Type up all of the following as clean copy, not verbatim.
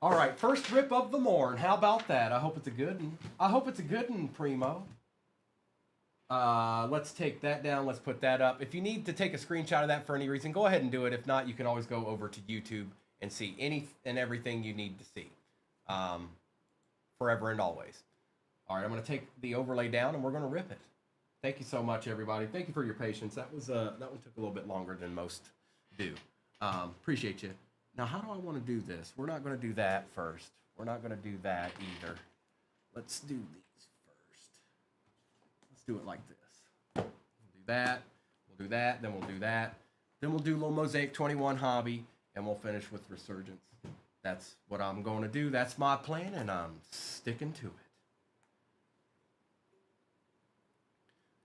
All right, first rip of the morn. How about that? I hope it's a good one. I hope it's a good one, Primo. Let's take that down. Let's put that up. If you need to take a screenshot of that for any reason, go ahead and do it. If not, you can always go over to YouTube and see any and everything you need to see. Forever and always. All right, I'm going to take the overlay down and we're going to rip it. Thank you so much, everybody. Thank you for your patience. That was that one took a little bit longer than most do. Appreciate you. Now, how do I want to do this? We're not going to do that first. We're not going to do that either. Let's do these first. Let's do it like this. We'll do that. We'll do that. Then we'll do that. Then we'll do a little Mosaic 21 hobby, and we'll finish with Resurgence. That's what I'm going to do. That's my plan, and I'm sticking to it.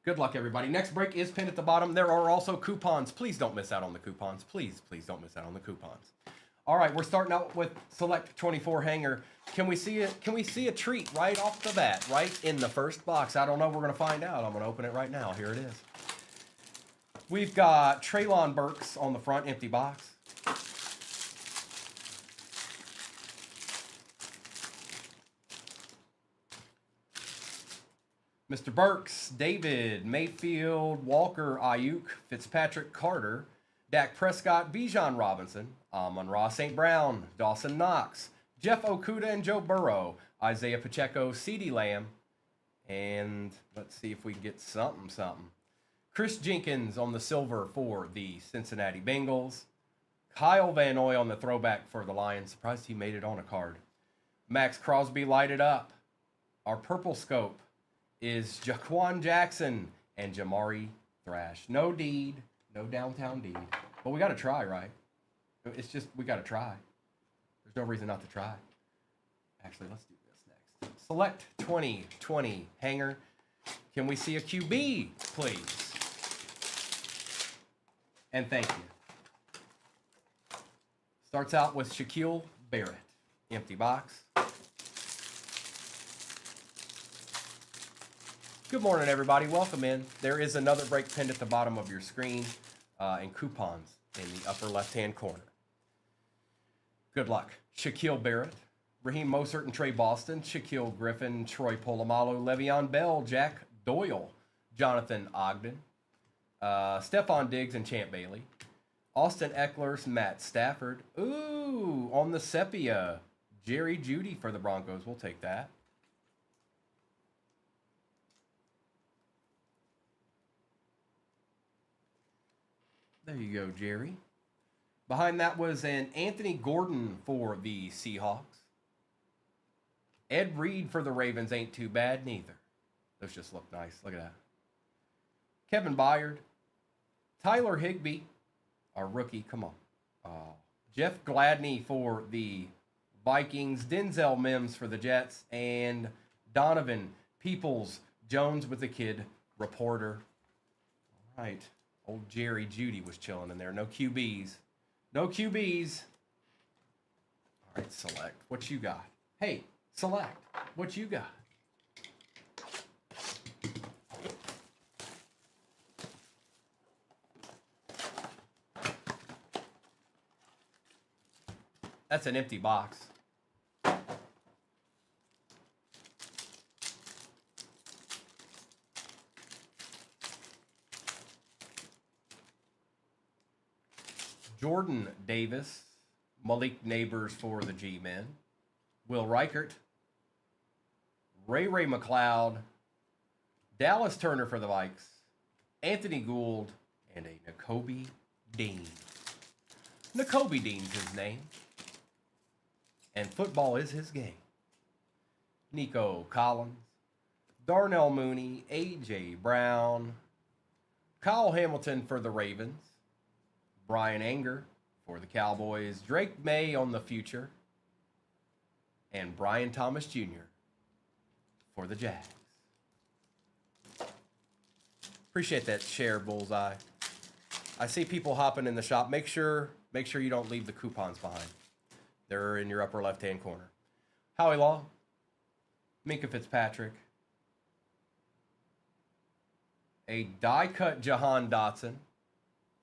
Good luck, everybody. Next break is pinned at the bottom. There are also coupons. Please don't miss out on the coupons. Please, please don't miss out on the coupons. All right, we're starting out with Select 24 hanger. Can we see it? Can we see a treat right off the bat, right in the first box? I don't know. We're going to find out. I'm going to open it right now. Here it is. We've got Traylon Burks on the front, empty box. Mr. Burks, David, Mayfield, Walker, Ayuk, Fitzpatrick, Carter, Dak Prescott, Bijan Robinson, Amon-Ra St. Brown, Dawson Knox, Jeff Okudah and Joe Burrow, Isaiah Pacheco, CeeDee Lamb, and let's see if we can get something. Chris Jenkins on the silver for the Cincinnati Bengals, Kyle Van Noy on the throwback for the Lions. Surprised he made it on a card. Max Crosby lighted up. Our purple scope is Jaquan Jackson and Jamari Thrash. No deed, no downtown deed. But we got to try, right? It's just, we got to try. There's no reason not to try. Actually, let's do this next. Select 2020 hanger. Can we see a QB, please? And thank you. Starts out with Shaquille Barrett. Empty box. Good morning, everybody. Welcome in. There is another break pinned at the bottom of your screen and coupons in the upper left-hand corner. Good luck. Shaquille Barrett, Raheem Mostert and Trey Boston, Shaquille Griffin, Troy Polamalu, Le'Veon Bell, Jack Doyle, Jonathan Ogden, Stephon Diggs and Champ Bailey, Austin Eckler, Matt Stafford. Ooh, on the sepia, Jerry Jeudy for the Broncos. We'll take that. There you go, Jerry. Behind that was an Anthony Gordon for the Seahawks. Ed Reed for the Ravens ain't too bad neither. Those just look nice. Look at that. Kevin Byard. Tyler Higbee, our rookie. Come on. Jeff Gladney for the Vikings. Denzel Mims for the Jets. And Donovan Peoples-Jones with the kid reporter. All right. Old Jerry Jeudy was chilling in there. No QBs. No QBs. All right, Select. What you got? Hey, Select. What you got? That's an empty box. Jordan Davis, Malik Neighbors for the G-Men, Will Reichert, Ray McLeod, Dallas Turner for the Vikes, Anthony Gould, and a Nakobe Dean. Nakobe Dean's his name, and football is his game. Nico Collins, Darnell Mooney, A.J. Brown, Kyle Hamilton for the Ravens, Brian Anger for the Cowboys, Drake May on the future, and Brian Thomas Jr. for the Jags. Appreciate that share, Bullseye. I see people hopping in the shop. Make sure you don't leave the coupons behind. They're in your upper left-hand corner. Howie Law, Minkah Fitzpatrick, a die-cut Jahan Dotson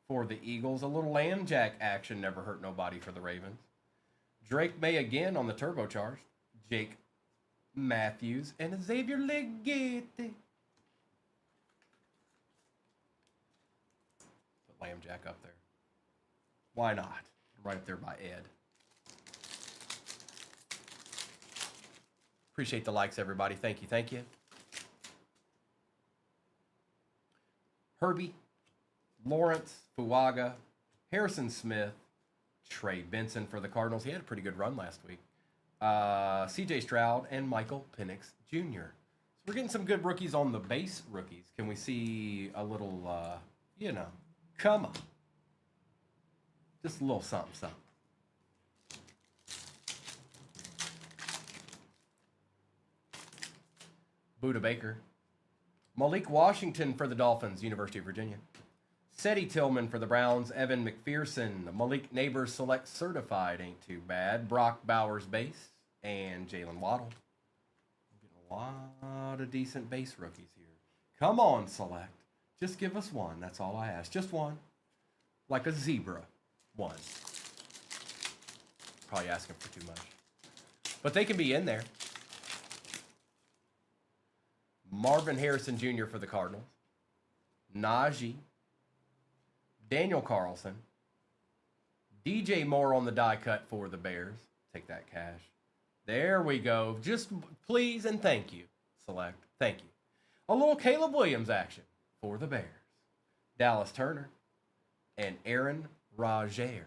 for the Eagles. A little lamb jack action never hurt nobody for the Ravens. Drake May again on the turbocharged. Jake Matthews and Xavier Legate. Put Lamb Jack up there. Why not? Right up there by Ed. Appreciate the likes, everybody. Thank you. Thank you. Herbie, Lawrence, Fuaga, Harrison Smith, Trey Benson for the Cardinals. He had a pretty good run last week. CJ Stroud and Michael Penix Jr. So we're getting some good rookies on the base rookies. Can we see a little, come on. Just a little something, something. Buda Baker. Malik Washington for the Dolphins, University of Virginia. Seti Tillman for the Browns. Evan McPherson. Malik Neighbors Select Certified, ain't too bad. Brock Bowers base. And Jalen Waddle. We're getting a lot of decent base rookies here. Come on, Select. Just give us one. That's all I ask. Just one. Like a zebra. One. Probably asking for too much. But they can be in there. Marvin Harrison Jr. for the Cardinals. Najee. Daniel Carlson. DJ Moore on the die cut for the Bears. Take that cash. There we go. Just please and thank you. Select. Thank you. A little Caleb Williams action for the Bears. Dallas Turner. And Aaron Rodgers.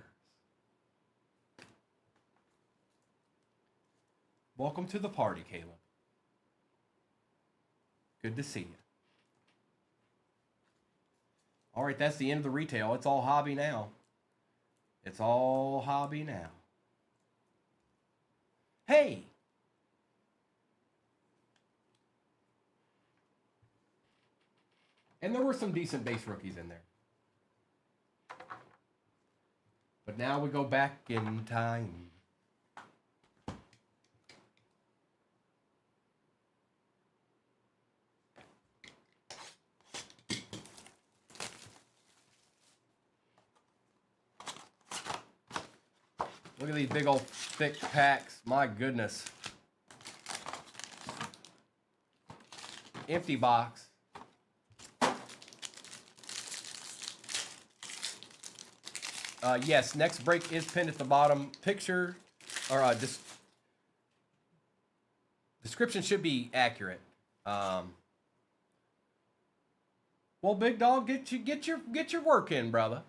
Welcome to the party, Caleb. Good to see you. All right, that's the end of the retail. It's all hobby now. It's all hobby now. Hey! And there were some decent base rookies in there. But now we go back in time. Look at these big old thick packs. My goodness. Empty box. Yes, next break is pinned at the bottom. Picture or description should be accurate. Well, big dog, get your work in, brother.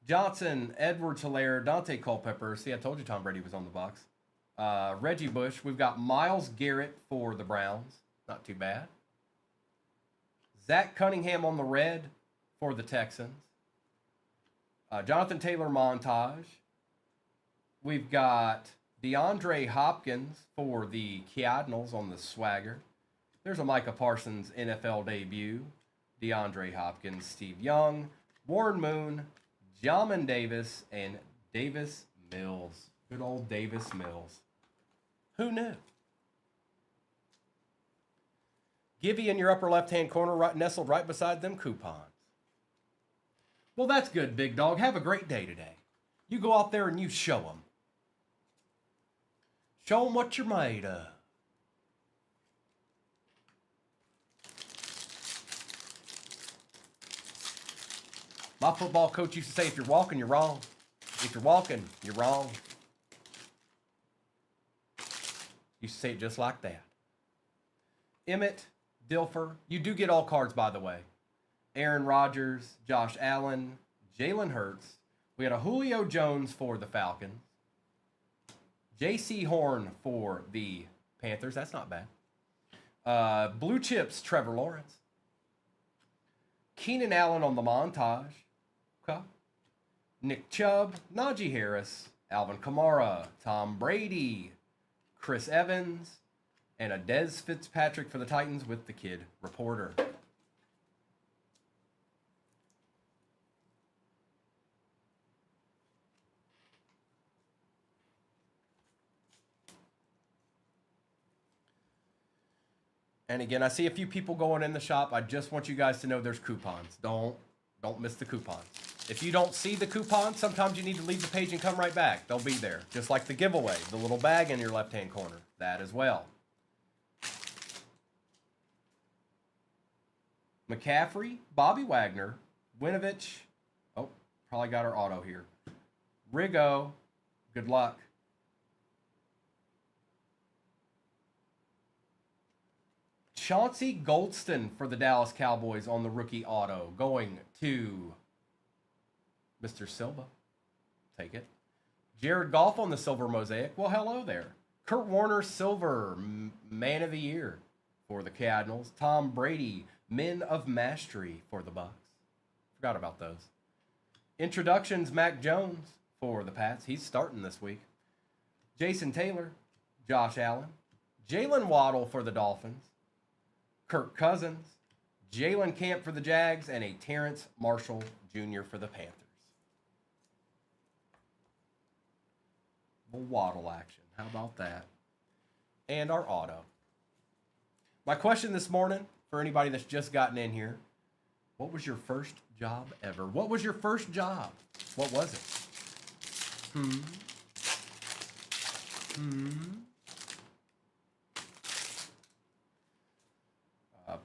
Johnson, Edwards Hilaire, Dante Culpepper. See, I told you Tom Brady was on the box. Reggie Bush. We've got Myles Garrett for the Browns. Not too bad. Zach Cunningham on the red for the Texans. Jonathan Taylor montage. We've got DeAndre Hopkins for the Cardinals on the swagger. There's a Micah Parsons NFL debut. DeAndre Hopkins, Steve Young, Warren Moon, Jamin Davis, and Davis Mills. Good old Davis Mills. Who knew? Gibby in your upper left-hand corner, right, nestled right beside them coupons. Well, that's good, big dog. Have a great day today. You go out there and you show them. Show them what you're made of. My football coach used to say, if you're walking, you're wrong. If you're walking, you're wrong. Used to say it just like that. Emmett, Dilfer. You do get all cards, by the way. Aaron Rodgers, Josh Allen, Jalen Hurts. We had a Julio Jones for the Falcons. J.C. Horn for the Panthers. That's not bad. Blue Chips, Trevor Lawrence. Keenan Allen on the montage. Okay. Nick Chubb, Najee Harris, Alvin Kamara, Tom Brady, Chris Evans, and a Dez Fitzpatrick for the Titans with the kid reporter. And again, I see a few people going in the shop. I just want you guys to know there's coupons. Don't Don't miss the coupons. If you don't see the coupons, sometimes you need to leave the page and come right back. They'll be there. Just like the giveaway, the little bag in your left-hand corner. That as well. McCaffrey, Bobby Wagner, Winovich. Oh, probably got our auto here. Rigo, good luck. Chauncey Goldston for the Dallas Cowboys on the rookie auto. Going to Mr. Silva. Take it. Jared Goff on the silver mosaic. Well, hello there. Kurt Warner, silver, man of the year for the Cardinals. Tom Brady, men of mastery for the Bucks. Forgot about those. Introductions, Mac Jones for the Pats. He's starting this week. Jason Taylor, Josh Allen. Jalen Waddle for the Dolphins. Kirk Cousins. Jalen Camp for the Jags. And a Terrence Marshall Jr. for the Panthers. The Waddle action. How about that? And our auto. My question this morning, for anybody that's just gotten in here, what was your first job ever? What was your first job? What was it?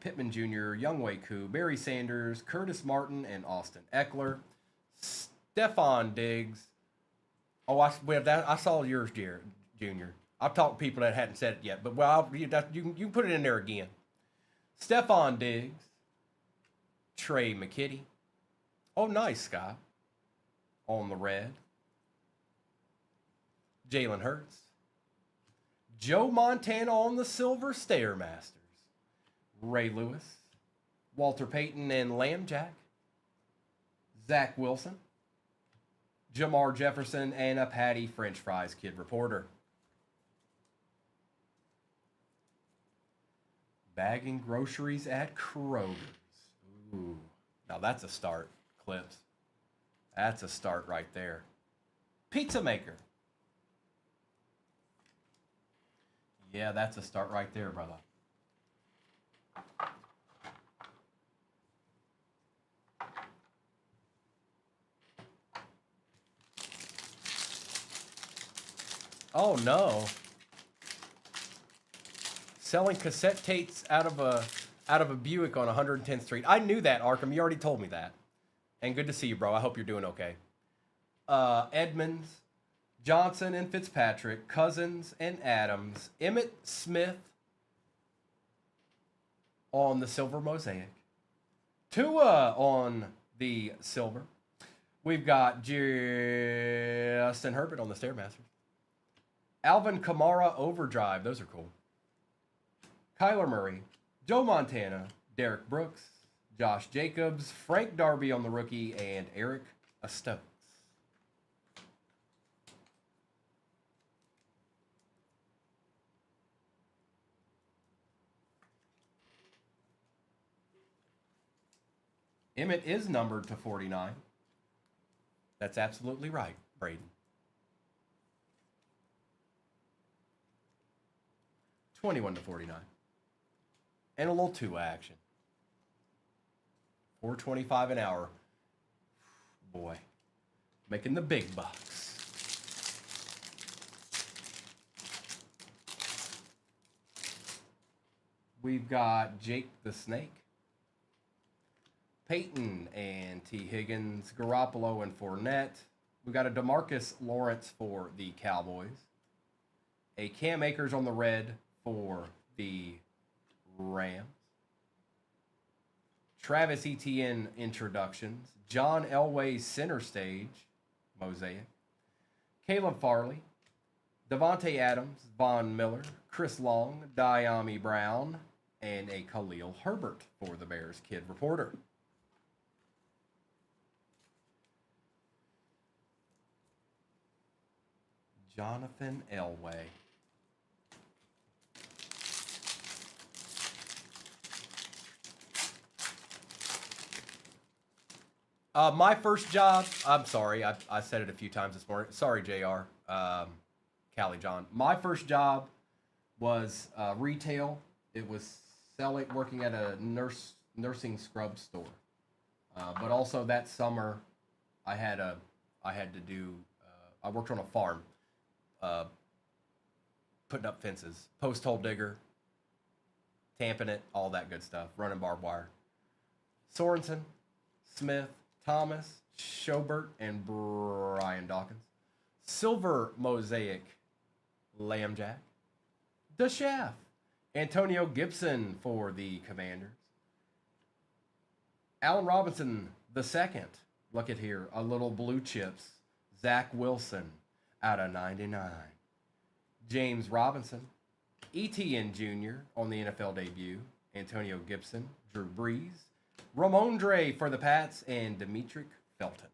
Pittman Jr., Younghoe Koo, Barry Sanders, Curtis Martin, and Austin Eckler. Stephon Diggs. Oh, I saw yours, Junior. I've talked to people that hadn't said it yet, but well, you can put it in there again. Stephon Diggs, Trey McKitty. Oh, nice, Scott. On the red. Jalen Hurts. Joe Montana on the silver Stairmasters. Ray Lewis. Walter Payton and Lambjack. Zach Wilson. Jamar Jefferson and a Patty French Fries Kid Reporter. Bagging groceries at Kroger's. Ooh, now that's a start, Clips. That's a start right there. Pizza Maker. Yeah, that's a start right there, brother. Oh no. Selling cassette tapes out of a Buick on 110th Street. I knew that, Arkham. You already told me that. And good to see you, bro. I hope you're doing okay. Edmonds, Johnson and Fitzpatrick, Cousins and Adams, Emmitt Smith on the silver mosaic. Tua on the silver. We've got Justin Herbert on the Stairmasters. Alvin Kamara Overdrive. Those are cool. Kyler Murray, Joe Montana, Derek Brooks, Josh Jacobs, Frank Darby on the rookie, and Eric Stokes. Emmett is numbered to 49. That's absolutely right, Braden. 21 to 49. And a little Tua action. $4.25 an hour. Boy, making the big bucks. We've got Jake the Snake, Peyton and T. Higgins, Garoppolo and Fournette. We've got a DeMarcus Lawrence for the Cowboys. A Cam Akers on the red for the Rams. Travis Etienne introductions. John Elway center stage mosaic. Caleb Farley. Devontae Adams, Von Miller, Chris Long, Diami Brown, and a Khalil Herbert for the Bears Kid Reporter. Jonathan Elway. My first job, I'm sorry, I said it a few times this morning. Sorry, JR, Callie John. My first job was retail. It was working at a nursing scrub store. But also that summer, I had a, I had to do, I worked on a farm, uh, putting up fences, post hole digger, tamping it, all that good stuff, running barbed wire. Sorensen, Smith, Thomas, Schobert, and Brian Dawkins. Silver Mosaic, Lambjack, DeShaff, Antonio Gibson for the Commanders. Allen Robinson the second. Look at here, a little blue chips. Zach Wilson out of 99. James Robinson, ETN Jr. on the NFL debut. Antonio Gibson, Drew Brees, Ramondre for the Pats, and Demetric Felton.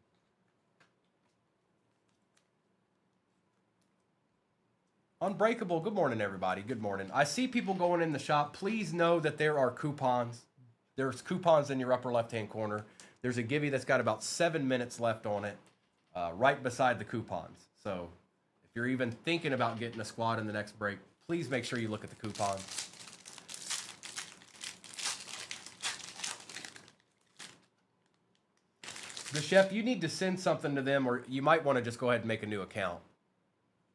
Unbreakable, good morning, everybody. Good morning. I see people going in the shop. Please know that there are coupons. There's coupons in your upper left-hand corner. There's a Givey that's got about 7 minutes left on it, right beside the coupons. So if you're even thinking about getting a squad in the next break, please make sure you look at the coupons. The chef, you need to send something to them, or you might want to just go ahead and make a new account.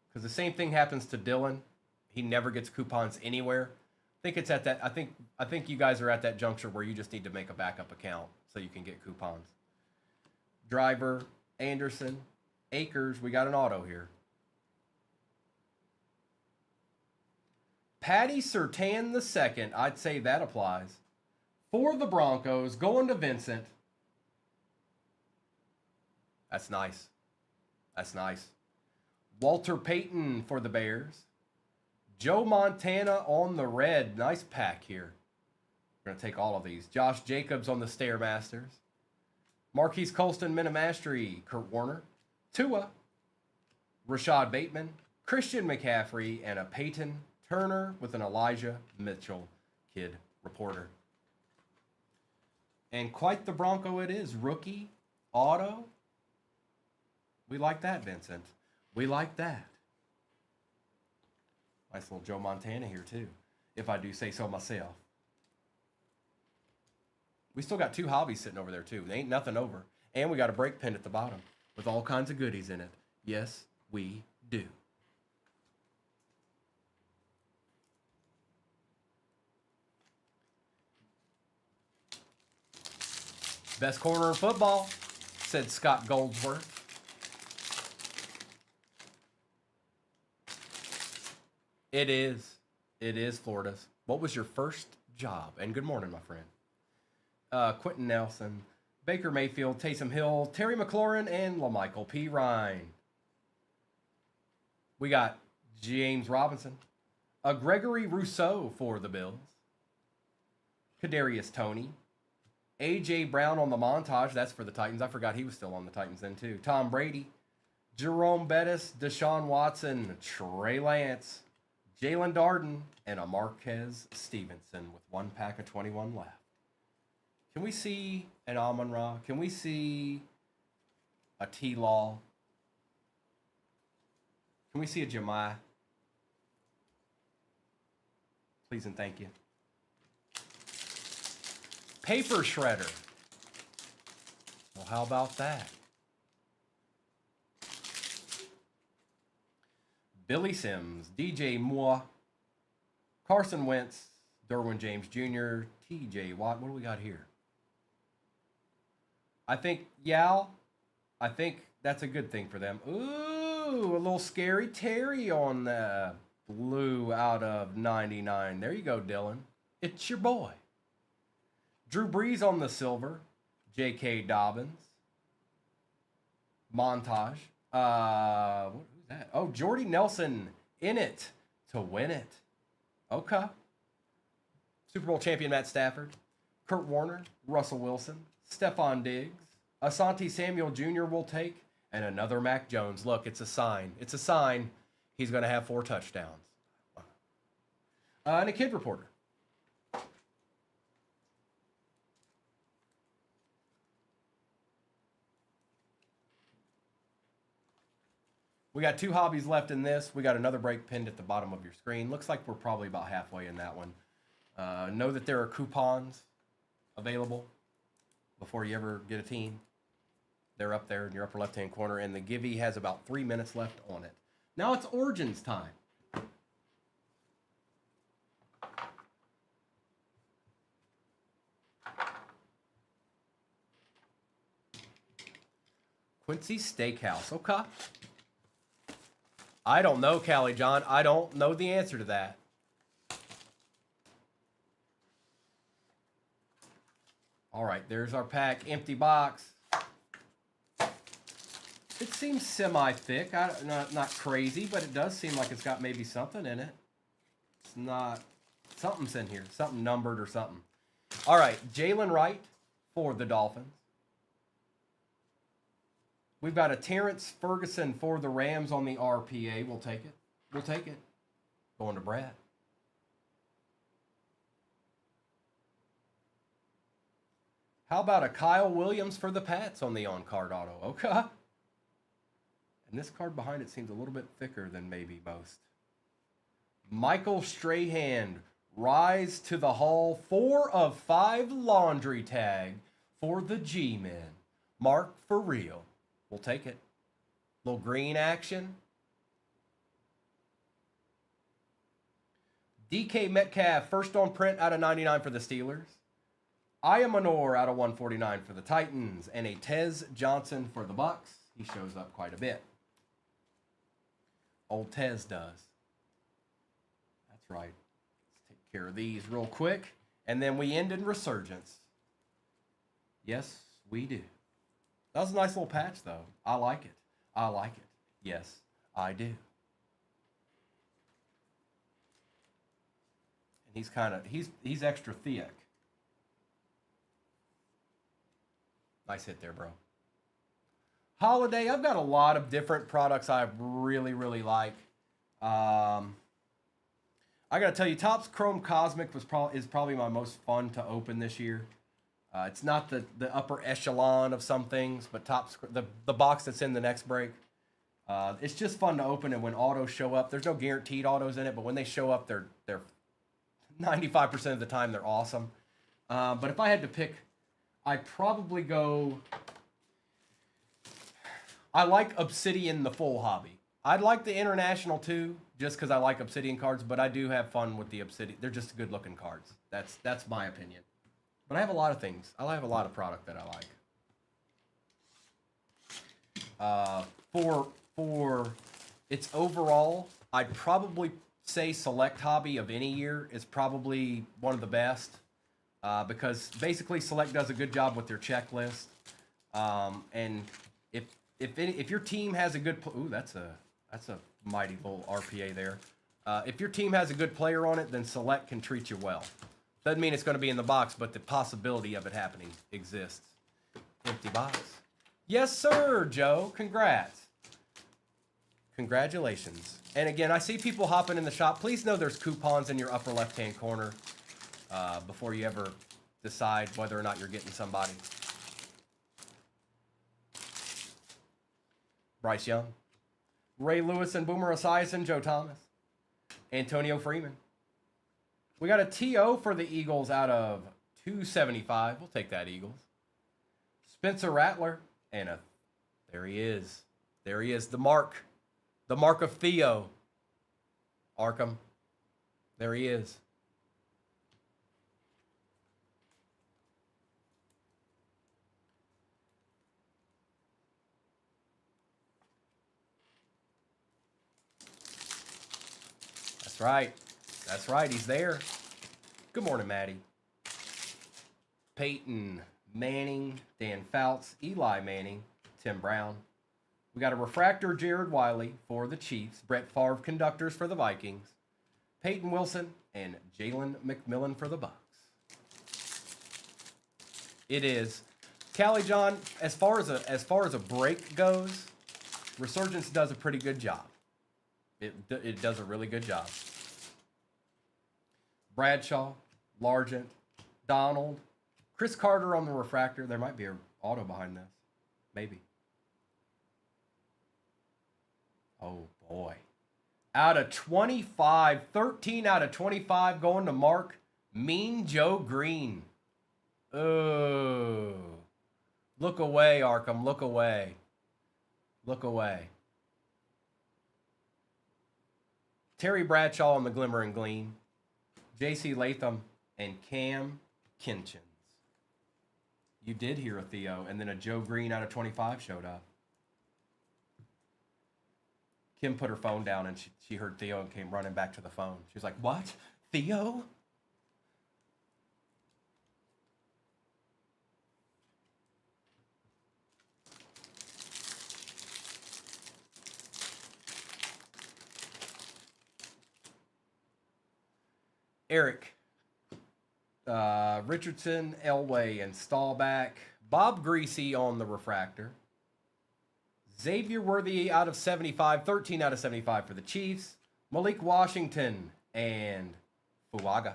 Because the same thing happens to Dylan. He never gets coupons anywhere. I think it's at that. I think you guys are at that juncture where you just need to make a backup account so you can get coupons. Driver, Anderson, Akers. We got an auto here. Patty Surtain the second. I'd say that applies. For the Broncos, going to Vincent. That's nice. That's nice. Walter Payton for the Bears. Joe Montana on the red. Nice pack here. We're going to take all of these. Josh Jacobs on the Stairmasters. Marquise Colston, Minamastery. Kurt Warner. Tua. Rashad Bateman. Christian McCaffrey. And a Peyton Turner with an Elijah Mitchell kid reporter. And quite the Bronco it is. Rookie. Auto. We like that, Vincent. We like that. Nice little Joe Montana here, too, if I do say so myself. We still got 2 hobbies sitting over there, too. There ain't nothing over. And we got a brake pen at the bottom with all kinds of goodies in it. Yes, we do. Best corner in football, said Scott Goldsworth. It is. It is Florida's. What was your first job? And good morning, my friend. Quentin Nelson, Baker Mayfield, Taysom Hill, Terry McLaurin, and LaMichael P. Ryan. We got James Robinson, Gregory Rousseau for the Bills, Kadarius Toney, A.J. Brown on the montage. That's for the Titans. I forgot he was still on the Titans then, too. Tom Brady, Jerome Bettis, Deshaun Watson, Trey Lance, Jalen Darden, and a Marquez Stevenson with 1 pack of 21 left. Can we see an Amon-Ra? Can we see a T-Law? Can we see a Jemai? Please and thank you. Paper Shredder. Well, how about that? Billy Sims, DJ Moore, Carson Wentz, Derwin James Jr., TJ Watt. What do we got here? I think that's a good thing for them. Ooh, a little scary Terry on the blue out of 99. There you go, Dylan. It's your boy. Drew Brees on the silver. J.K. Dobbins. Montage. Who's that? Oh, Jordy Nelson in it to win it. Okay. Super Bowl champion Matt Stafford. Kurt Warner. Russell Wilson. Stephon Diggs. Asante Samuel Jr. will take. And another Mac Jones. Look, it's a sign. It's a sign he's going to have 4 touchdowns. And a kid reporter. We got 2 hobbies left in this. We got another break pinned at the bottom of your screen. Looks like we're probably about halfway in that one. Know that there are coupons available. before you ever get a team. They're up there in your upper left-hand corner, and the Givey has about 3 minutes left on it. Now it's Origins time. Quincy Steakhouse. Okay. I don't know, Callie John. I don't know the answer to that. All right, there's our pack. Empty box. It seems semi-thick. Not crazy, but it does seem like it's got maybe something in it. It's not... Something's in here. Something numbered or something. All right, Jalen Wright for the Dolphins. We've got a Terrence Ferguson for the Rams on the RPA. We'll take it. We'll take it. Going to Brad. How about a Kyle Williams for the Pats on the on-card auto? Okay. And this card behind it seems a little bit thicker than maybe most. Michael Strahan, Rise to the Hall, 4 of 5 laundry tag for the G-Men. Mark for real. We'll take it. Little green action. DK Metcalf, first on print out of 99 for the Steelers. Aya Manor out of 149 for the Titans. And a Tez Johnson for the Bucks. He shows up quite a bit. Old Tez does. That's right. Let's take care of these real quick. And then we end in Resurgence. Yes, we do. That was a nice little patch, though. I like it. I like it. Yes, I do. And he's kind of, he's extra thick. Nice hit there, bro. Holiday, I've got a lot of different products I really, really like. I got to tell you, Topps Chrome Cosmic is probably my most fun to open this year. It's not the upper echelon of some things, but the box that's in the next break. It's just fun to open, and when autos show up, there's no guaranteed autos in it, but when they show up, they're 95% of the time they're awesome. But if I had to pick, I'd probably go. I like Obsidian, the full hobby. I'd like the International too, just because I like Obsidian cards, but I do have fun with the Obsidian. They're just good looking cards. That's my opinion. But I have a lot of things. I have a lot of product that I like. For its overall, I'd probably say Select Hobby of any year is probably one of the best because basically Select does a good job with their checklist. And if your team has a good that's a mighty little RPA there. If your team has a good player on it, then Select can treat you well. Doesn't mean it's going to be in the box, but the possibility of it happening exists. Empty box. Yes, sir, Joe. Congrats. Congratulations. And again, I see people hopping in the shop. Please know there's coupons in your upper left-hand corner before you ever decide whether or not you're getting somebody. Bryce Young. Ray Lewis and Boomer Esiason, Joe Thomas. Antonio Freeman. We got a TO for the Eagles out of 275. We'll take that, Eagles. Spencer Rattler. And there he is. There he is. The mark. The mark of Theo. Arkham. There he is. That's right. That's right. He's there. Good morning, Maddie. Peyton Manning, Dan Fouts, Eli Manning, Tim Brown. We got a refractor, Jared Wiley for the Chiefs, Brett Favre conductors for the Vikings, Peyton Wilson, and Jalen McMillan for the Bucks. It is. Callie John, as far as a break goes, Resurgence does a pretty good job. It does a really good job. Bradshaw, Largent, Donald, Chris Carter on the refractor. There might be an auto behind this. Maybe. Oh, boy. Out of 25, 13 out of 25 going to Mark Mean Joe Green. Oh. Look away, Arkham. Look away. Look away. Terry Bradshaw on the Glimmer and Gleam. J.C. Latham and Cam Kinchins. You did hear a Theo, and then a Joe Green out of 25 showed up. Kim put her phone down, and she heard Theo and came running back to the phone. She was like, what? Theo? Eric, Richardson, Elway, and Stahlback. Bob Greasy on the refractor. Xavier Worthy out of 75, 13 out of 75 for the Chiefs. Malik Washington and Fuaga.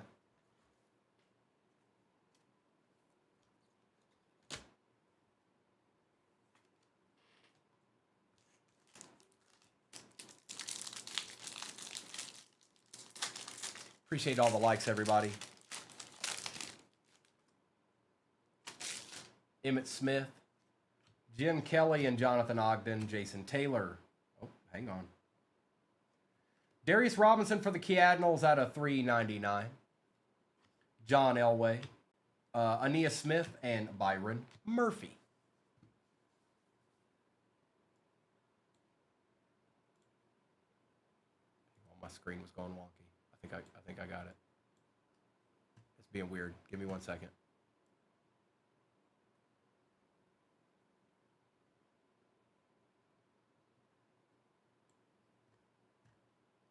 Appreciate all the likes, everybody. Emmett Smith, Jim Kelly and Jonathan Ogden, Jason Taylor. Oh, hang on. Darius Robinson for the Cardinals out of 399. John Elway, Ania Smith, and Byron Murphy. Oh, my screen was going wonky. I think I got it. It's being weird. Give me 1 second.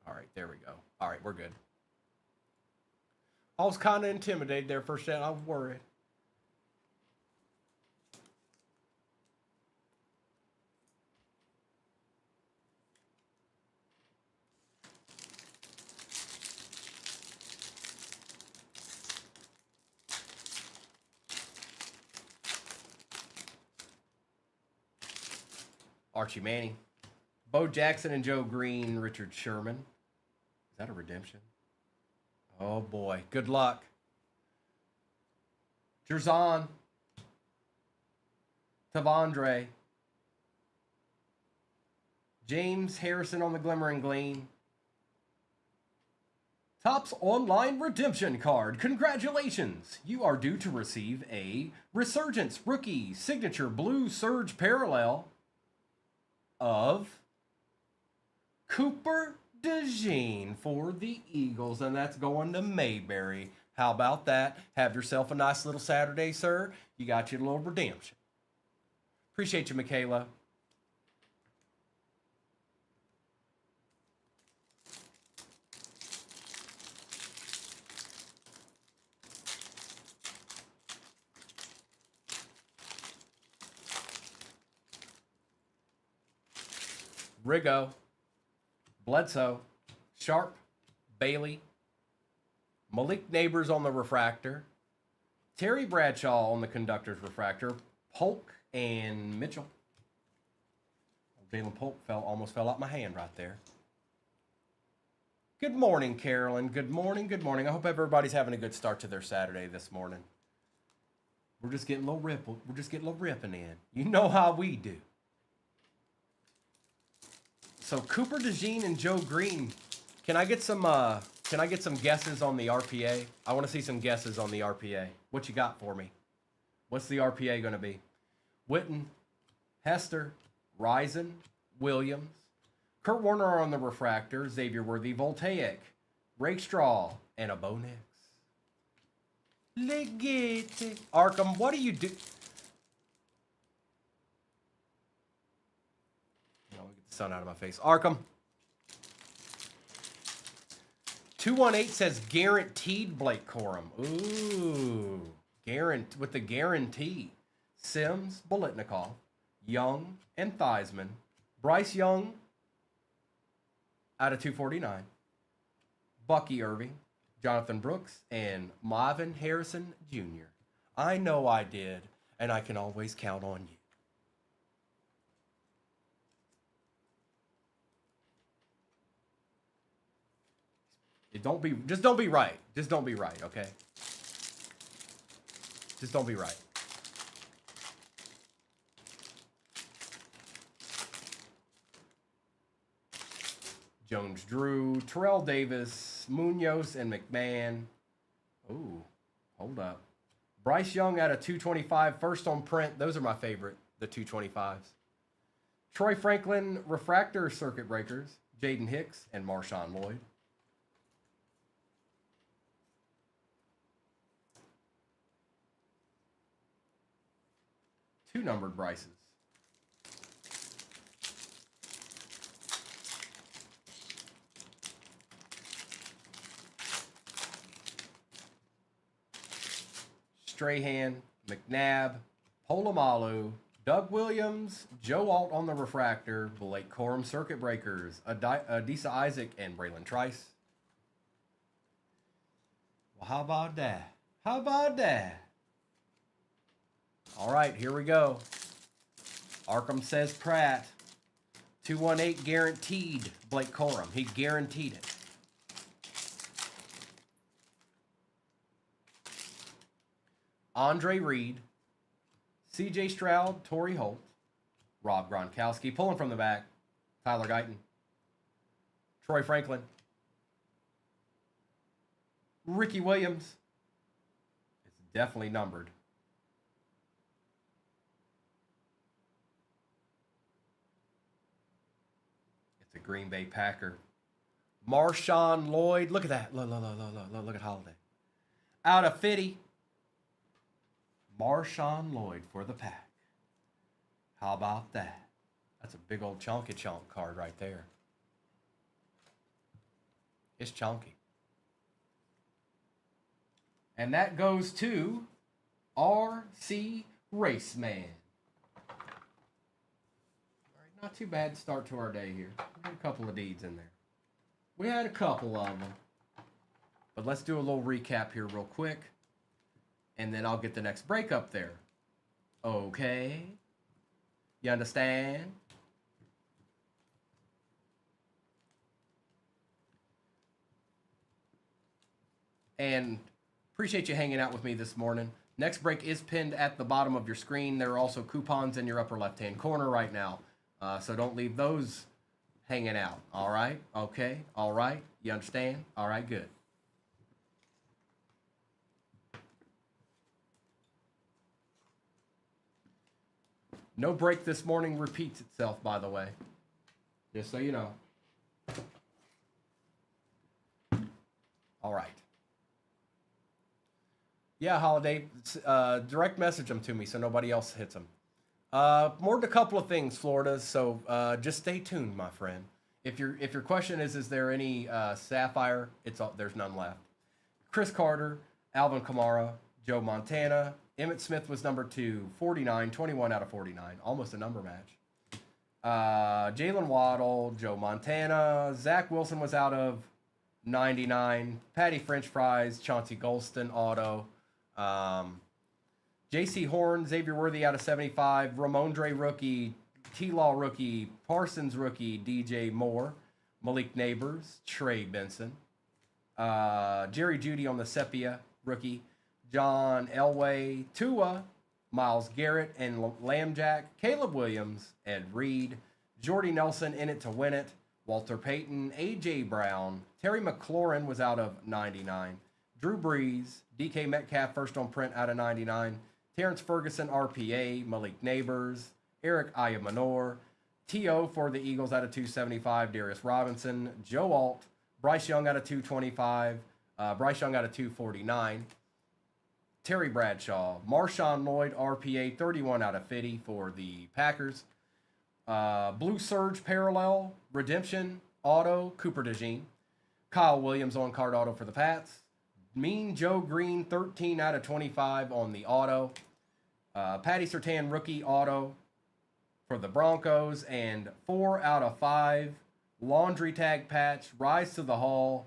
All right, there we go. All right, we're good. I was kind of intimidated there for a second. I was worried. Archie Manning, Bo Jackson and Joe Green, Richard Sherman. Is that a redemption? Oh boy, good luck. Jerzon, Tavondre, James Harrison on the Glimmer and Gleam. Topps Online Redemption Card. Congratulations! You are due to receive a Resurgence Rookie Signature Blue Surge Parallel of Cooper DeJean for the Eagles, and that's going to Mayberry. How about that? Have yourself a nice little Saturday, sir. You got your little redemption. Appreciate you, Michaela. Rigo, Bledsoe, Sharp, Bailey, Malik Neighbors on the refractor, Terry Bradshaw on the conductor's refractor, Polk and Mitchell. Jalen Polk almost fell out my hand right there. Good morning, Carolyn. Good morning, good morning. I hope everybody's having a good start to their Saturday this morning. We're just getting a little ripple. We're just getting a little ripping in. You know how we do. So Cooper DeJean and Joe Green. Can I get some guesses on the RPA? I want to see some guesses on the RPA. What you got for me? What's the RPA going to be? Witten, Hester, Risen, Williams, Kurt Warner on the refractor, Xavier Worthy, Voltaic, Rakestraw, and a Bo Nix. Legate. Arkham, what do you do? Sun out of my face. Arkham. 218 says guaranteed Blake Corum. Ooh. With the guarantee. Sims, Bolitnikov, Young, and Theismann. Bryce Young out of 249. Bucky Irving, Jonathan Brooks, and Marvin Harrison Jr. I know I did, and I can always count on you. Just don't be right. Just don't be right, okay? Just don't be right. Jones-Drew, Terrell Davis, Munoz, and McMahon. Ooh, hold up. Bryce Young out of 225, first on print. Those are my favorite, the 225s. Troy Franklin, refractor circuit breakers, Jaden Hicks, and Marshawn Lloyd. Two numbered Bryces. Strahan, McNabb, Polamalu, Doug Williams, Joe Alt on the refractor, Blake Corum circuit breakers, Adisa Isaac, and Braylon Trice. Well, how about that? How about that? All right, here we go. Arkham says Pratt. 218 guaranteed Blake Corum. He guaranteed it. Andre Reed, C.J. Stroud, Torrey Holt, Rob Gronkowski, pulling from the back, Tyler Guyton, Troy Franklin, Ricky Williams. It's definitely numbered. It's a Green Bay Packer. Marshawn Lloyd. Look at that. Look at Holiday. Out of 50. Marshawn Lloyd for the Pack. How about that? That's a big old chunky chunk card right there. It's chunky. And that goes to R.C. Raceman. All right, not too bad start to our day here. We had a couple of deeds in there. We had a couple of them. But let's do a little recap here real quick. And then I'll get the next break up there. Okay. You understand? And appreciate you hanging out with me this morning. Next break is pinned at the bottom of your screen. There are also coupons in your upper left-hand corner right now. So don't leave those hanging out. All right? Okay. All right. You understand? All right, good. No break this morning repeats itself, by the way. Just so you know. All right. Yeah, Holiday, direct message them to me so nobody else hits them. More than a couple of things, Florida, so just stay tuned, my friend. If your question is there any Sapphire, there's none left. Chris Carter, Alvin Kamara, Joe Montana, Emmitt Smith was number 2, 49, 21 out of 49, almost a number match. Jalen Waddle, Joe Montana, Zach Wilson was out of 99, Patty French Fries, Chauncey Golston auto, J.C. Horn, Xavier Worthy out of 75, Ramondre rookie, T-Law rookie, Parsons rookie, DJ Moore, Malik Neighbors, Trey Benson, Jerry Jeudy on the Sepia rookie, John Elway, Tua, Myles Garrett, and Lambjack, Caleb Williams, Ed Reed, Jordy Nelson in it to win it, Walter Payton, A.J. Brown, Terry McLaurin was out of 99, Drew Brees, DK Metcalf first on print out of 99, Terrence Ferguson, RPA, Malik Neighbors, Eric Ayamanor, T.O. for the Eagles out of 275, Darius Robinson, Joe Alt, Bryce Young out of 225, Bryce Young out of 249, Terry Bradshaw, Marshawn Lloyd, RPA, 31 out of 50 for the Packers. Blue Surge Parallel, Redemption, Auto, Cooper DeJean. Kyle Williams on card auto for the Pats. Mean Joe Green, 13 out of 25 on the auto. Patty Surtain, rookie auto for the Broncos. And 4 out of 5, laundry tag patch, rise to the hall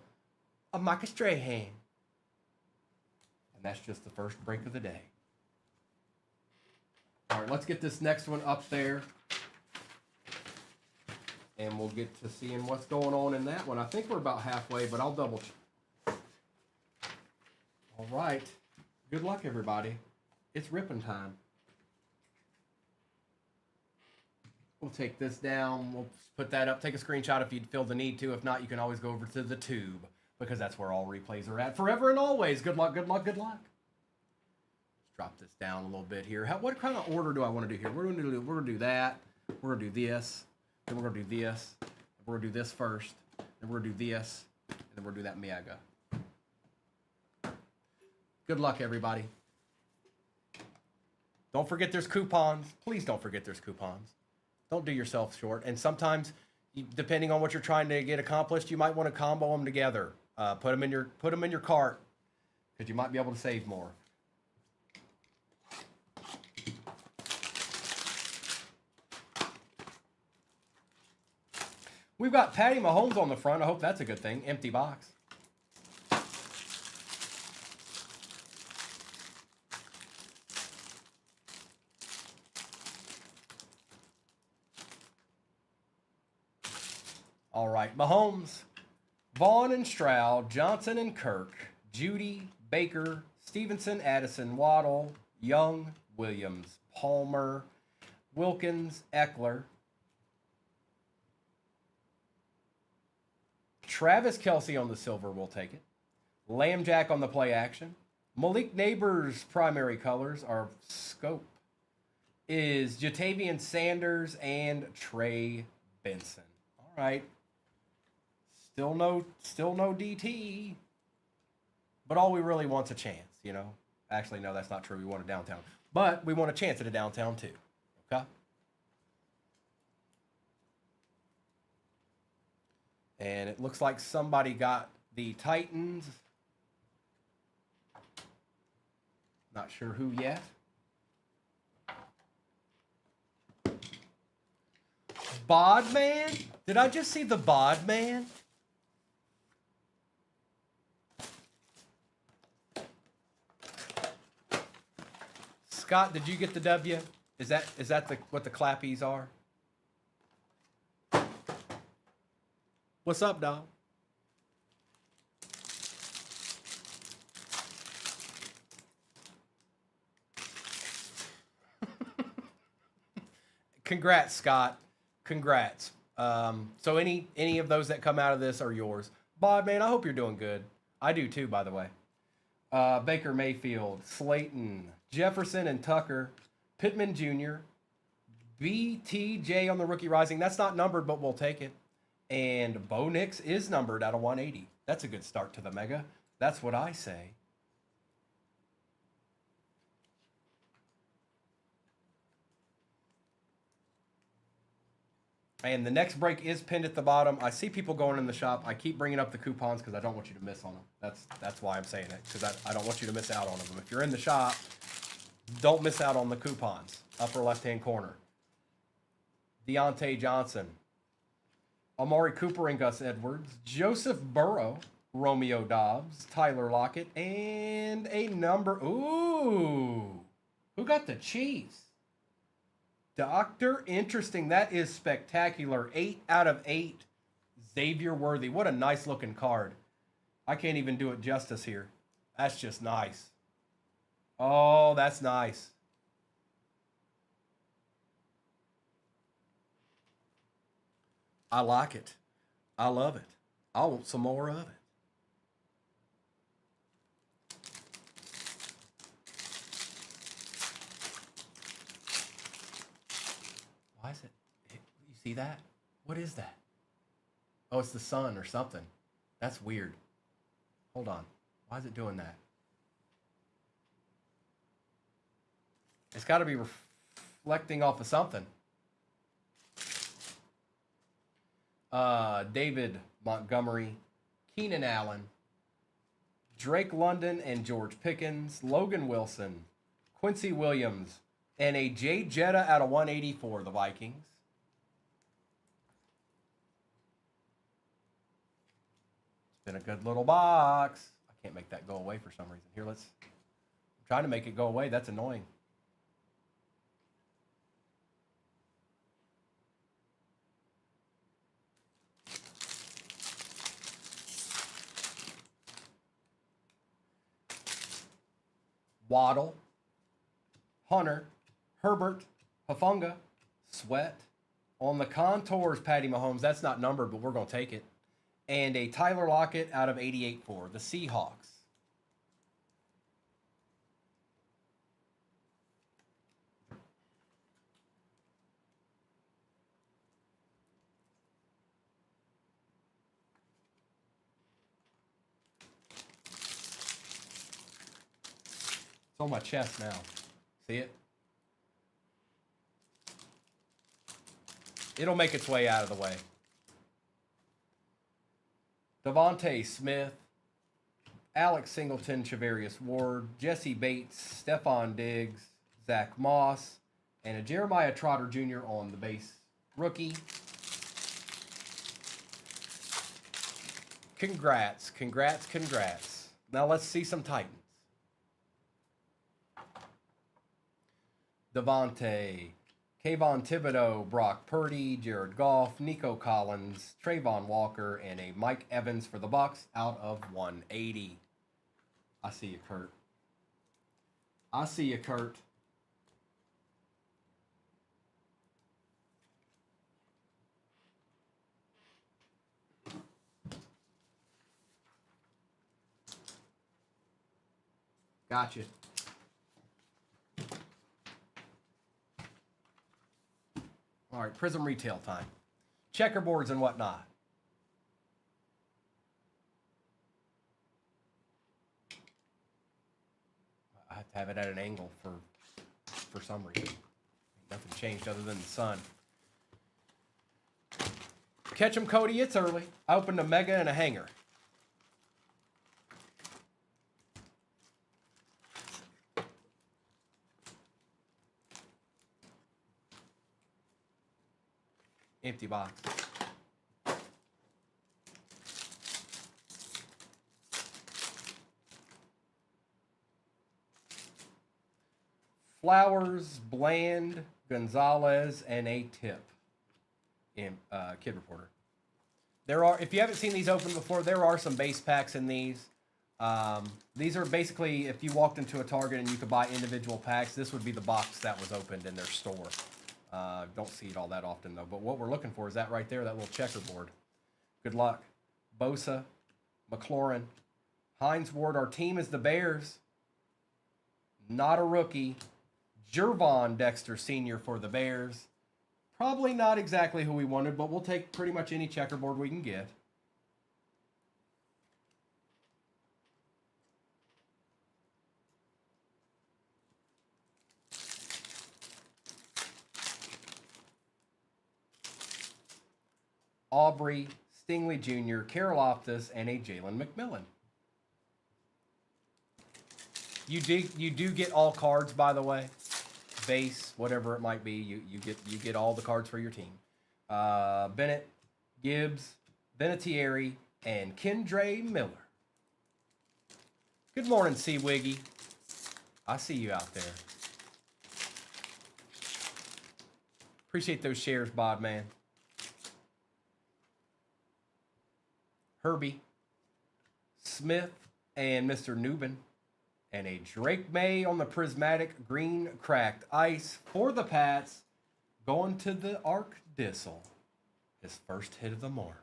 of Micah Strahan. And that's just the first break of the day. All right, let's get this next one up there. And we'll get to seeing what's going on in that one. I think we're about halfway, but I'll double check. All right. Good luck, everybody. It's ripping time. We'll take this down. We'll put that up. Take a screenshot if you feel the need to. If not, you can always go over to the tube because that's where all replays are at forever and always. Good luck, good luck, good luck. Let's drop this down a little bit here. What kind of order do I want to do here? We're gonna do that. We're gonna do this. Then we're gonna do this. We're gonna do this first. Then we're gonna do this. And then we're gonna do that mega. Good luck, everybody. Don't forget there's coupons. Please don't forget there's coupons. Don't do yourself short. And sometimes, depending on what you're trying to get accomplished, you might want to combo them together. Put them in your cart because you might be able to save more. We've got Patty Mahomes on the front. I hope that's a good thing. Empty box. All right, Mahomes, Vaughn and Stroud, Johnson and Kirk, Judy, Baker, Stevenson, Addison, Waddle, Young, Williams, Palmer, Wilkins, Eckler, Travis Kelce on the silver, we'll take it. Lamb Jack on the play action. Malik Neighbors' primary colors are scope. Is Jatavian Sanders and Trey Benson. All right. Still no DT. But all we really want's a chance, you know. Actually, no, that's not true. We want a downtown. But we want a chance at a downtown too. Okay? And it looks like somebody got the Titans. Not sure who yet. Bodman? Did I just see the Bodman? Scott, did you get the W? Is that what the clappies are? What's up, dog? Congrats, Scott. Congrats. So any of those that come out of this are yours. Bod, man, I hope you're doing good. I do too, by the way. Baker Mayfield, Slayton, Jefferson and Tucker, Pittman Jr., BTJ on the rookie rising. That's not numbered, but we'll take it. And Bo Nix is numbered out of 180. That's a good start to the mega. That's what I say. And the next break is pinned at the bottom. I see people going in the shop. I keep bringing up the coupons because I don't want you to miss on them. That's why I'm saying it, because I don't want you to miss out on them. If you're in the shop, don't miss out on the coupons. Upper left-hand corner. Deontay Johnson. Amari Cooper and Gus Edwards. Joseph Burrow. Romeo Dobbs. Tyler Lockett. And a number. Ooh. Who got the cheese? Doctor, interesting. That is spectacular. 8 out of 8. Xavier Worthy. What a nice looking card. I can't even do it justice here. That's just nice. Oh, that's nice. I like it. I love it. I want some more of it. Why is it? You see that? What is that? Oh, it's the sun or something. That's weird. Hold on. Why is it doing that? It's got to be reflecting off of something. David Montgomery, Keenan Allen, Drake London and George Pickens, Logan Wilson, Quincy Williams, and a Jay Jetta out of 180 for the Vikings. It's been a good little box. I can't make that go away for some reason. Here, I'm trying to make it go away. That's annoying. Waddle, Hunter, Herbert, Hufanga, Sweat, On the contours, Patty Mahomes. That's not numbered, but we're going to take it. And a Tyler Lockett out of 88 for the Seahawks. It's on my chest now. See it? It'll make its way out of the way. Devontae Smith, Alex Singleton, Charvarius Ward, Jesse Bates, Stephon Diggs, Zach Moss, and a Jeremiah Trotter Jr. on the base rookie. Congrats, congrats, congrats. Now let's see some Titans. Devontae, Kayvon Thibodeau, Brock Purdy, Jared Goff, Nico Collins, Trayvon Walker, and a Mike Evans for the Bucs out of 180. I see you, Kurt. I see you, Kurt. Gotcha. All right, Prism retail time. Checkerboards and whatnot. I have to have it at an angle for some reason. Nothing changed other than the sun. Catch 'em, Cody. It's early. I opened a mega and a hanger. Empty box. Flowers, Bland, Gonzalez, and a tip. In Kid Reporter. There are, if you haven't seen these open before, there are some base packs in these. These are basically, if you walked into a Target and you could buy individual packs, this would be the box that was opened in their store. Don't see it all that often, though. But what we're looking for is that right there, that little checkerboard. Good luck. Bosa, McLaurin, Hines Ward. Our team is the Bears. Not a rookie. Jervon Dexter Sr. for the Bears. Probably not exactly who we wanted, but we'll take pretty much any checkerboard we can get. Aubrey, Stingley Jr., Karlaftis, and a Jalen McMillan. You do get all cards, by the way. Base, whatever it might be, you get all the cards for your team. Bennett, Gibbs, Vinatieri, and Kendre Miller. Good morning, C. Wiggy. I see you out there. Appreciate those shares, Bod man. Herbie, Smith, and Mr. Newman. And a Drake May on the prismatic green cracked ice for the Pats. Going to the Arc Dissel. His first hit of the morning.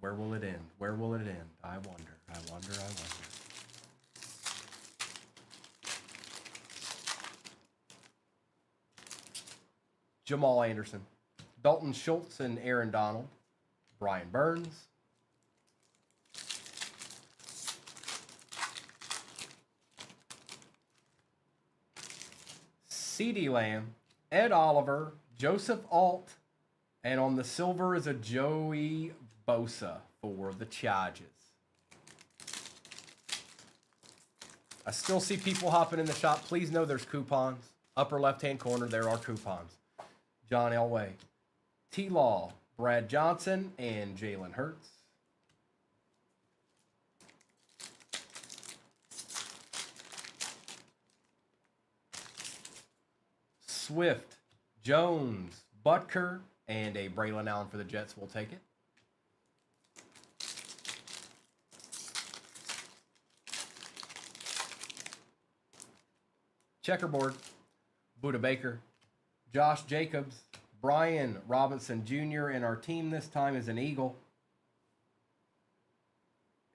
Where will it end? Where will it end? I wonder. I wonder. I wonder. Jamal Anderson. Dalton Schultz and Aaron Donald. Brian Burns. CeeDee Lamb, Ed Oliver, Joseph Alt, and on the silver is a Joey Bosa for the Chargers. I still see people hopping in the shop. Please know there's coupons. Upper left-hand corner, there are coupons. John Elway, T-Law, Brad Johnson, and Jalen Hurts. Swift, Jones, Butker, and a Braylon Allen for the Jets. We'll take it. Checkerboard, Buda Baker, Josh Jacobs, Brian Robinson Jr. And our team this time is an Eagle.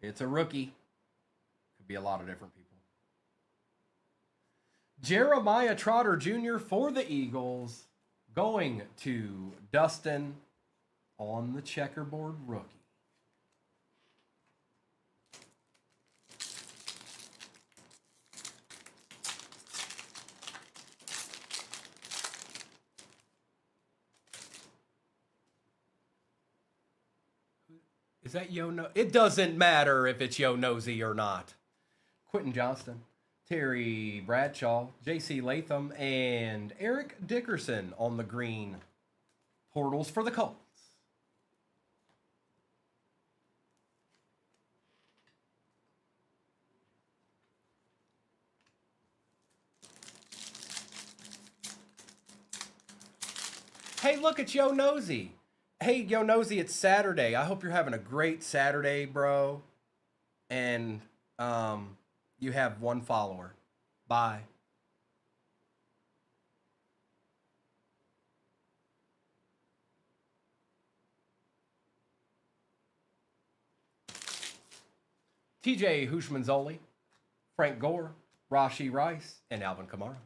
It's a rookie. Could be a lot of different people. Jeremiah Trotter Jr. for the Eagles. Going to Dustin on the checkerboard rookie. Is that Yo No? It doesn't matter if it's Yo Nosy or not. Quentin Johnston, Terry Bradshaw, J.C. Latham, and Eric Dickerson on the green portals for the Colts. Hey, look, it's Yo Nosy. Hey, Yo Nosy, it's Saturday. I hope you're having a great Saturday, bro. And you have one follower. Bye. TJ Hushmanzoli, Frank Gore, Rashi Rice, and Alvin Kamara.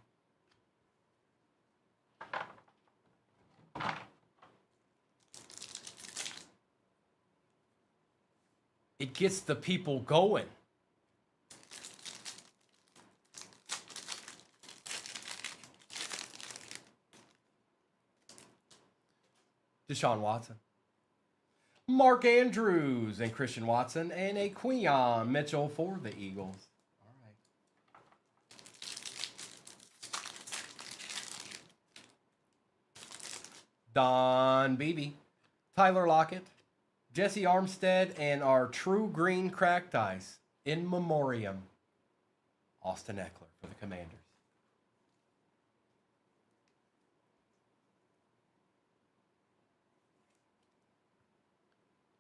It gets the people going. Deshaun Watson, Mark Andrews and Christian Watson, and a Queon Mitchell for the Eagles. All right. Don Beebe, Tyler Lockett, Jesse Armstead, and our true green cracked ice in memoriam, Austin Eckler for the Commanders.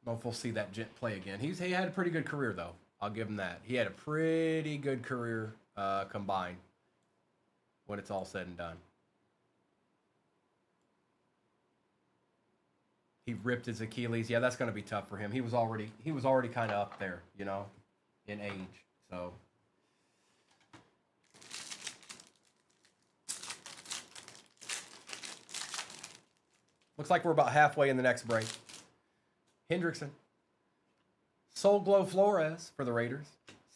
I don't know if we'll see that gent play again. He had a pretty good career, though. I'll give him that. He had a pretty good career combined when it's all said and done. He ripped his Achilles. Yeah, that's going to be tough for him. He was already kind of up there, you know, in age. So looks like we're about halfway in the next break. Hendrickson, Soul Glow Flores for the Raiders,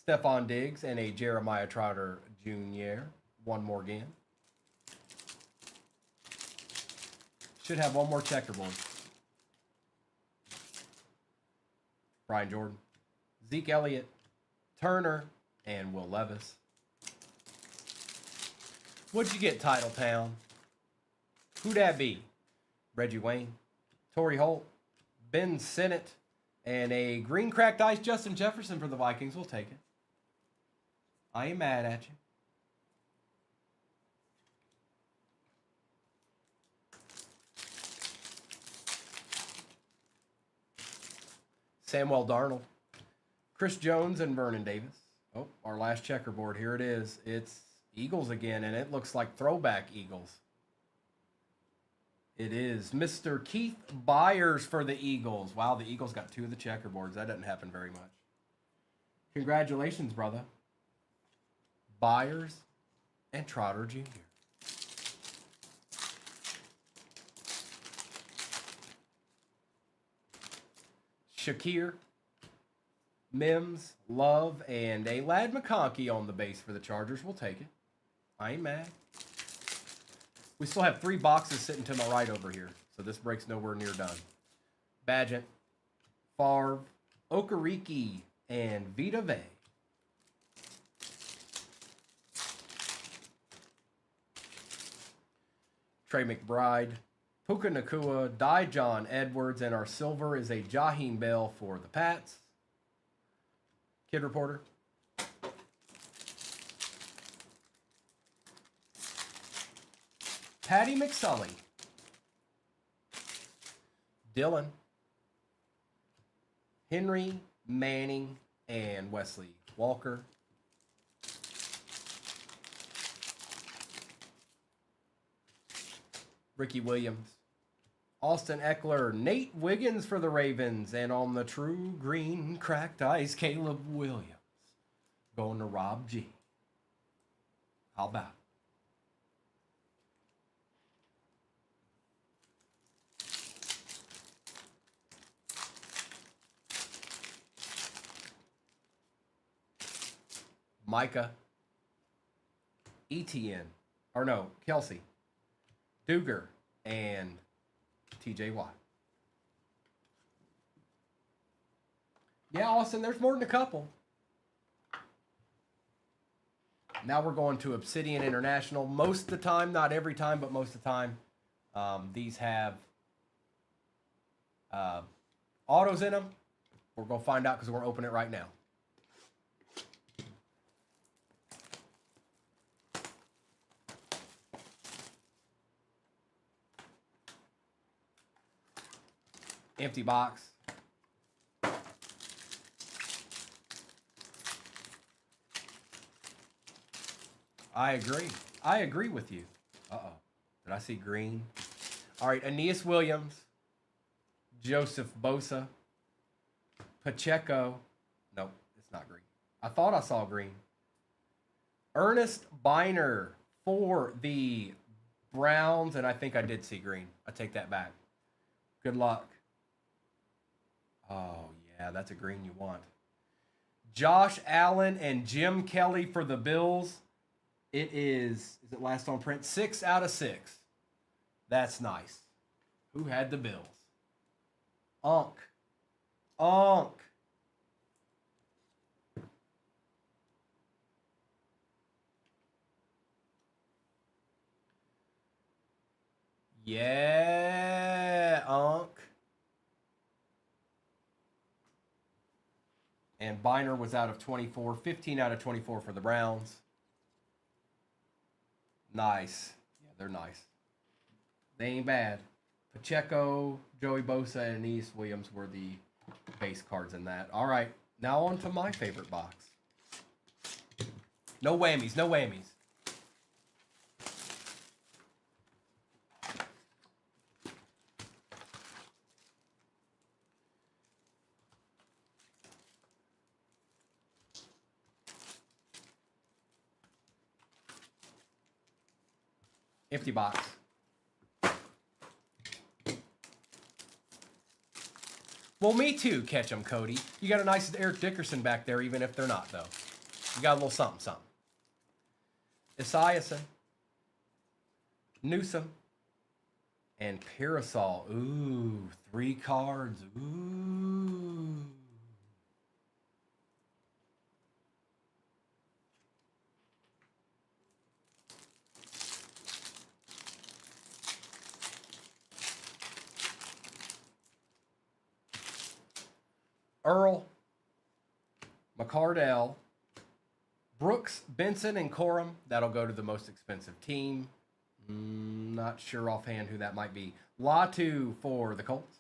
Stephon Diggs, and a Jeremiah Trotter Jr. One more again. Should have one more checkerboard. Brian Jordan, Zeke Elliott, Turner, and Will Levis. What'd you get, Titletown? Who'd that be? Reggie Wayne, Torrey Holt, Ben Sinnott, and a green cracked ice Justin Jefferson for the Vikings. We'll take it. I ain't mad at you. Samuel Darnold, Chris Jones, and Vernon Davis. Oh, our last checkerboard. Here it is. It's Eagles again, and it looks like throwback Eagles. It is Mr. Keith Byers for the Eagles. Wow, the Eagles got two of the checkerboards. That doesn't happen very much. Congratulations, brother. Byers and Trotter Jr. Shakir, Mims, Love, and a Ladd McConkey on the base for the Chargers. We'll take it. I ain't mad. We still have 3 boxes sitting to my right over here, so this break's nowhere near done. Badgett, Favre, Okereke, and Vita Vea. Trey McBride, Puka Nacua, Dijon Edwards, and our silver is a Jaheim Bell for the Pats. Kid Reporter. Patty McSully. Dylan. Henry, Manning, and Wesley Walker. Ricky Williams, Austin Eckler, Nate Wiggins for the Ravens, and on the true green cracked ice, Caleb Williams. Going to Rob G. How about it? Micah, ETN, or no, Kelsey, Duger, and TJ Watt. Yeah, Austin, there's more than a couple. Now we're going to Obsidian International. Most of the time, not every time, but most of the time, these have autos in them. We're going to find out because we're opening it right now. Empty box. I agree. I agree with you. Uh-oh. Did I see green? All right, Aeneas Williams, Joseph Bosa, Pacheco. Nope, it's not green. I thought I saw green. Ernest Biner for the Browns, and I think I did see green. I take that back. Good luck. Oh, yeah, that's a green you want. Josh Allen and Jim Kelly for the Bills. It is it last on print? 6 out of 6. That's nice. Who had the Bills? Unk. Yeah, Unk. And Biner was out of 24. 15 out of 24 for the Browns. Nice. Yeah, they're nice. They ain't bad. Pacheco, Joey Bosa, and Aeneas Williams were the base cards in that. All right, now on to my favorite box. No whammies, no whammies. Empty box. Well, me too, catch 'em, Cody. You got a nice Eric Dickerson back there, even if they're not, though. You got a little something, something. Esiason, Newsom, and Parasol. Ooh, 3 cards. Ooh. Earl, McCardell, Brooks, Benson, and Corum. That'll go to the most expensive team. Not sure offhand who that might be. Latu for the Colts.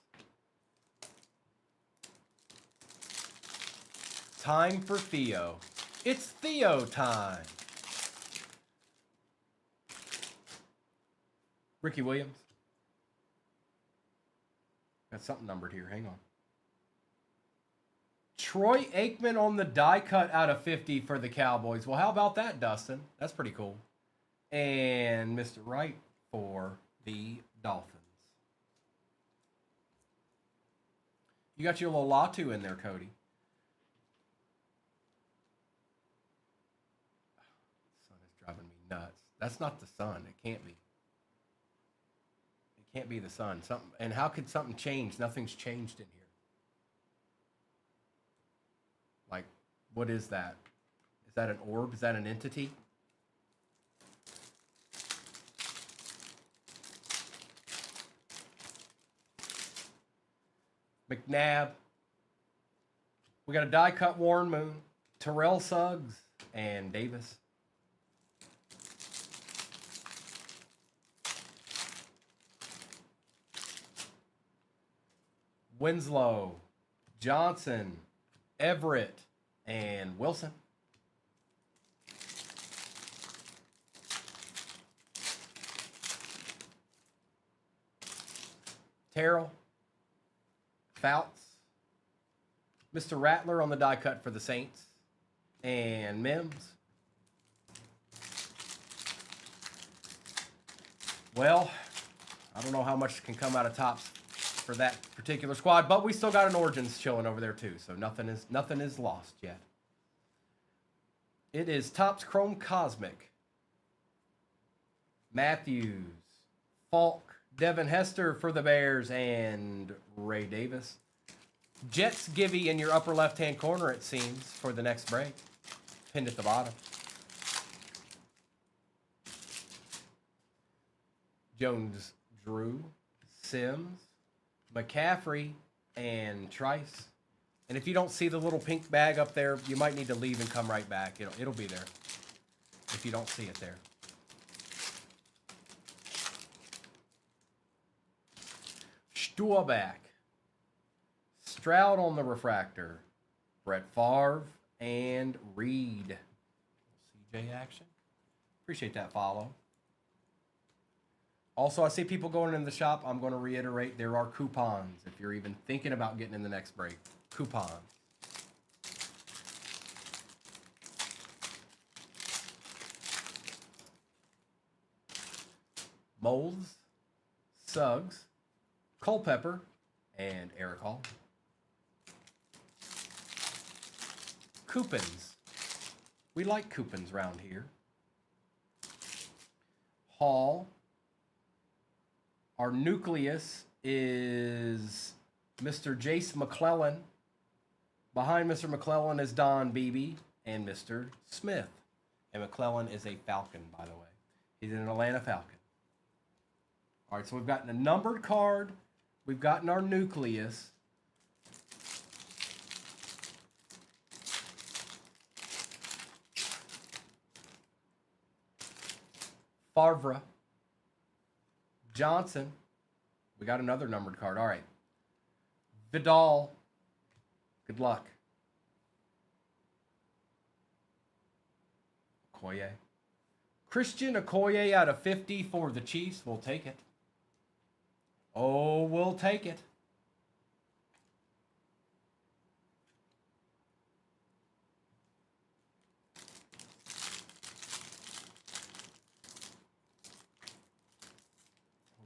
Time for Theo. It's Theo time. Ricky Williams. Got something numbered here. Hang on. Troy Aikman on the die cut out of 50 for the Cowboys. Well, how about that, Dustin? That's pretty cool. And Mr. Wright for the Dolphins. You got your little Latu in there, Cody. The sun is driving me nuts. That's not the sun. It can't be. It can't be the sun. Something. And how could something change? Nothing's changed in here. Like, what is that? Is that an orb? Is that an entity? McNabb. We got a die cut Warren Moon, Terrell Suggs, and Davis. Winslow, Johnson, Everett, and Wilson. Terrell. Fouts. Mr. Rattler on the die cut for the Saints. And Mims. Well, I don't know how much can come out of Topps for that particular squad, but we still got an Origins chilling over there too, so nothing is lost yet. It is Topps Chrome Cosmic. Matthews, Falk, Devin Hester for the Bears, and Ray Davis. Jets Givey in your upper left-hand corner, it seems, for the next break. Pinned at the bottom. Jones, Drew, Sims, McCaffrey, and Trice. And if you don't see the little pink bag up there, you might need to leave and come right back. It'll be there if you don't see it there. Stuhlback. Stroud on the refractor. Brett Favre and Reed. CJ action. Appreciate that follow. Also, I see people going in the shop. I'm going to reiterate, there are coupons if you're even thinking about getting in the next break. Coupons. Molds, Suggs, Culpepper, and Eric Hall. Coupons. We like coupons around here. Hall. Our nucleus is Mr. Jace McClellan. Behind Mr. McClellan is Don Beebe and Mr. Smith. And McClellan is a Falcon, by the way. He's an Atlanta Falcon. All right, so we've gotten a numbered card. We've gotten our nucleus. Favre. Johnson. We got another numbered card. All right. Vidal. Good luck. Okoye. Christian Okoye out of 50 for the Chiefs. We'll take it. Oh, we'll take it.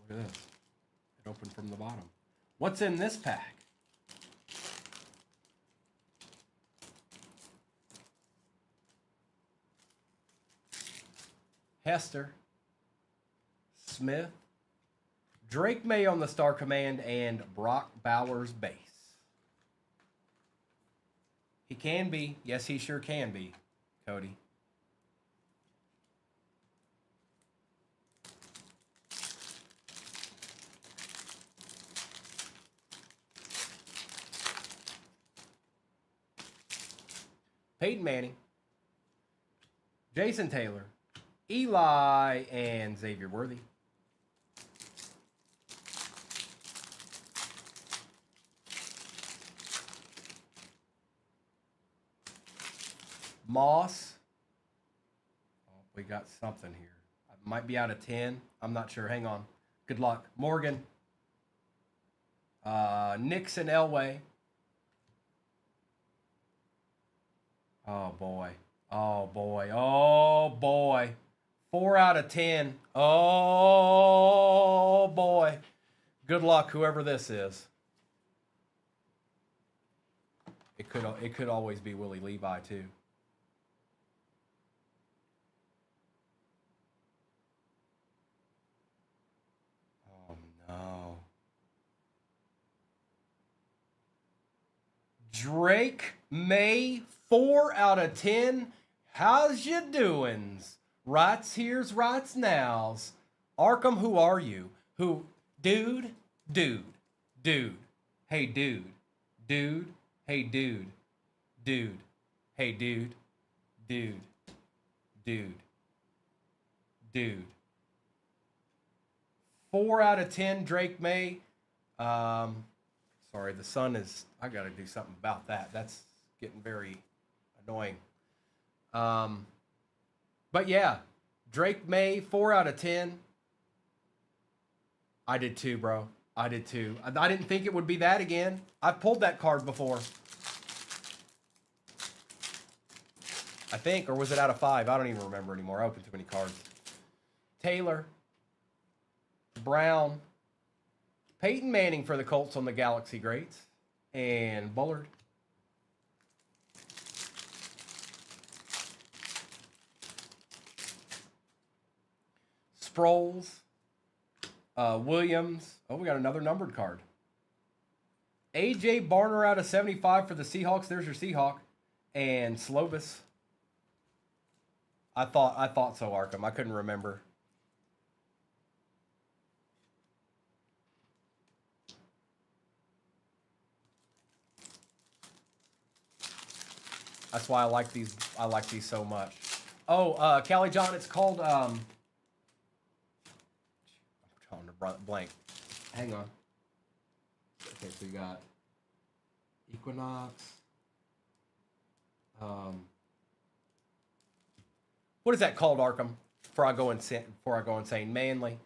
Look at this. It opened from the bottom. What's in this pack? Hester, Smith, Drake May on the Star Command, and Brock Bowers base. He can be. Yes, he sure can be, Cody. Peyton Manning, Jason Taylor, Eli, and Xavier Worthy. Moss. Oh, we got something here. I might be out of 10. I'm not sure. Hang on. Good luck. Morgan. Nixon Elway. Oh, boy. Oh, boy. Oh, boy. 4 out of 10. Oh, boy. Good luck, whoever this is. It could always be Willie Levi, too. Oh, no. Drake May, 4 out of 10. How's you doings? Rights here's rights now's. Arkham, who are you? Who? Dude? Dude. Dude. Hey, dude. Dude. Hey, dude. Dude. Hey, dude. Dude. Dude. Dude. 4 out of 10, Drake May. Sorry, the sun is... I got to do something about that. That's getting very annoying. But yeah, Drake May, 4 out of 10. I did too, bro. I did too. I didn't think it would be that again. I've pulled that card before. I think, or was it out of 5? I don't even remember anymore. I opened too many cards. Taylor. Brown. Peyton Manning for the Colts on the Galaxy Greats. And Bullard. Sproles. Williams. Oh, we got another numbered card. A.J. Barner out of 75 for the Seahawks. There's your Seahawk. And Slovis. I thought so, Arkham. I couldn't remember. That's why I like these. I like these so much. Oh, Callie John, it's called. I'm trying to blank. Hang on. Okay, so you got Equinox. What is that called, Arkham? Before I go insane. Manly.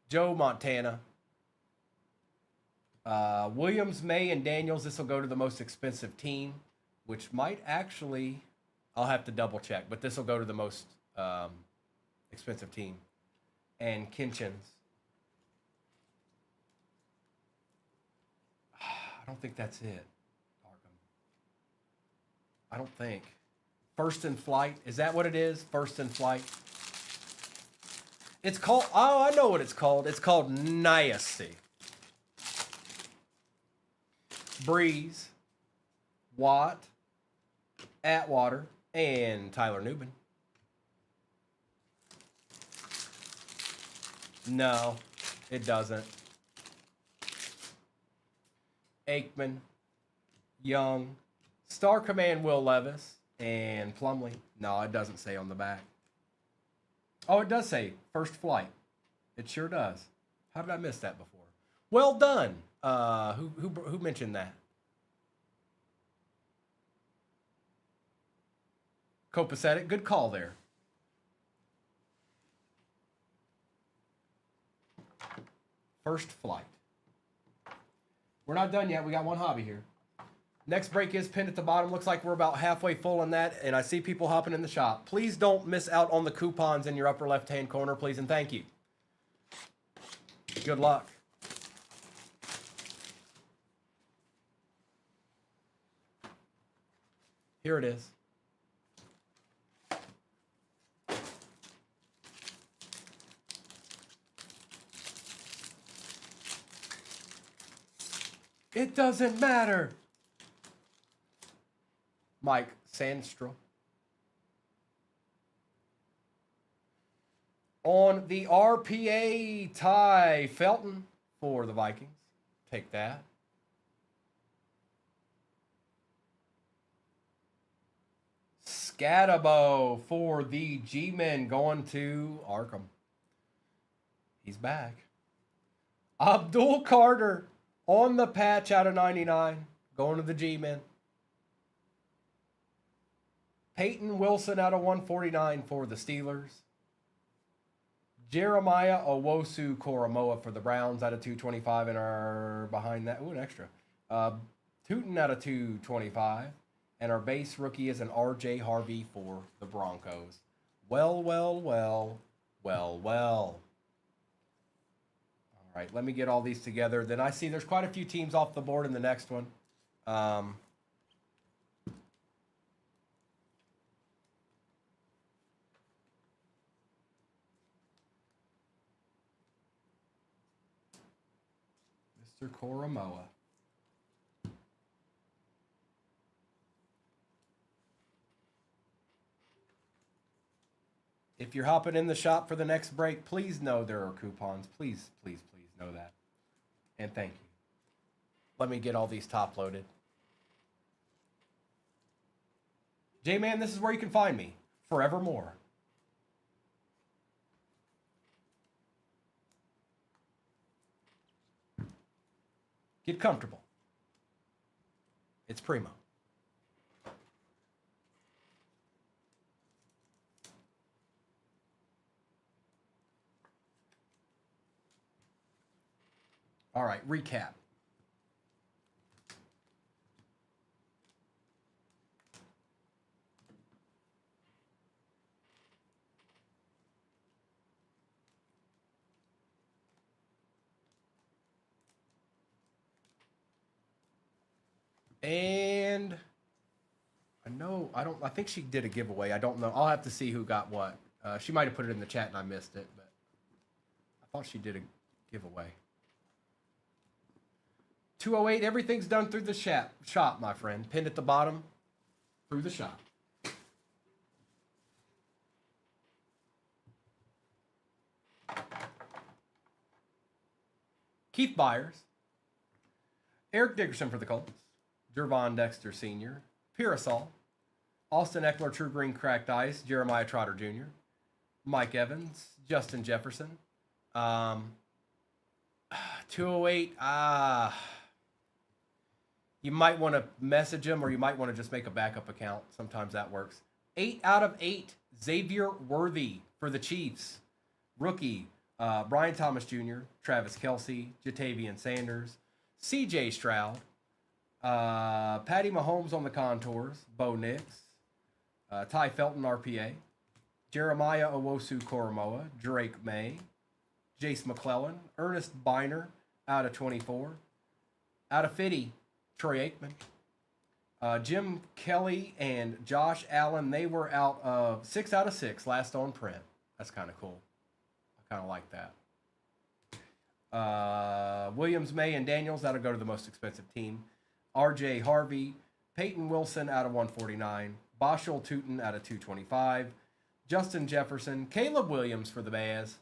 Joe Montana. Williams, May, and Daniels. This will go to the most expensive team, which might actually, I'll have to double check, but this will go to the most expensive team. And Kinchins. I don't think that's it, Arkham. I don't think. First in Flight. Is that what it is? First in Flight. It's called, oh, I know what it's called. It's called Niacin. Breeze. Watt. Atwater. And Tyler Newman. No, it doesn't. Aikman. Young. Star Command Will Levis. And Plumlee. No, it doesn't say on the back. Oh, it does say First Flight. It sure does. How did I miss that before? Well done. Who mentioned that? Copacetic. Good call there. First Flight. We're not done yet. We got one hobby here. Next break is pinned at the bottom. Looks like we're about halfway full on that, and I see people hopping in the shop. Please don't miss out on the coupons in your upper left-hand corner, please, and thank you. Good luck. Here it is. It doesn't matter. Mike Sandstrom. On the RPA, Ty Felton for the Vikings. Take that. Scatabo for the G-Men going to Arkham. He's back. Abdul Carter on the patch out of 99 going to the G-Men. Peyton Wilson out of 149 for the Steelers. Jeremiah Owosu Koromoa for the Browns out of 225 and are behind that. Ooh, an extra. Tootin out of 225. And our base rookie is an R.J. Harvey for the Broncos. Well. All right, let me get all these together. Then I see there's quite a few teams off the board in the next one. Mr. Koromoa. If you're hopping in the shop for the next break, please know there are coupons. Please know that. And thank you. Let me get all these top loaded. J-Man, this is where you can find me. Forevermore. Get comfortable. It's Primo. All right, recap. And I think she did a giveaway. I don't know. I'll have to see who got what. She might have put it in the chat and I missed it, but I thought she did a giveaway. 208, everything's done through the shop, my friend. Pinned at the bottom, through the shop. Keith Byers. Eric Dickerson for the Colts. Dervon Dexter Sr. Pearsall. Austin Eckler, True Green Cracked Ice. Jeremiah Trotter Jr. Mike Evans. Justin Jefferson. 208. You might want to message him or you might want to just make a backup account. Sometimes that works. 8 out of 8. Xavier Worthy for the Chiefs. Rookie. Brian Thomas Jr., Travis Kelce, Jatavian Sanders, C.J. Stroud, Patty Mahomes on the contours, Bo Nix, Ty Felton RPA, Jeremiah Owusu-Koramoah, Drake May, Jace McClellan, Ernest Biner out of 24, out of 50, Troy Aikman, Jim Kelly and Josh Allen, they were out of 6 out of 6 last on print. That's kind of cool. Kind of like that. Williams, May, and Daniels, that'll go to the most expensive team. R.J. Harvey, Peyton Wilson out of 149. Boshel Tootin out of 225. Justin Jefferson, Caleb Williams for the Bears.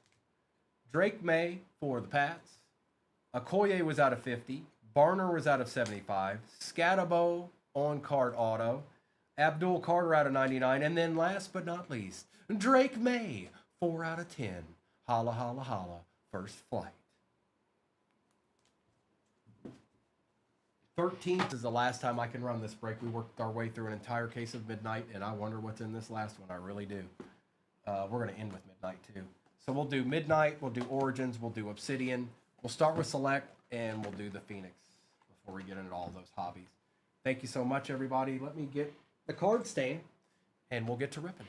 Drake May for the Pats. Okoye was out of 50. Barner was out of 75. Scatabo on card auto. Abdul Carter out of 99. And then last but not least, Drake May, 4 out of 10. Holla, holla, holla. First flight. 13th is the last time I can run this break. We worked our way through an entire case of Midnight, and I wonder what's in this last one. I really do. We're going to end with Midnight, too. So we'll do Midnight, we'll do Origins, we'll do Obsidian. We'll start with Select, and we'll do the Phoenix before we get into all those hobbies. Thank you so much, everybody. Let me get the card stand, and we'll get to ripping.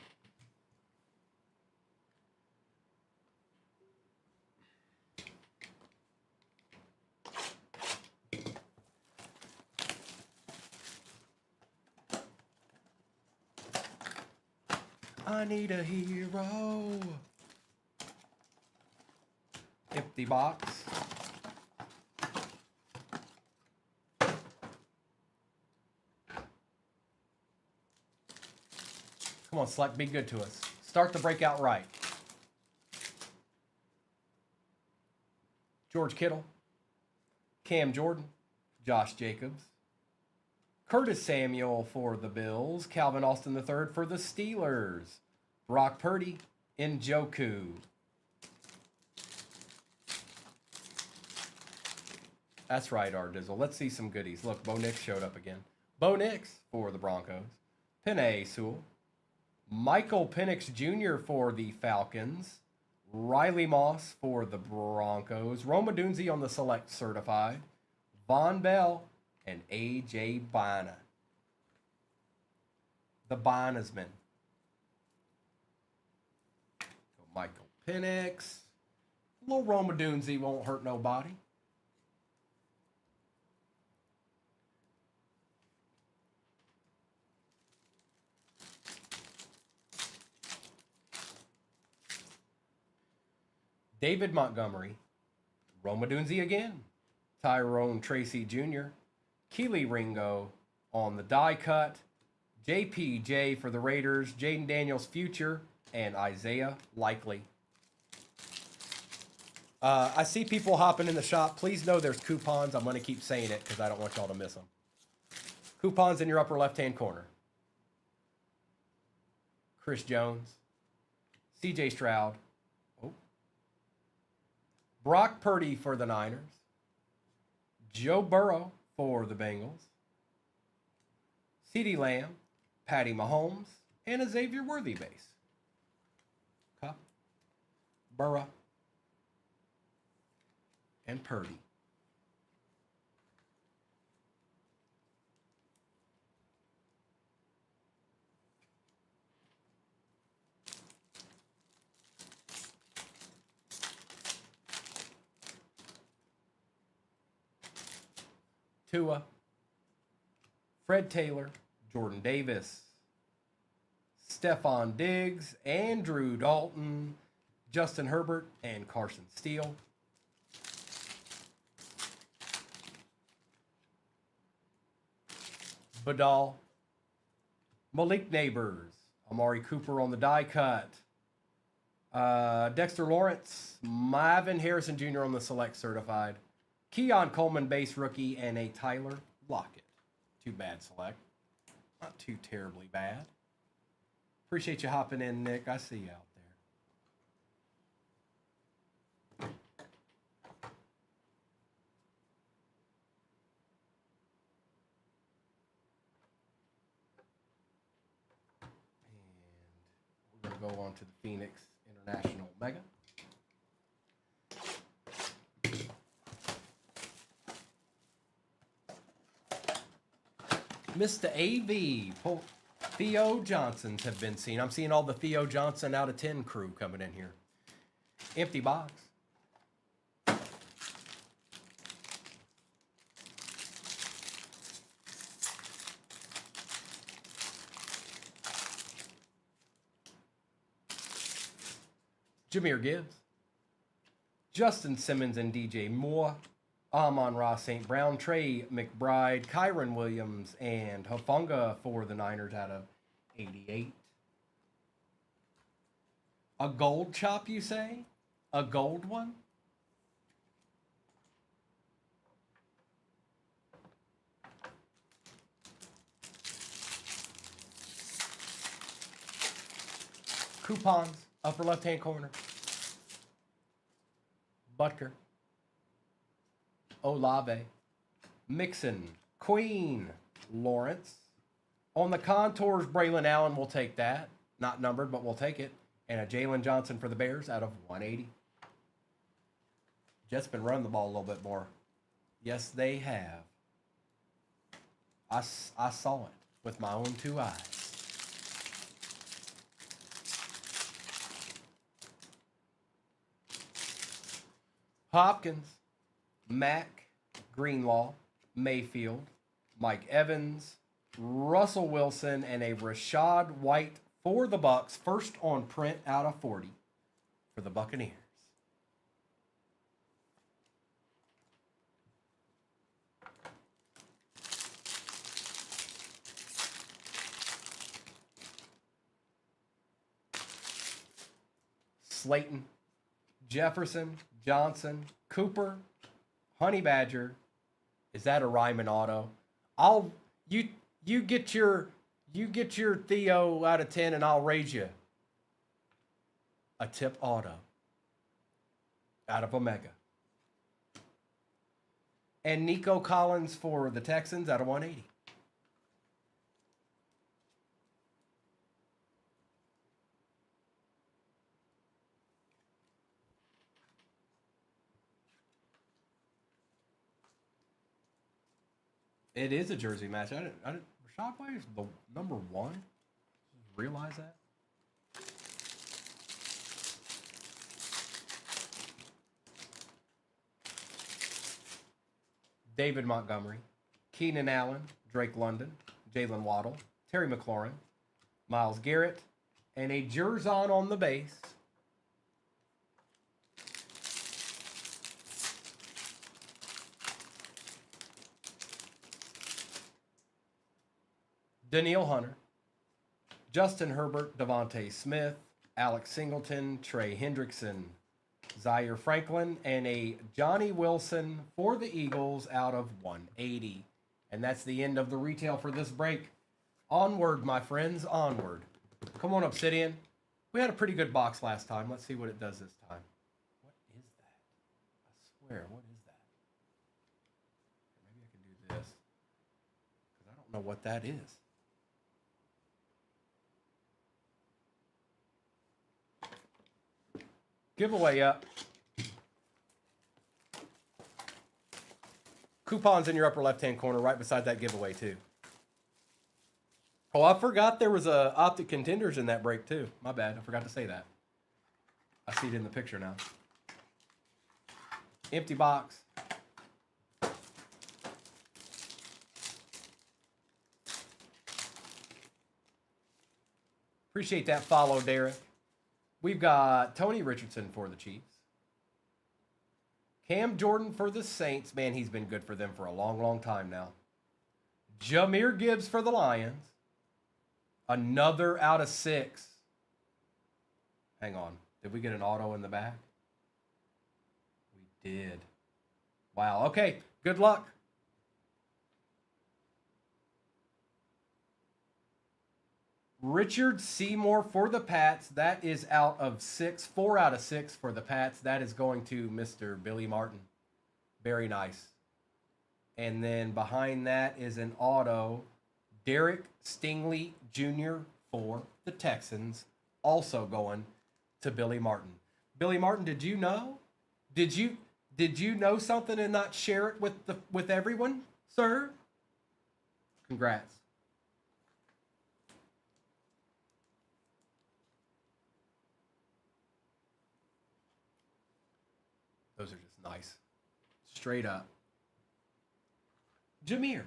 I need a hero. Empty box. Come on, Select, be good to us. Start the breakout right. George Kittle. Cam Jordan. Josh Jacobs. Curtis Samuel for the Bills. Calvin Austin III for the Steelers. Brock Purdy. Njoku. That's right, Ardizzle. Let's see some goodies. Look, Bo Nix showed up again. Bo Nix for the Broncos. Penei Sewell. Michael Penix Jr. for the Falcons. Riley Moss for the Broncos. Roma Dunzi on the Select Certified. Von Bell and A.J. Bina. The Binasman. Michael Penix. A little Roma Dunzi won't hurt nobody. David Montgomery. Roma Dunzi again. Tyrone Tracy Jr. Keely Ringo on the die cut. JPJ for the Raiders. Jaden Daniels Future. And Isaiah Likely. I see people hopping in the shop. Please know there's coupons. I'm going to keep saying it because I don't want y'all to miss them. Coupons in your upper left-hand corner. Chris Jones. C.J. Stroud. Brock Purdy for the Niners. Joe Burrow for the Bengals. CeeDee Lamb, Patty Mahomes, and a Xavier Worthy base. Burrow and Purdy. Tua, Fred Taylor, Jordan Davis, Stephon Diggs, Andrew Dalton, Justin Herbert, and Carson Steele. Badal, Malik Neighbors, Amari Cooper on the die cut, Dexter Lawrence, Marvin Harrison Jr. on the select certified, Keon Coleman base rookie, and a Tyler Lockett. Too bad select. Not too terribly bad. Appreciate you hopping in, Nick. I see you out there. And we're going to go on to the Phoenix International Mega. Mr. AV, Theo Johnsons have been seen. I'm seeing all the Theo Johnson out of 10 crew coming in here. Empty box. Jahmyr Gibbs, Justin Simmons and DJ Moore, Amon-Ra St. Brown, Trey McBride, Kyron Williams, and Hufanga for the Niners out of 88. A gold chop, you say? A gold one? Coupons, upper left-hand corner. Butker, Olave, Mixon, Queen, Lawrence. On the contours, Braylon Allen will take that. Not numbered, but we'll take it. And a Jalen Johnson for the Bears out of 180. Jets been running the ball a little bit more. Yes, they have. I saw it with my own two eyes. Hopkins, Mack, Greenlaw, Mayfield, Mike Evans, Russell Wilson, and a Rashad White for the Bucks. First on print out of 40 for the Buccaneers. Slayton, Jefferson, Johnson, Cooper, Honey Badger. Is that a Ryman auto? You get your Theo out of 10 and I'll raise you a tip auto out of Omega. And Nico Collins for the Texans out of 180. It is a jersey match. I didn't Rashad White is the number 1. Realize that? David Montgomery, Keenan Allen, Drake London, Jalen Waddle, Terry McLaurin, Myles Garrett, and a Jerzon on the base. Danielle Hunter, Justin Herbert, Devontae Smith, Alex Singleton, Trey Hendrickson, Zaire Franklin, and a Johnny Wilson for the Eagles out of 180. And that's the end of the retail for this break. Onward, my friends, onward. Come on, Obsidian. We had a pretty good box last time. Let's see what it does this time. What is that? I swear, what is that? Maybe I can do this, because I don't know what that is. Giveaway up. Coupons in your upper left-hand corner right beside that giveaway, too. Oh, I forgot there was a Optic Contenders in that break, too. My bad. I forgot to say that. I see it in the picture now. Empty box. Appreciate that follow, Derek. We've got Tony Richardson for the Chiefs. Cam Jordan for the Saints. Man, he's been good for them for a long, long time now. Jahmyr Gibbs for the Lions. Another out of 6. Hang on. Did we get an auto in the back? We did. Wow. Okay. Good luck. Richard Seymour for the Pats. That is out of 6. 4 out of 6 for the Pats. That is going to Mr. Billy Martin. Very nice. And then behind that is an auto. Derek Stingley Jr. for the Texans. Also going to Billy Martin. Billy Martin, did you know? Did you know something and not share it with everyone, sir? Congrats. Those are just nice. Straight up. Jahmyr.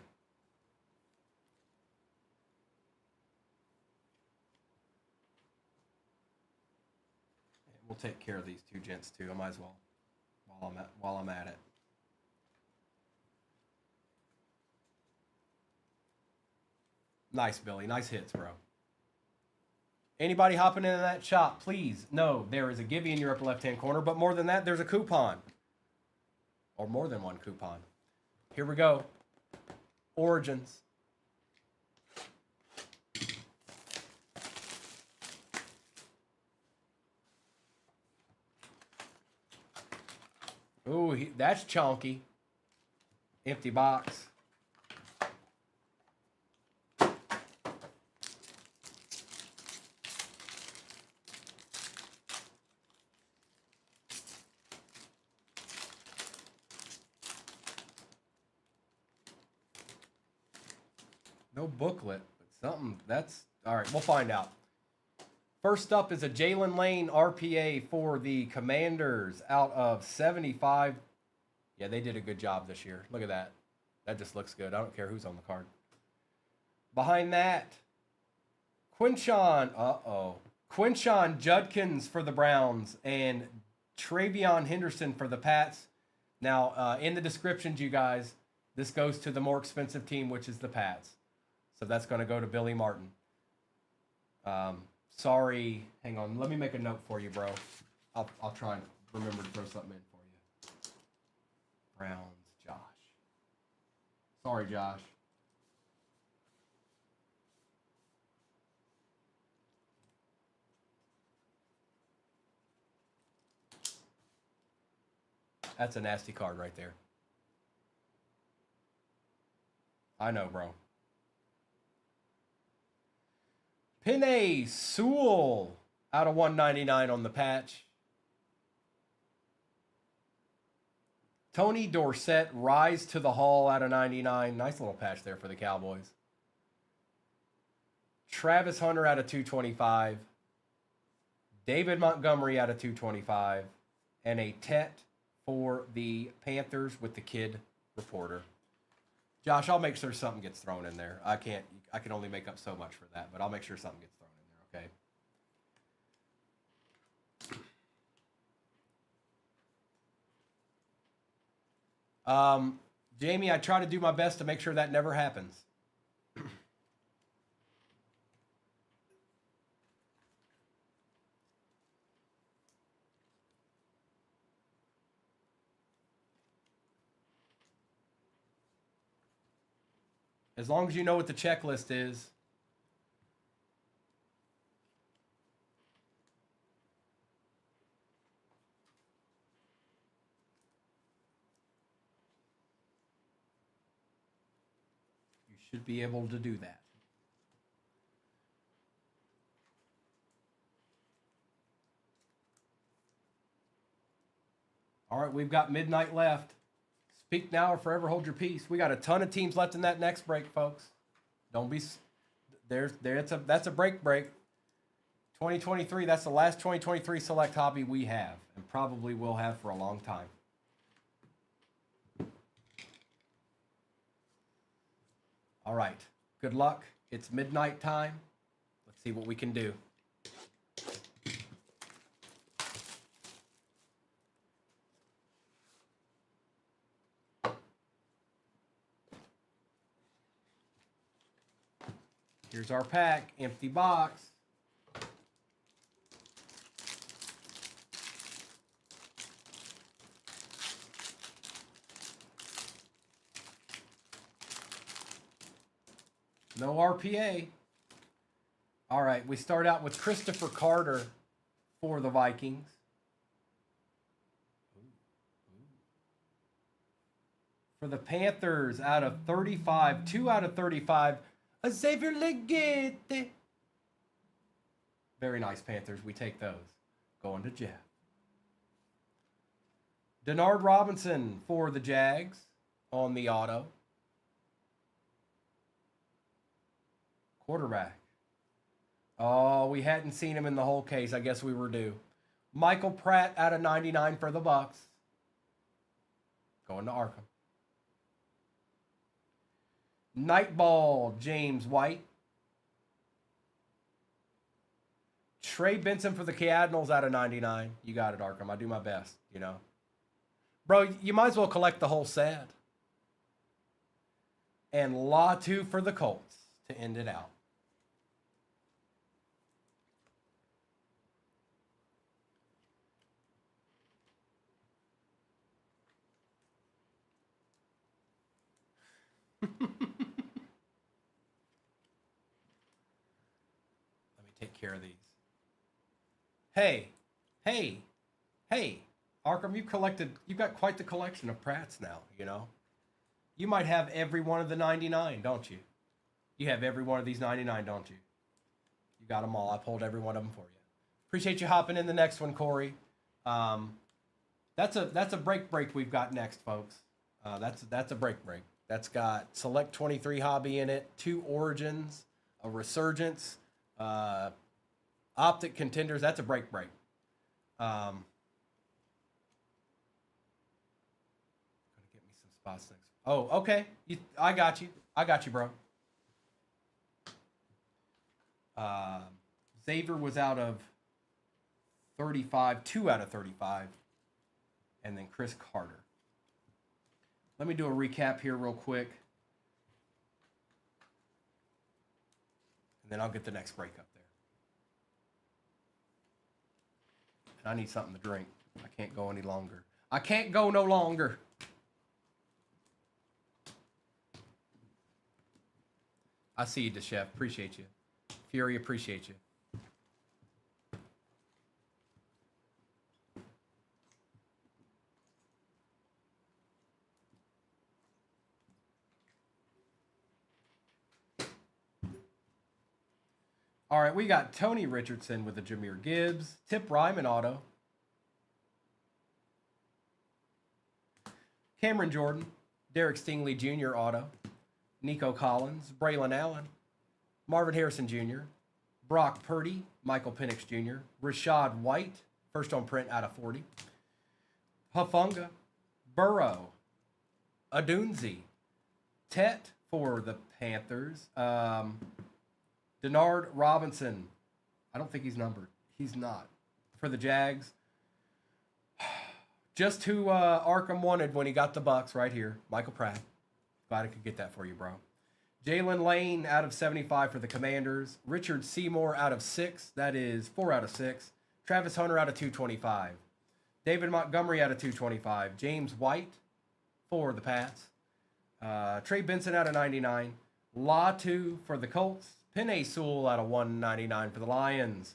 We'll take care of these two gents too. I might as well while I'm at it. Nice, Billy. Nice hits, bro. Anybody hopping into that shop, please know there is a Gibby in your upper left-hand corner, but more than that, there's a coupon. Or more than one coupon. Here we go. Origins. Ooh, that's chunky. Empty box. No booklet, but something. That's all right. We'll find out. First up is a Jalen Lane RPA for the Commanders out of 75. Yeah, they did a good job this year. Look at that. That just looks good. I don't care who's on the card. Behind that, Quinshon Judkins for the Browns and Travion Henderson for the Pats. Now, in the descriptions, you guys, this goes to the more expensive team, which is the Pats. So that's going to go to Billy Martin. Sorry. Hang on. Let me make a note for you, bro. I'll try and remember to throw something in for you. Browns, Josh. Sorry, Josh. That's a nasty card right there. I know, bro. Penei Sewell out of 199 on the patch. Tony Dorsett, Rise to the Hall out of 99. Nice little patch there for the Cowboys. Travis Hunter out of 225. David Montgomery out of 225. And a Tet for the Panthers with the kid reporter. Josh, I'll make sure something gets thrown in there. I can only make up so much for that, but I'll make sure something gets thrown in there, okay? Jamie, I try to do my best to make sure that never happens. As long as you know what the checklist is. You should be able to do that. All right, we've got midnight left. Speak now or forever hold your peace. We got a ton of teams left in that next break, folks. Don't be that's a break. 2023, that's the last 2023 select hobby we have and probably will have for a long time. All right. Good luck. It's midnight time. Let's see what we can do. Here's our pack, empty box. No RPA. All right, we start out with Christopher Carter for the Vikings. For the Panthers, out of 35, 2 out of 35, a Xavier Legette. Very nice, Panthers. We take those. Going to Jeff. Denard Robinson for the Jags on the auto. Quarterback. Oh, we hadn't seen him in the whole case. I guess we were due. Michael Pratt out of 99 for the Bucks. Going to Arkham. Nightball, James White. Trey Benson for the Cardinals out of 99. You got it, Arkham. I do my best, you know. Bro, you might as well collect the whole set. And Latu for the Colts to end it out. Let me take care of these. Hey, Arkham, you've got quite the collection of Pratts now, you know. You might have every one of the 99, don't you? You have every one of these 99, don't you? You got them all. I pulled every one of them for you. Appreciate you hopping in the next one, Corey. That's a break we've got next, folks. That's a break. That's got Select 23 Hobby in it, 2 Origins, a Resurgence, Optic Contenders. That's a break. Gonna get me some spots next. Oh, okay. I got you, bro. Xavier was out of 35, 2 out of 35, and then Chris Carter. Let me do a recap here real quick, and then I'll get the next break up there. And I need something to drink. I can't go any longer. I can't go no longer. I see you, DeChef. Appreciate you. Fury, appreciate you. All right, we got Tony Richardson with the Jahmyr Gibbs. Tip Ryman auto. Cameron Jordan. Derek Stingley Jr. auto. Nico Collins. Braylon Allen. Marvin Harrison Jr. Brock Purdy. Michael Penix Jr. Rashad White. First on print out of 40. Hufanga. Burrow. Adunzi. Tet for the Panthers. Denard Robinson. I don't think he's numbered. He's not. For the Jags. Just who Arkham wanted when he got the Bucks right here. Michael Pratt. Glad I could get that for you, bro. Jalen Lane out of 75 for the Commanders. Richard Seymour out of 6. That is 4 out of 6. Travis Hunter out of 225. David Montgomery out of 225. James White for the Pats. Trey Benson out of 99. Latu for the Colts. Penei Sewell out of 199 for the Lions.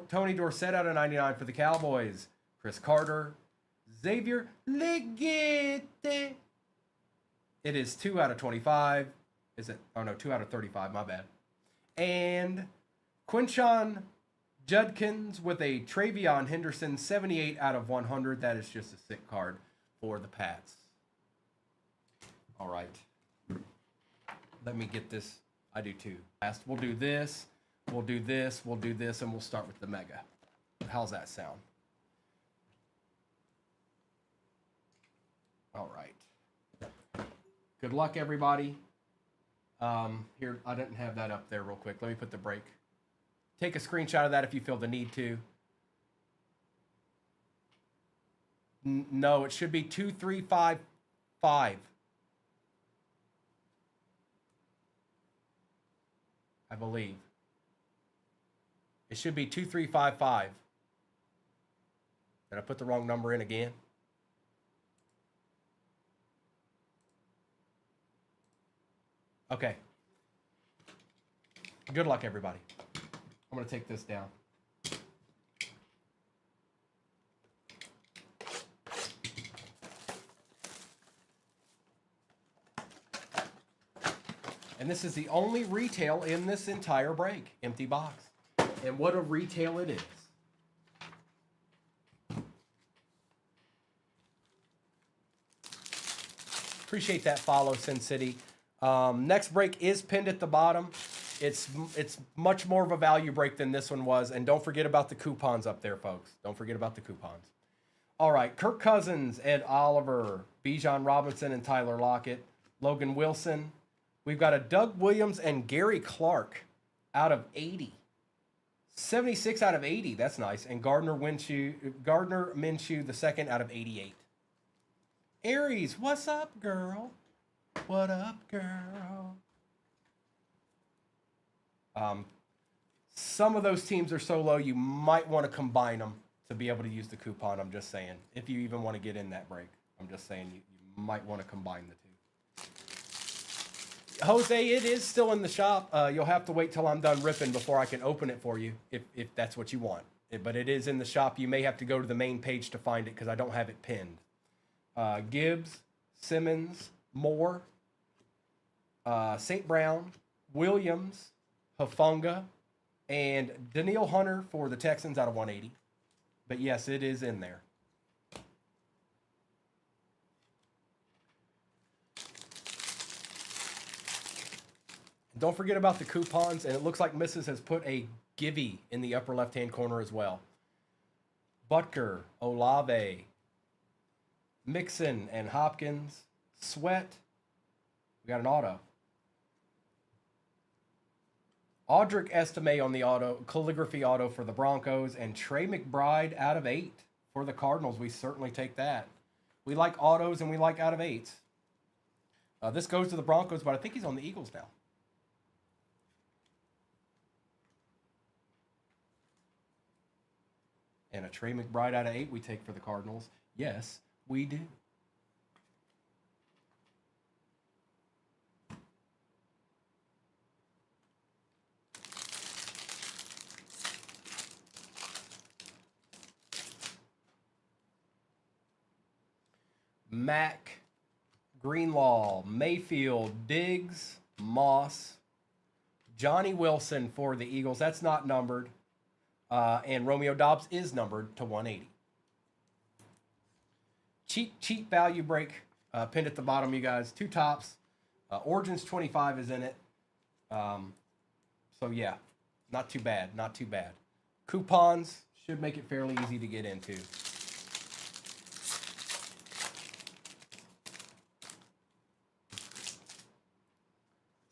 Tony Dorsett out of 99 for the Cowboys. Chris Carter. Xavier Legette. It is 2 out of 25. Is it? Oh, no, 2 out of 35. My bad. And Quinshon Judkins with a Travion Henderson 78 out of 100. That is just a sick card for the Pats. All right. Let me get this. I do too. Last, we'll do this, we'll do this, we'll do this, and we'll start with the Mega. How's that sound? All right. Good luck, everybody. Here, I didn't have that up there real quick. Let me put the break. Take a screenshot of that if you feel the need to. No, it should be 2355. I believe. It should be 2355. Did I put the wrong number in again? Okay. Good luck, everybody. I'm going to take this down. And this is the only retail in this entire break. Empty box. And what a retail it is. Appreciate that follow, Sin City. Next break is pinned at the bottom. It's much more of a value break than this one was. And don't forget about the coupons up there, folks. Don't forget about the coupons. All right, Kirk Cousins, Ed Oliver, Bijan Robinson and Tyler Lockett, Logan Wilson. We've got a Doug Williams and Gary Clark out of 80. 76 out of 80. That's nice. And Gardner Minshew the second out of 88. Aries, what's up, girl? What up, girl? Some of those teams are so low, you might want to combine them to be able to use the coupon. I'm just saying. If you even want to get in that break, I'm just saying you might want to combine the two. Jose, it is still in the shop. You'll have to wait till I'm done ripping before I can open it for you, if that's what you want. But it is in the shop. You may have to go to the main page to find it because I don't have it pinned. Gibbs, Simmons, Moore, St. Brown, Williams, Hufanga, and Daniil Hunter for the Texans out of 180. But yes, it is in there. Don't forget about the coupons, and it looks like Mrs. has put a Givey in the upper left-hand corner as well. Butker, Olave, Mixon and Hopkins, Sweat. We got an auto. Audric Estime on the auto, calligraphy auto for the Broncos, and Trey McBride out of 8 for the Cardinals. We certainly take that. We like autos and we like out of 8s. This goes to the Broncos, but I think he's on the Eagles now. And a Trey McBride out of 8 we take for the Cardinals. Yes, we do. Mack, Greenlaw, Mayfield, Diggs, Moss, Johnny Wilson for the Eagles. That's not numbered. And Romeo Doubs is numbered to 180. Cheap value break pinned at the bottom, you guys. 2 tops. Origins 25 is in it. So, yeah, not too bad. Not too bad. Coupons should make it fairly easy to get into.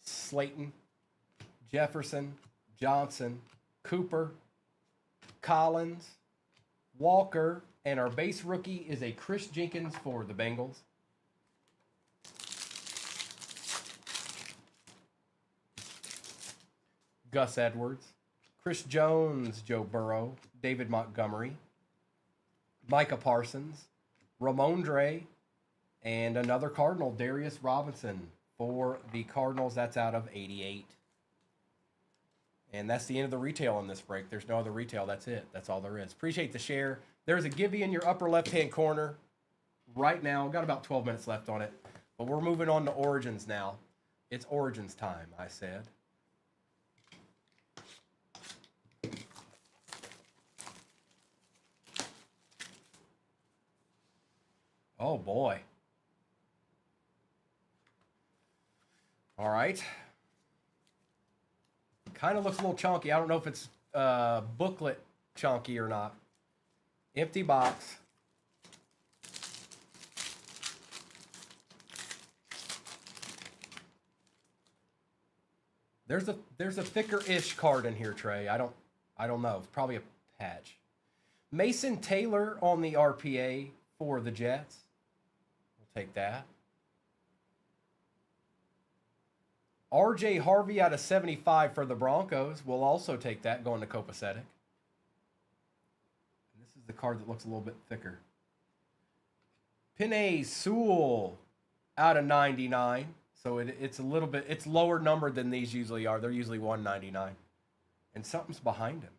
Slayton, Jefferson, Johnson, Cooper, Collins, Walker, and our base rookie is a Chris Jenkins for the Bengals. Gus Edwards, Chris Jones, Joe Burrow, David Montgomery, Micah Parsons, Ramondre, and another Cardinal, Darius Robinson for the Cardinals. That's out of 88. And that's the end of the retail on this break. There's no other retail. That's it. That's all there is. Appreciate the share. There's a Gibby in your upper left-hand corner right now. Got about 12 minutes left on it. But we're moving on to Origins now. It's Origins time, I said. Oh, boy. All right. Kind of looks a little chunky. I don't know if it's booklet chunky or not. Empty box. There's a thicker-ish card in here, Trey. I don't know. It's probably a patch. Mason Taylor on the RPA for the Jets. We'll take that. RJ Harvey out of 75 for the Broncos. We'll also take that going to Copacetic. This is the card that looks a little bit thicker. Penei Sewell out of 99. So it's a little bit, it's lower numbered than these usually are. They're usually 199. And something's behind him.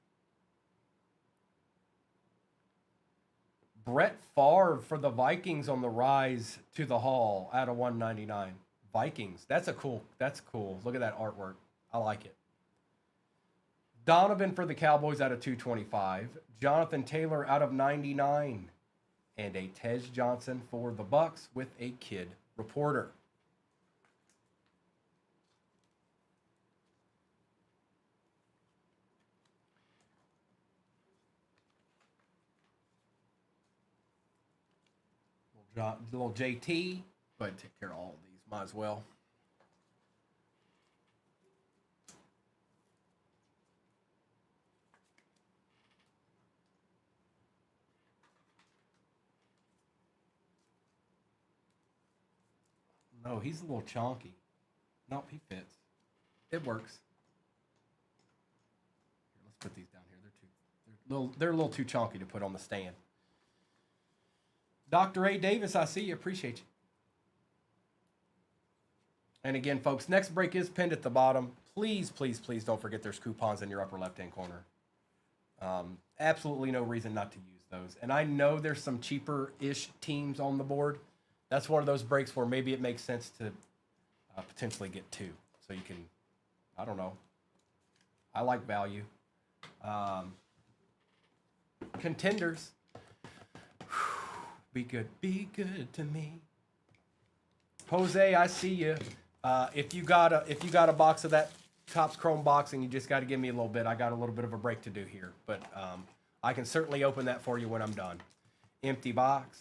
Brett Favre for the Vikings on the rise to the Hall out of 199. Vikings. That's cool. Look at that artwork. I like it. Donovan for the Cowboys out of 225. Jonathan Taylor out of 99. And a Tej Johnson for the Bucks with a kid reporter. Little JT. Go ahead and take care of all of these. Might as well. No, he's a little chonky. Nope, he fits. It works. Here, let's put these down here. They're a little too chonky to put on the stand. Dr. A. Davis, I see you. Appreciate you. And again, folks, next break is pinned at the bottom. Please, please, please don't forget there's coupons in your upper left-hand corner. Absolutely no reason not to use those. And I know there's some cheaper-ish teams on the board. That's one of those breaks where maybe it makes sense to potentially get two. So you can, I don't know. I like value. Contenders. Be good to me. Jose, I see you. If you got a box of that Topps Chrome boxing, you just got to give me a little bit. I got a little bit of a break to do here, but I can certainly open that for you when I'm done. Empty box.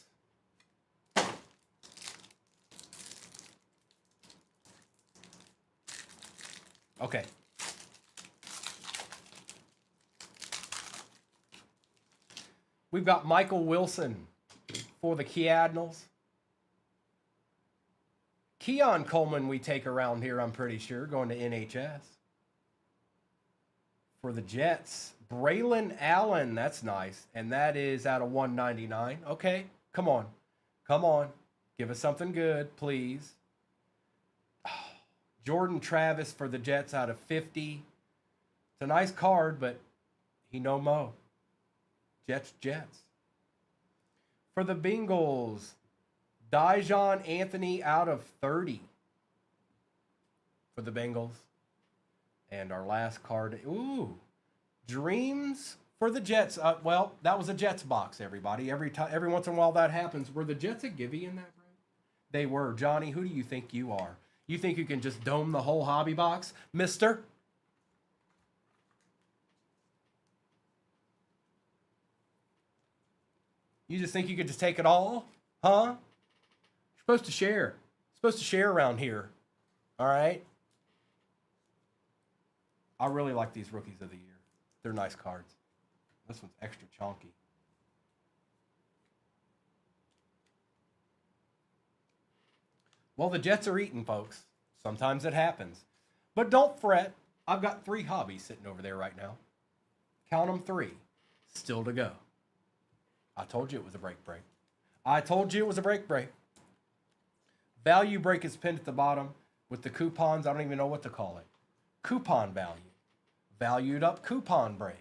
Okay. We've got Michael Wilson for the Cardinals. Keon Coleman we take around here, I'm pretty sure, going to NHS. For the Jets, Braylon Allen, that's nice. And that is out of 199. Okay, come on. Come on. Give us something good, please. Jordan Travis for the Jets out of 50. It's a nice card, but he no mo. Jets. For the Bengals, Dijon Anthony out of 30 for the Bengals. And our last card, ooh, Dreams for the Jets. Well, that was a Jets box, everybody. Every once in a while that happens. Were the Jets a givey in that break? They were. Johnny, who do you think you are? You think you can just dome the whole hobby box, mister? You just think you could just take it all? Huh? You're supposed to share. You're supposed to share around here. All right? I really like these Rookies of the Year. They're nice cards. This one's extra chonky. Well, the Jets are eating, folks. Sometimes it happens. But don't fret. I've got 3 hobbies sitting over there right now. Count them 3. Still to go. I told you it was a break. I told you it was a break. Value break is pinned at the bottom with the coupons. I don't even know what to call it. Coupon value. Valued up coupon break.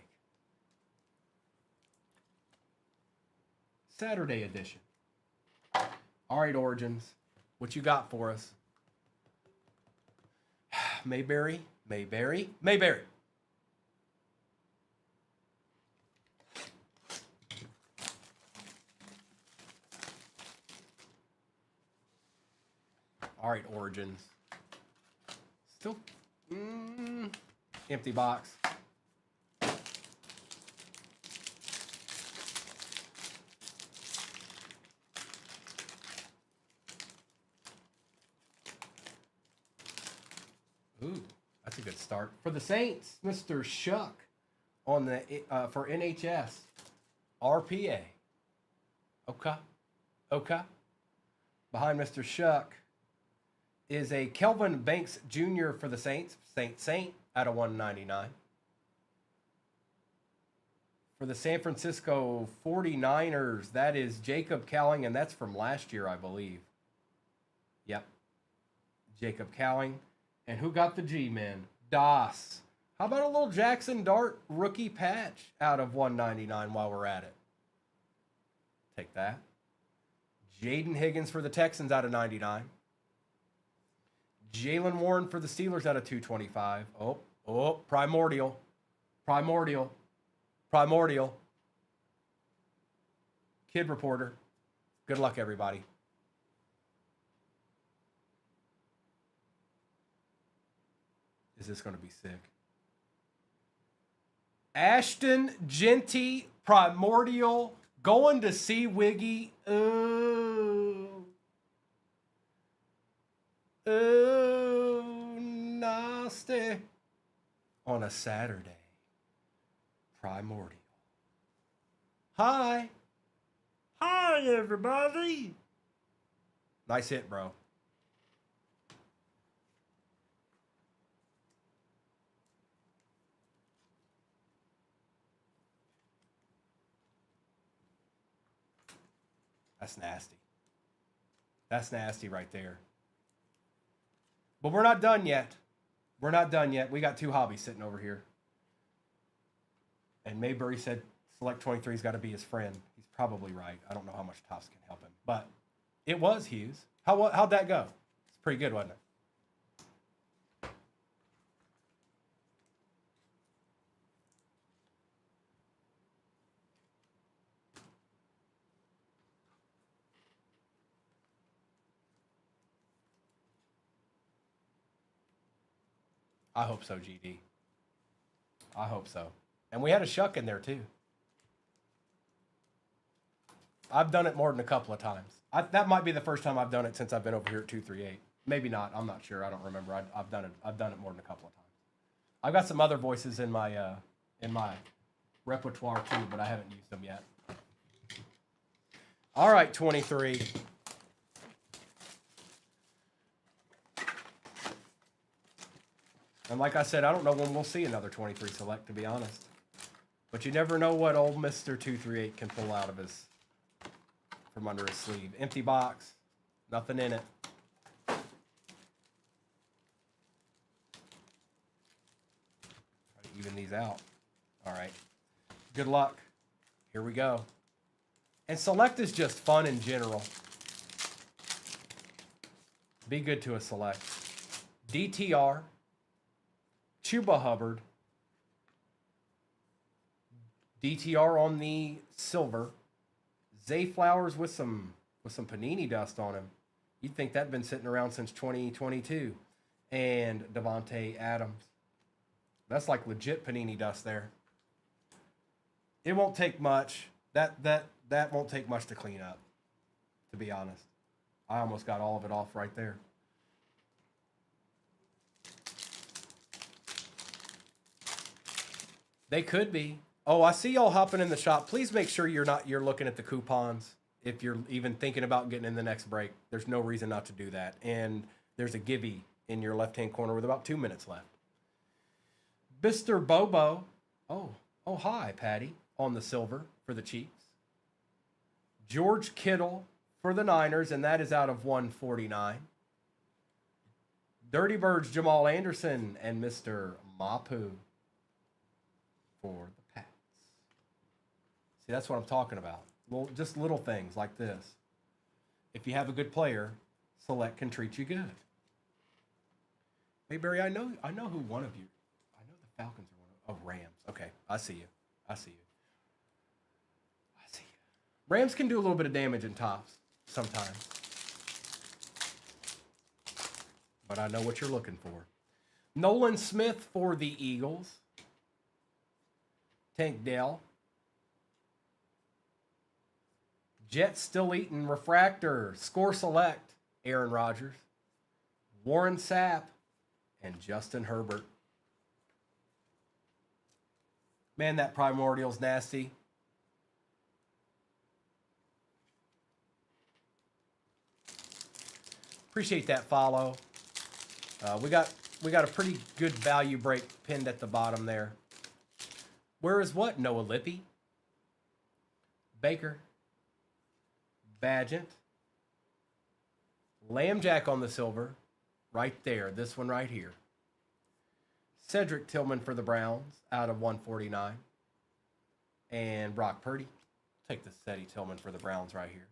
Saturday edition. All right, Origins. What you got for us? Mayberry. All right, Origins. Still empty box. Ooh, that's a good start. For the Saints, Mr. Shuck on the for NHS. RPA. Okay. Behind Mr. Shuck is a Kelvin Banks Jr. for the Saints. Saint out of 199. For the San Francisco 49ers, that is Jacob Cowing, and that's from last year, I believe. Yep. Jacob Cowing. And who got the G-Men? Das. How about a little Jackson Dart rookie patch out of 199 while we're at it? Take that. Jaden Higgins for the Texans out of 99. Jalen Warren for the Steelers out of 225. Oh, Primordial. Kid Reporter. Good luck, everybody. Is this going to be sick? Ashton Genty, Primordial, going to see Wiggy. Ooh, nasty. On a Saturday. Primordial. Hi, everybody. Nice hit, bro. That's nasty. That's nasty right there. But we're not done yet. We got two hobbies sitting over here. And Mayberry said Select 23's got to be his friend. He's probably right. I don't know how much Topps can help him. But it was Hughes. How'd that go? It's pretty good, wasn't it? I hope so, GD. I hope so. And we had a shuck in there, too. I've done it more than a couple of times. That might be the first time I've done it since I've been over here at 238. Maybe not. I'm not sure. I don't remember. I've done it more than a couple of times. I've got some other voices in my repertoire, too, but I haven't used them yet. All right, 23. And like I said, I don't know when we'll see another 23 Select, to be honest. But you never know what old Mr. 238 can pull out of from under his sleeve. Empty box. Nothing in it. Try to even these out. All right. Good luck. Here we go. And Select is just fun in general. Be good to a Select. DTR. Chuba Hubbard. DTR on the silver. Zay Flowers with some Panini dust on him. You'd think that'd been sitting around since 2022. And Devontae Adams. That's like legit Panini dust there. It won't take much. That won't take much to clean up, to be honest. I almost got all of it off right there. They could be. Oh, I see y'all hopping in the shop. Please make sure you're looking at the coupons if you're even thinking about getting in the next break. There's no reason not to do that. And there's a Gibby in your left-hand corner with about 2 minutes left. Mr. Bobo. Oh, hi, Patty, on the silver for the Chiefs. George Kittle for the Niners, and that is out of 149. Dirty Birds, Jamal Anderson, and Mr. Mapu for the Pats. See, that's what I'm talking about. Well, just little things like this. If you have a good player, Select can treat you good. Hey, Barry, I know who one of you. I know the Falcons are one of Rams. Okay, I see you. Rams can do a little bit of damage in tops sometimes. But I know what you're looking for. Nolan Smith for the Eagles. Tank Dell. Jets still eating refractor. Score Select. Aaron Rodgers. Warren Sapp. And Justin Herbert. Man, that Primordial's nasty. Appreciate that follow. We got a pretty good value break pinned at the bottom there. Where is what? Noah Lippy, Baker, Badgett, Lambjack on the silver, right there. This one right here. Cedric Tillman for the Browns out of 149. And Brock Purdy. Take the Ceddy Tillman for the Browns right here.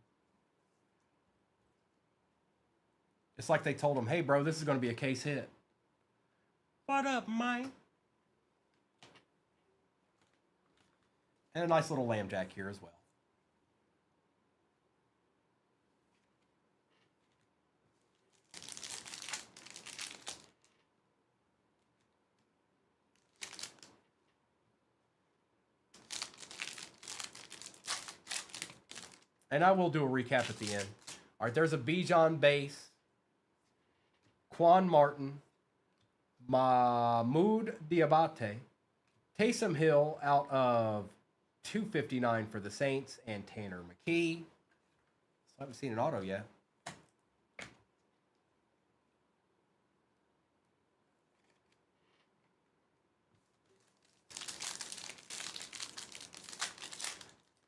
It's like they told him, hey, bro, this is going to be a case hit. What up, Mike? And a nice little Lambjack here as well. And I will do a recap at the end. All right, there's a Bijan base. Quan Martin. Mahmoud Diabate. Taysom Hill out of 259 for the Saints. And Tanner McKee. So I haven't seen an auto yet.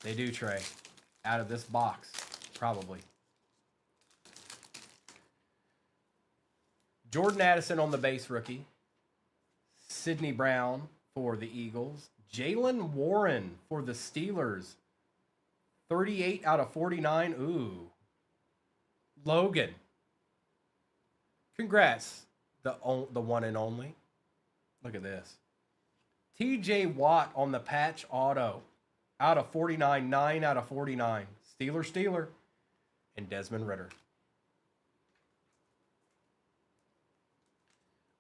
They do, Trey. Out of this box, probably. Jordan Addison on the base rookie. Sidney Brown for the Eagles. Jalen Warren for the Steelers. 38 out of 49. Ooh. Logan. Congrats, the one and only. Look at this. TJ Watt on the patch auto. Out of 49, 9 out of 49. Steeler. And Desmond Ridder.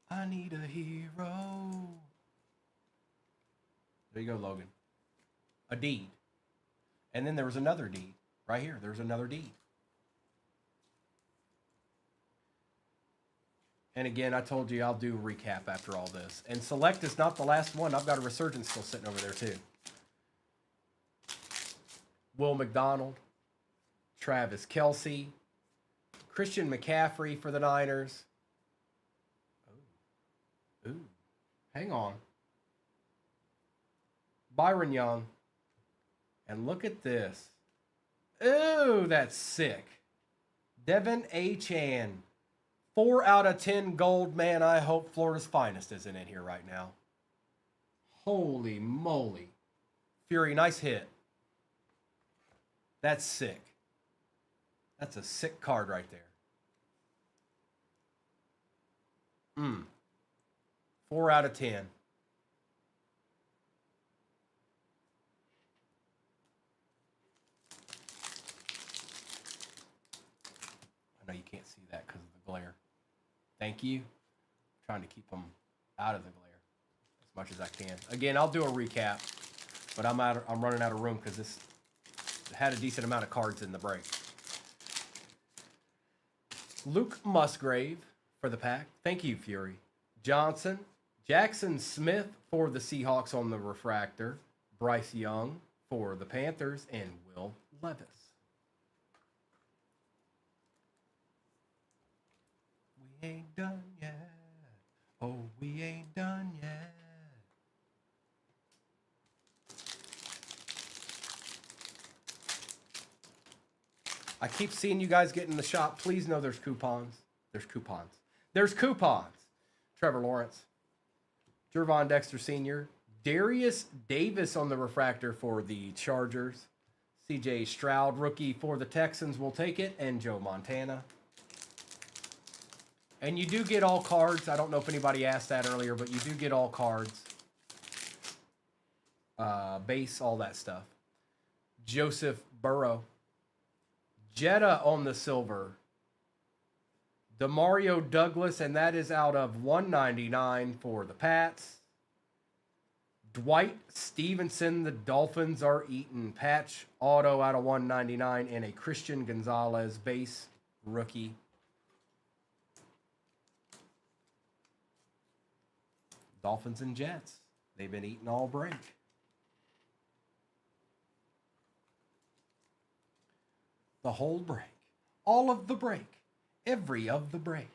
I need a hero. There you go, Logan. A deed. And then there was another deed. Right here, there's another deed. And again, I told you I'll do a recap after all this. And Select is not the last one. I've got a Resurgence still sitting over there, too. Will McDonald, Travis Kelce, Christian McCaffrey for the Niners. Ooh, hang on. Byron Young. And look at this. Ooh, that's sick. Devin Achane. 4 out of 10 gold. Man, I hope Florida's Finest isn't in here right now. Holy moly. Fury, nice hit. That's sick. That's a sick card right there. 4 out of 10. I know you can't see that because of the glare. Thank you. I'm trying to keep them out of the glare as much as I can. Again, I'll do a recap, but I'm running out of room because this had a decent amount of cards in the break. Luke Musgrave for the pack. Thank you, Fury. Johnson. Jackson Smith for the Seahawks on the refractor. Bryce Young for the Panthers. And Will Levis. We ain't done yet. Oh, we ain't done yet. I keep seeing you guys get in the shop. Please know there's coupons. There's coupons. There's coupons. Trevor Lawrence. Jervon Dexter Sr. Darius Davis on the refractor for the Chargers. CJ Stroud, rookie for the Texans, will take it. And Joe Montana. And you do get all cards. I don't know if anybody asked that earlier, but you do get all cards. Base, all that stuff. Joseph Burrow. Jetta on the silver. Demario Douglas, and that is out of 199 for the Pats. Dwight Stevenson, the Dolphins are eating. Patch auto out of 199, and a Christian Gonzalez base rookie. Dolphins and Jets. They've been eating all break. The whole break. All of the break. Every of the break.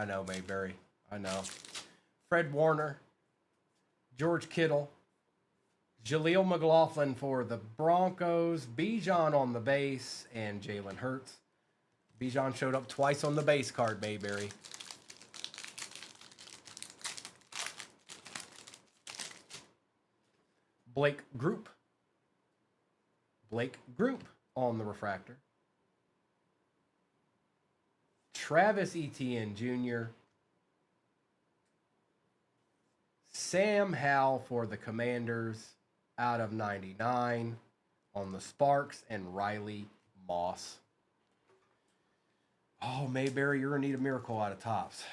I know, Mayberry. I know. Fred Warner, George Kittle, Jaleel McLaughlin for the Broncos, Bijan on the base, and Jalen Hurts. Bijan showed up twice on the base card, Mayberry. Blake Group on the refractor. Travis Etienne Jr. Sam Howell for the Commanders out of 99 on the Sparks, and Riley Moss. Oh, Mayberry, you're going to need a miracle out of Topps.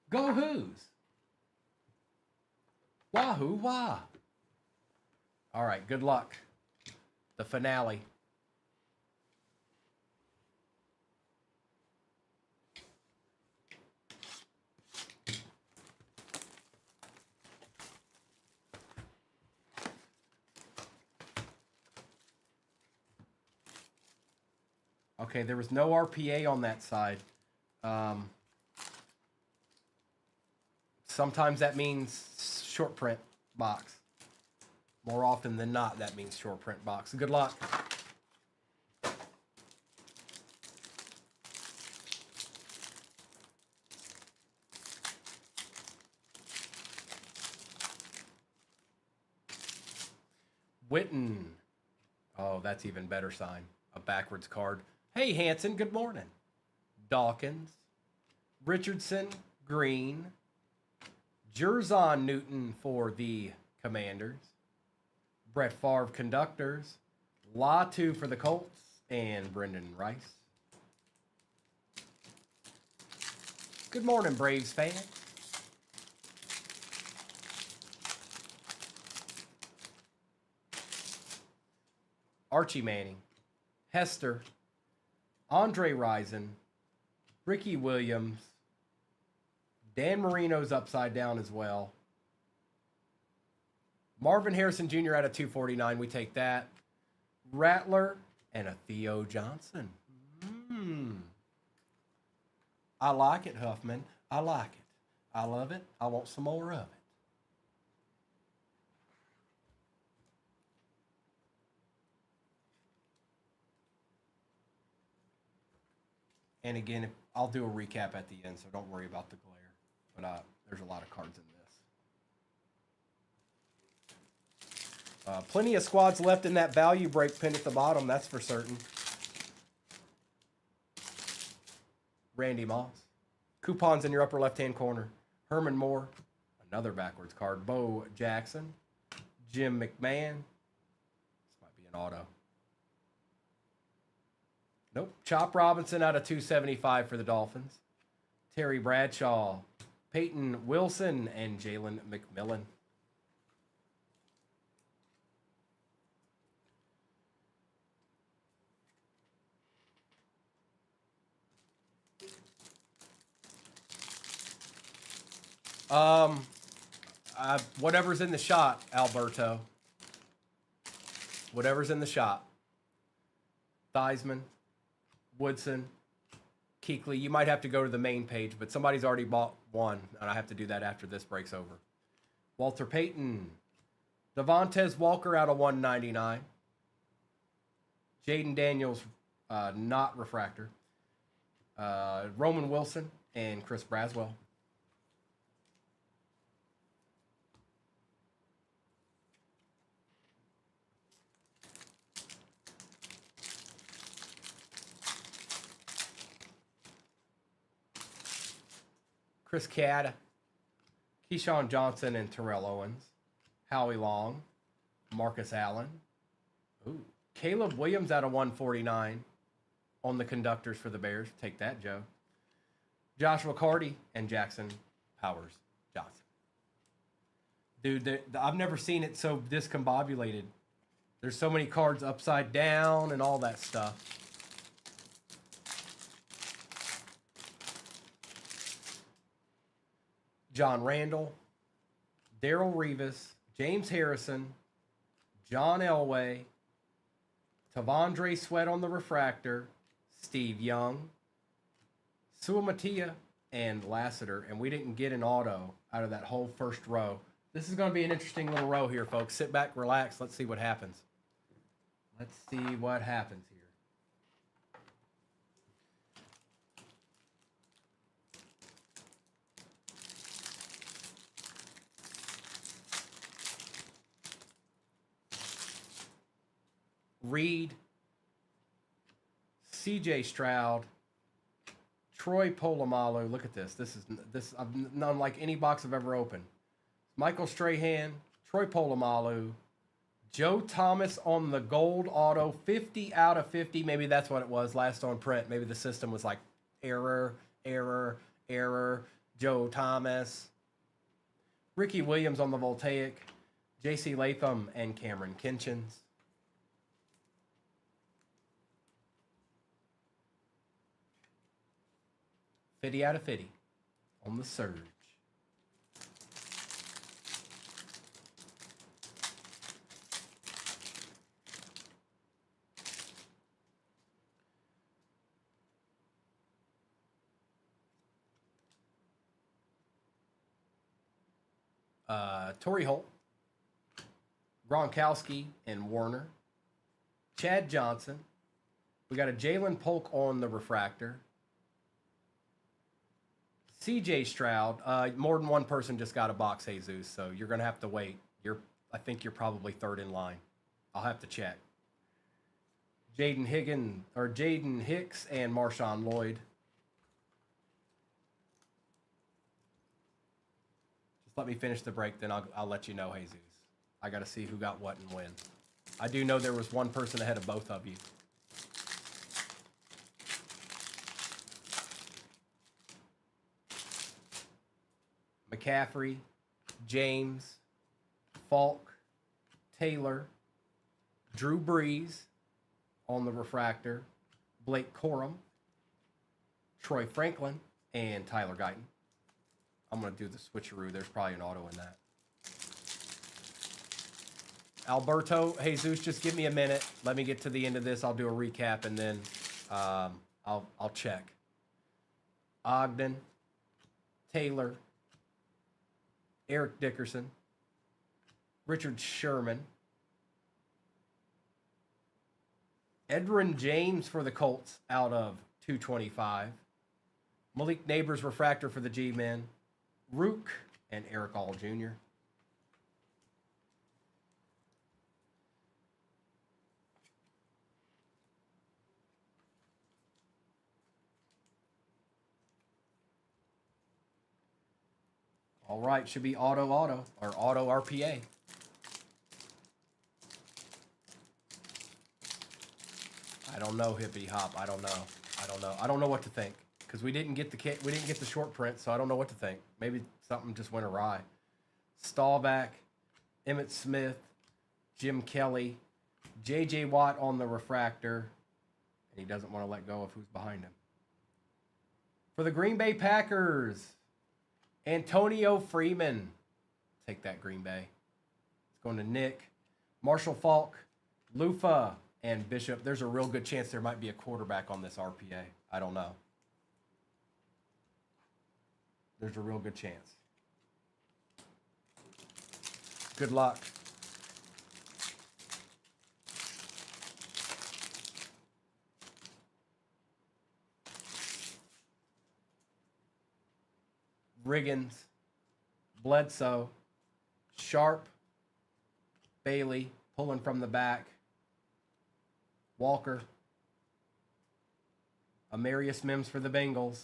Go Who's. Wahoo wah. All right, good luck. The finale. Okay, there was no RPA on that side. Sometimes that means short print box. More often than not, that means short print box. Good luck. Witten. Oh, that's even better sign. A backwards card. Hey, Hanson, good morning. Dawkins. Richardson, Green. Jerzon Newton for the Commanders. Brett Favre, Conductors. Latu for the Colts. And Brendan Rice. Good morning, Braves fans. Archie Manning. Hester. Andre Rison. Ricky Williams. Dan Marino's upside down as well. Marvin Harrison Jr. out of 249. We take that. Rattler and a Theo Johnson. I like it, Huffman. I like it. I love it. I want some more of it. And again, I'll do a recap at the end, so don't worry about the glare. But there's a lot of cards in this. Plenty of squads left in that value break pin at the bottom, that's for certain. Randy Moss. Coupons in your upper left-hand corner. Herman Moore. Another backwards card. Bo Jackson. Jim McMahon. This might be an auto. Nope. Chop Robinson out of 275 for the Dolphins. Terry Bradshaw. Peyton Wilson and Jalen McMillan. Whatever's in the shot, Alberto. Whatever's in the shot. Theismann, Woodson, Kuechly. You might have to go to the main page, but somebody's already bought one, and I have to do that after this breaks over. Walter Payton. Devontae Walker out of 199. Jaden Daniels, not refractor. Roman Wilson and Chris Braswell. Chris Cadd, Keyshawn Johnson and Terrell Owens, Howie Long, Marcus Allen, Caleb Williams out of 149 on the conductors for the Bears. Take that, Joe. Joshua Carty and Jackson Powers Johnson. Dude, I've never seen it so discombobulated. There's so many cards upside down and all that stuff. John Randall, Darrell Revis, James Harrison, John Elway, Tavondre Sweat on the refractor. Steve Young. Suamatia and Lassiter. And we didn't get an auto out of that whole first row. This is going to be an interesting little row here, folks. Sit back, relax. Let's see what happens. Let's see what happens here. Reed, C.J. Stroud, Troy Polamalu. Look at this. This is unlike any box I've ever opened. Michael Strahan, Troy Polamalu, Joe Thomas on the gold auto, 50 out of 50. Maybe that's what it was last on print. Maybe the system was like error, error, error. Joe Thomas. Ricky Williams on the Voltaic, J.C. Latham, and Cameron Kinchins. Fifty out of 50 on the surge. Torrey Holt, Gronkowski, and Warner. Chad Johnson. We got a Jalen Polk on the refractor. C.J. Stroud. More than one person just got a box, Jesus, so you're going to have to wait. I think you're probably third in line. I'll have to check. Jaden Hicks and Marshawn Lloyd. Just let me finish the break, then I'll let you know, Jesus. I got to see who got what and when. I do know there was one person ahead of both of you. McCaffrey, James, Falk, Taylor, Drew Brees on the refractor, Blake Corum, Troy Franklin, and Tyler Guyton. I'm going to do the switcheroo. There's probably an auto in that. Alberto, Jesus, just give me a minute. Let me get to the end of this. I'll do a recap, and then I'll check. Ogden, Taylor, Eric Dickerson, Richard Sherman, Edrin James for the Colts out of 225, Malik Neighbors refractor for the G-Men, Rook, and Eric All Jr. All right, should be auto or auto RPA. I don't know, hippity hop. I don't know. I don't know what to think because we didn't get the short print, so I don't know what to think. Maybe something just went awry. Staubach, Emmitt Smith, Jim Kelly, J.J. Watt on the refractor, and he doesn't want to let go of who's behind him. For the Green Bay Packers, Antonio Freeman. Take that, Green Bay. It's going to Nick. Marshall Falk, Lufa, and Bishop. There's a real good chance there might be a quarterback on this RPA. I don't know. There's a real good chance. Good luck. Riggins, Bledsoe, Sharp, Bailey, pulling from the back, Walker, Amarius Mims for the Bengals,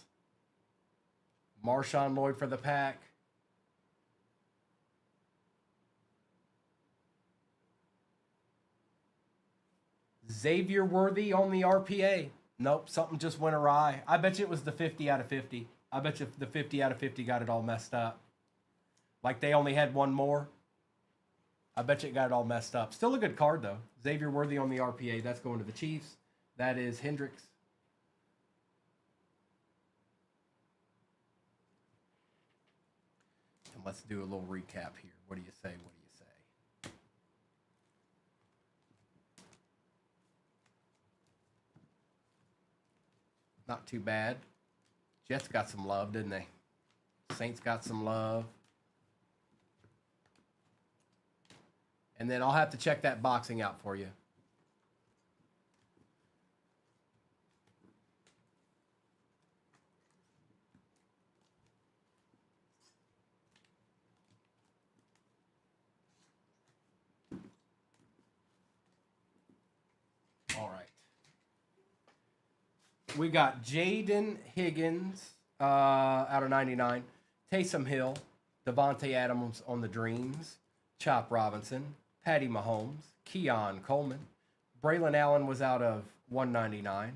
Marshawn Lloyd for the Pack, Xavier Worthy on the RPA. Nope, something just went awry. I bet you it was the 50 out of 50. I bet you the 50 out of 50 got it all messed up. Like they only had one more. I bet you it got it all messed up. Still a good card, though. Xavier Worthy on the RPA. That's going to the Chiefs. That is Hendricks. And let's do a little recap here. What do you say? What do you say? Not too bad. Jets got some love, didn't they? Saints got some love. And then I'll have to check that boxing out for you. All right. We got Jaden Higgins out of 99. Taysom Hill. Devontae Adams on the Dreams. Chop Robinson. Patty Mahomes. Keon Coleman. Braylon Allen was out of 199.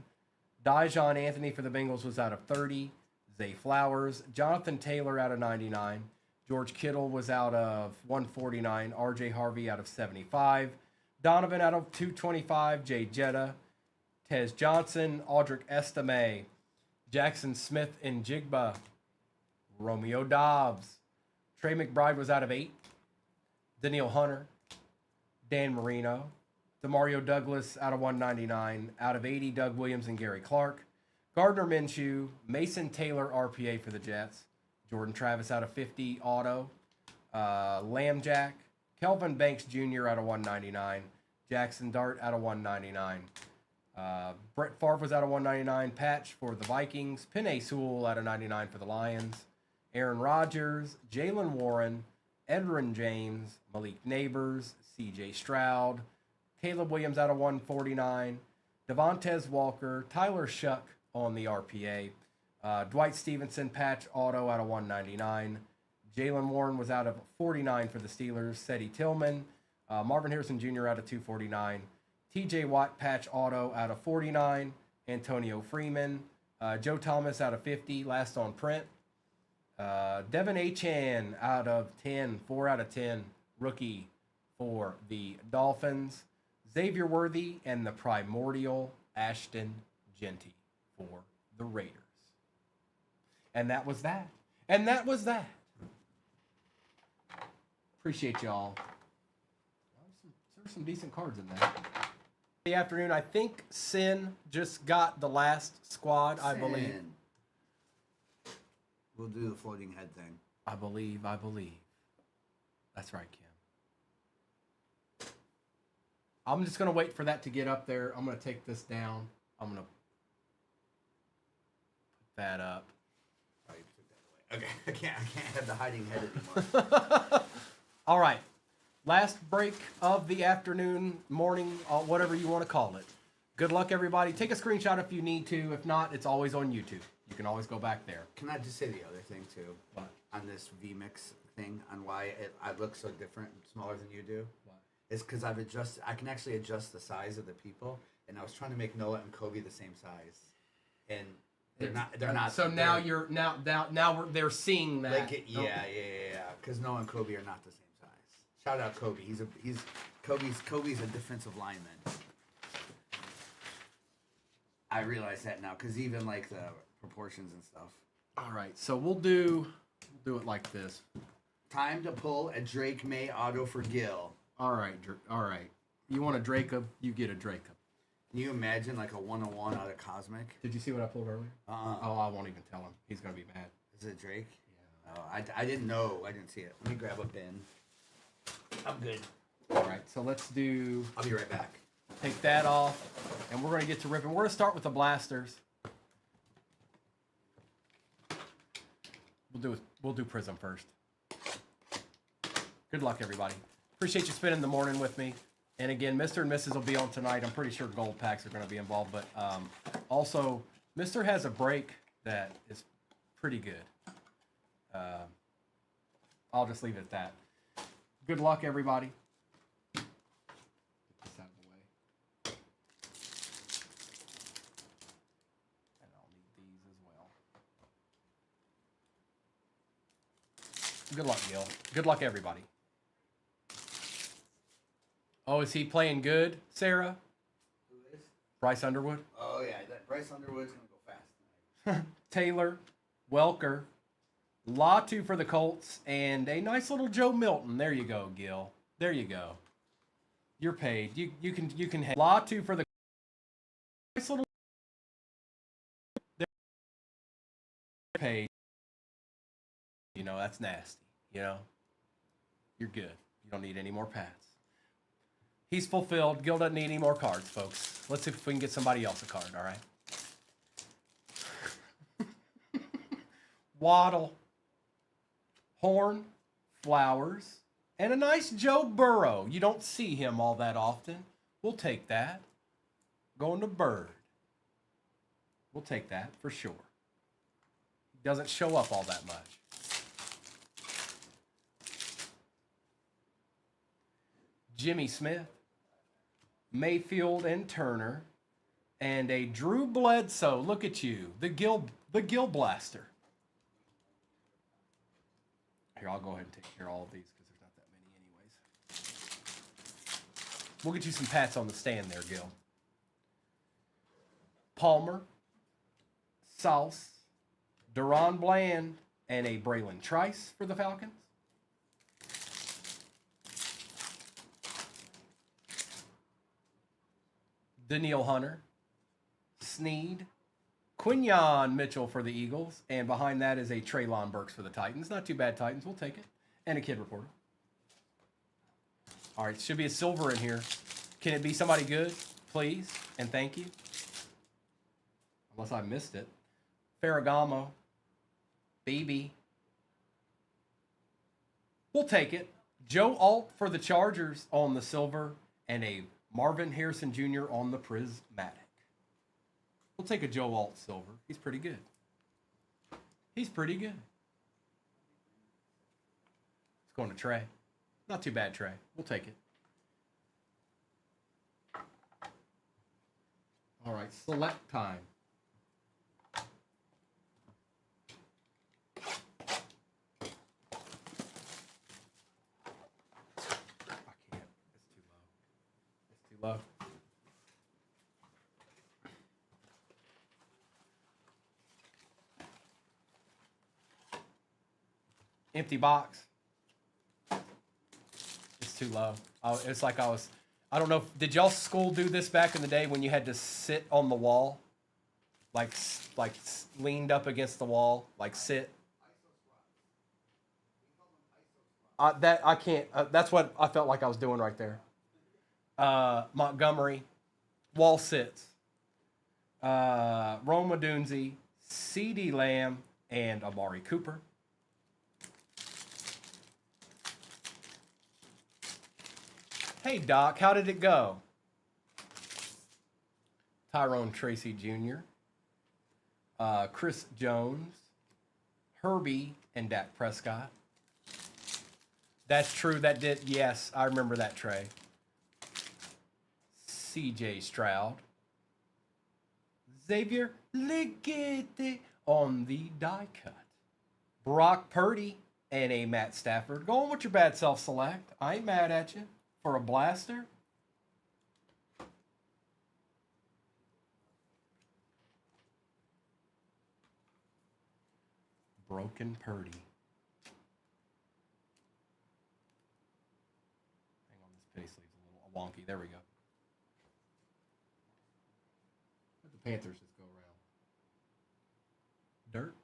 Dijon Anthony for the Bengals was out of 30. Zay Flowers. Jonathan Taylor out of 99. George Kittle was out of 149. RJ Harvey out of 75. Donovan out of 225. Jay Jetta. Tez Johnson. Audric Estime. Jackson Smith and Jigba. Romeo Dobbs. Trey McBride was out of 8. Daniil Hunter. Dan Marino. Demario Douglas out of 199. Out of 80, Doug Williams and Gary Clark. Gardner Minshew. Mason Taylor, RPA for the Jets. Jordan Travis out of 50, auto. Lamb Jack. Kelvin Banks Jr. out of 199. Jackson Dart out of 199. Brett Favre was out of 199. Patch for the Vikings. Penei Sewell out of 99 for the Lions. Aaron Rodgers. Jalen Warren. Edrin James. Malik Neighbors. CJ Stroud. Caleb Williams out of 149. Devontae Walker. Tyler Shuck on the RPA. Dwight Stevenson, patch auto out of 199. Jalen Warren was out of 49 for the Steelers. Seti Tillman. Marvin Harrison Jr. out of 249. TJ Watt, patch auto out of 49. Antonio Freeman. Joe Thomas out of 50. Last on print. Devin Achane out of 10. 4 out of 10. Rookie for the Dolphins. Xavier Worthy and the primordial Ashton Genty for the Raiders. And that was that. And that was that. Appreciate y'all. There's some decent cards in there. The afternoon, I think Sin just got the last squad, I believe. We'll do the floating head thing. I believe. That's right, Kim. I'm just going to wait for that to get up there. I'm going to take this down. I'm going to put that up. Oh, you took that away. Okay, I can't have the hiding head anymore. All right. Last break of the afternoon, morning, whatever you want to call it. Good luck, everybody. Take a screenshot if you need to. If not, it's always on YouTube. You can always go back there. Can I just say the other thing, too? What? On this VMix thing, on why I look so different, smaller than you do? What? It's because I can actually adjust the size of the people, and I was trying to make Noah and Kobe the same size. And they're not. So now they're seeing that. Like yeah. Because Noah and Kobe are not the same size. Shout out Kobe. Kobe's a defensive lineman. I realize that now because even like the proportions and stuff. All right, so we'll do it like this. Time to pull a Drake May auto for Gil. All right. You want a Dracob? You get a Dracob. Can you imagine like a 101 out of Cosmic? Did you see what I pulled earlier? Oh, I won't even tell him. He's gonna be mad. Is it Drake? Yeah. Oh, I didn't know. I didn't see it. Let me grab a bin. I'm good. All right, so let's do. I'll be right back. Take that off, and we're gonna get to ripping. We're gonna start with the blasters. We'll do Prism first. Good luck, everybody. Appreciate you spending the morning with me. And again, Mr. and Mrs. will be on tonight. I'm pretty sure gold packs are going to be involved. But also, Mr. has a break that is pretty good. I'll just leave it at that. Good luck, everybody. Get this out of the way. And I'll need these as well. Good luck, Gil. Good luck, everybody. Oh, is he playing good, Sarah? Who is? Bryce Underwood? Oh, yeah. Bryce Underwood's going to go fast tonight. Taylor, Welker, Latu for the Colts, and a nice little Joe Milton. There you go, Gil. There you go. You're paid. You can have Latu for the nice little page, you know, that's nasty. You know, you're good. You don't need any more pads. He's fulfilled. Gil doesn't need any more cards, folks. Let's see if we can get somebody else a card, all right? Waddle, Horn, Flowers, and a nice Joe Burrow. You don't see him all that often. We'll take that. Going to Bird. We'll take that for sure. He doesn't show up all that much. Jimmy Smith, Mayfield and Turner, and a Drew Bledsoe. Look at you, the Gil Blaster. Here, I'll go ahead and take care of all of these because there's not that many anyways. We'll get you some pats on the stand there, Gil. Palmer, Sauce, Deron Bland, and a Braylon Trice for the Falcons. Daniil Hunter, Sneed, Quinyon Mitchell for the Eagles, and behind that is a Treylon Burks for the Titans. Not too bad, Titans. We'll take it. And a Kid Reporter. All right, should be a silver in here. Can it be somebody good, please? And thank you. Unless I missed it. Ferragamo, BB. We'll take it. Joe Alt for the Chargers on the silver, and a Marvin Harrison Jr. on the Prismatic. We'll take a Joe Alt silver. He's pretty good. He's pretty good. It's going to Trey. Not too bad, Trey. We'll take it. All right, select time. Low. Empty box. It's too low. It's like I don't know. Did y'all school do this back in the day when you had to sit on the wall? Like leaned up against the wall, like sit? I can't. That's what I felt like I was doing right there. Montgomery, wall sits, Roma Dunze, C.D. Lamb, and Amari Cooper. Hey, Doc, how did it go? Tyrone Tracy Jr., Chris Jones, Herbie, and Dak Prescott. That's true. That did. Yes, I remember that, Trey. C.J. Stroud, Xavier Legette on the die cut. Brock Purdy and a Matt Stafford. Go on with your bad self-select. I ain't mad at you for a blaster. Broken Purdy. Hang on, this penny sleeve's a little wonky. There we go. Panthers just go around. Dirt.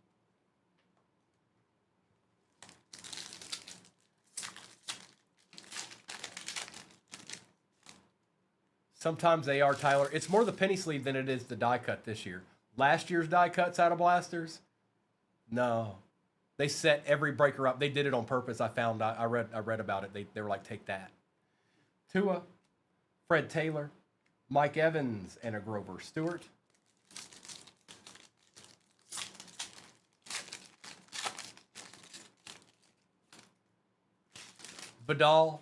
Sometimes they are, Tyler. It's more the penny sleeve than it is the die cut this year. Last year's die cuts out of blasters, no. They set every breaker up. They did it on purpose. I read about it. They were like, take that. Tua, Fred Taylor, Mike Evans, and a Grover Stewart. Vidal.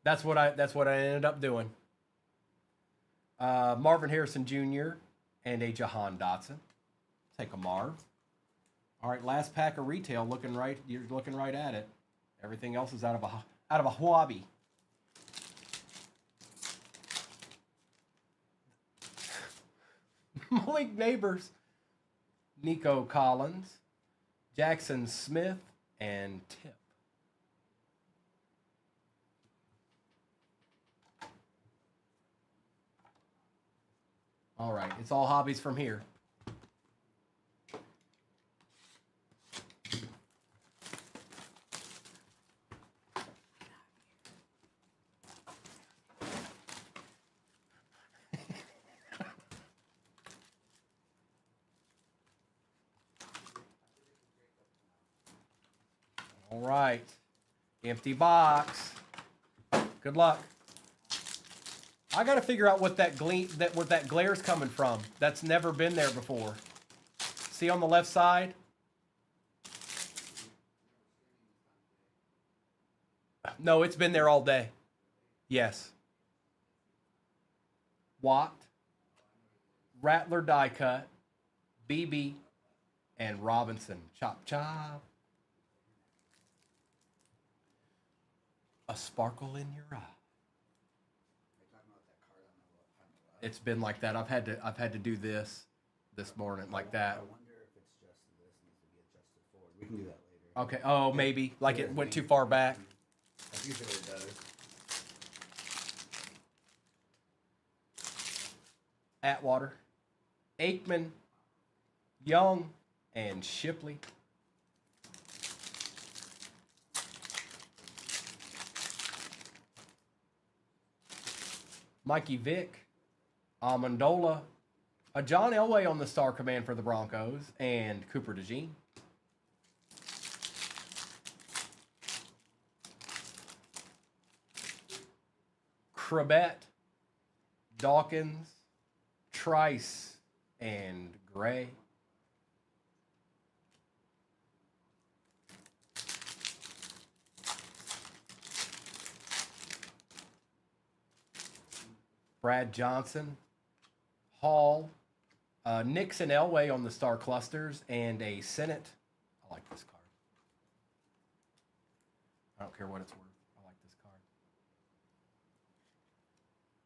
That's what I ended up doing. Marvin Harrison Jr. and a Jahan Dotson. Take a Marv. All right, last pack of retail. You're looking right at it. Everything else is out of a hobby. Malik Neighbors, Nico Collins, Jackson Smith, and Tip. All right, it's all hobbies from here. All right. Empty box. Good luck. I got to figure out what that what that glare's coming from. That's never been there before. See on the left side? No, it's been there all day. Yes. Watt, Rattler die cut, BB, and Robinson. Chop, chop. A sparkle in your eye. It's been like that. I've had to do this morning like that. I wonder if it's just this needs to be adjusted forward. We can do that later. Okay. Oh, maybe like it went too far back. That's usually what it does. Atwater, Aikman, Young, and Shipley. Mikey Vick, Amendola, a John Elway on the star command for the Broncos, and Cooper DeJean. Crabette, Dawkins, Trice, and Gray. Brad Johnson, Hall, Nix and Elway on the star clusters, and a Senate. I like this card. I don't care what it's worth. I like this card.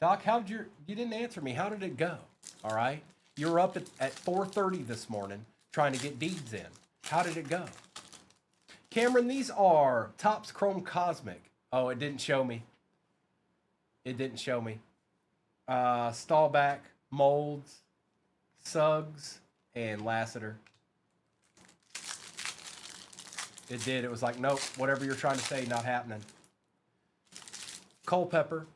Doc, you didn't answer me. How did it go? All right. You were up at 4:30 this morning trying to get deeds in. How did it go? Cameron, these are Topps Chrome Cosmic. Oh, it didn't show me. It didn't show me. Stallback, Molds, Suggs, and Lassiter. It did. It was like, nope, whatever you're trying to say, not happening. Culpepper.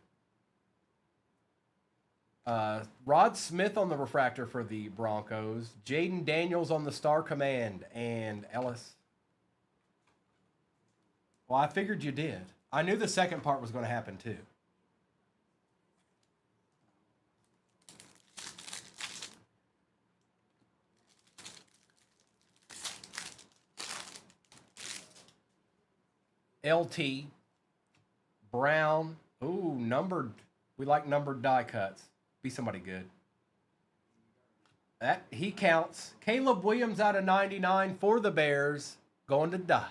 Rod Smith on the refractor for the Broncos. Jaden Daniels on the star command. And Ellis. Well, I figured you did. I knew the second part was going to happen too. LT, Brown, ooh, numbered. We like numbered die cuts. Be somebody good. That he counts. Caleb Williams out of 99 for the Bears, going to dies.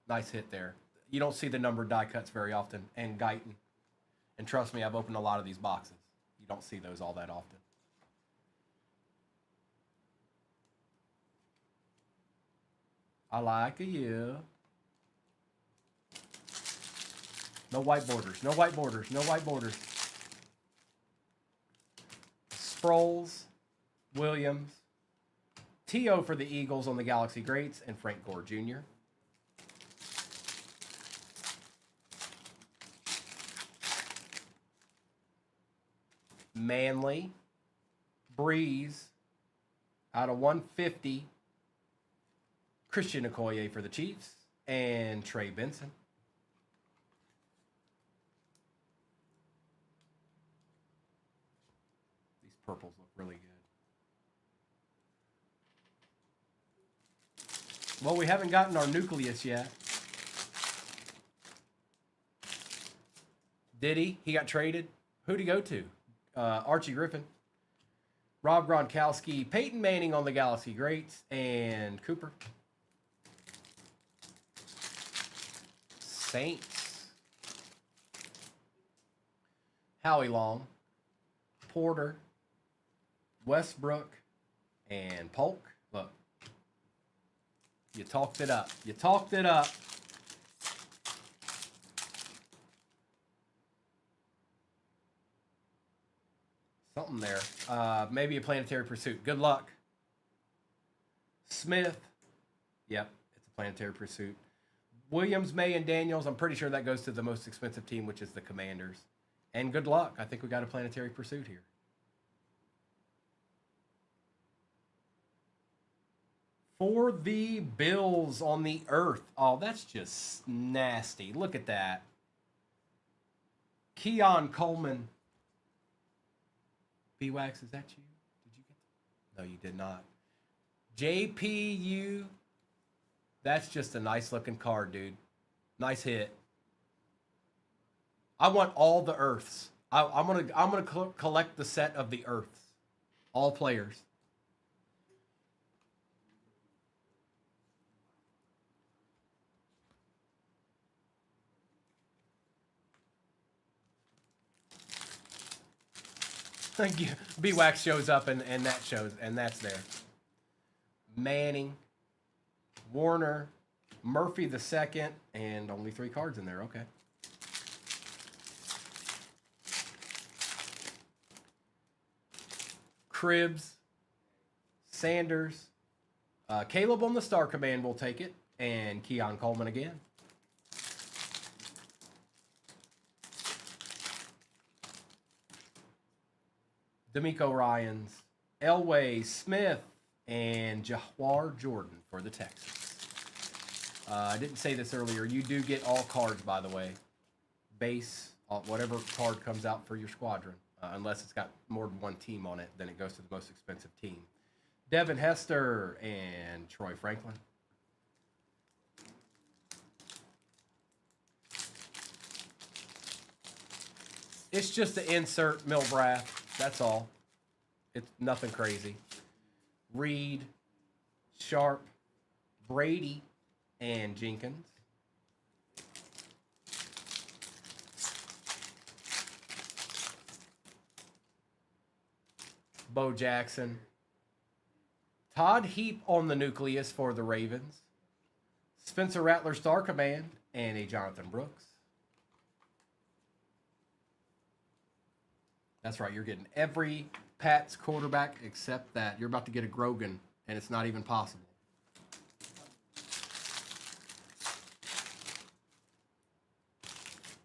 Nice hit there. You don't see the numbered die cuts very often. And Guyton. And trust me, I've opened a lot of these boxes. You don't see those all that often. I like you. No white borders. No white borders. No white borders. Sproles, Williams, T.O. for the Eagles on the Galaxy Greats, and Frank Gore Jr. Manley, Breeze, out of 150, Christian Okoye for the Chiefs, and Trey Benson. Purples look really good. Well, we haven't gotten our nucleus yet. Did he? He got traded? Who'd he go to? Archie Griffin. Rob Gronkowski. Peyton Manning on the Galaxy Greats. And Cooper. Saints. Howie Long. Porter. Westbrook and Polk. Look, you talked it up. You talked it up. Something there. Maybe a planetary pursuit. Good luck. Smith. Yep, it's a planetary pursuit. Williams, May, and Daniels. I'm pretty sure that goes to the most expensive team, which is the Commanders. And good luck. I think we got a planetary pursuit here. For the Bills on the Earth. Oh, that's just nasty. Look at that. Keon Coleman. B-Wax, is that you? Did you get? No, you did not. JPU. That's just a nice looking card, dude. Nice hit. I want all the Earths. I'm gonna collect the set of the Earths, all players. Thank you. B-Wax shows up and that shows and that's there. Manning, Warner, Murphy the second, and only 3 cards in there. Okay. Cribbs, Sanders, Caleb on the Star Command will take it, and Keon Coleman again. D'Amico Ryans, Elway Smith, and Jahwar Jordan for the Texans. I didn't say this earlier. You do get all cards, by the way. Base, whatever card comes out for your squadron. Unless it's got more than one team on it, then it goes to the most expensive team. Devin Hester and Troy Franklin. It's just to insert Milbrath. That's all. It's nothing crazy. Reed, Sharp, Brady, and Jenkins. Bo Jackson. Todd Heap on the nucleus for the Ravens. Spencer Rattler Star Command, and a Jonathan Brooks. That's right, you're getting every Pats quarterback except that. You're about to get a Grogan, and it's not even possible.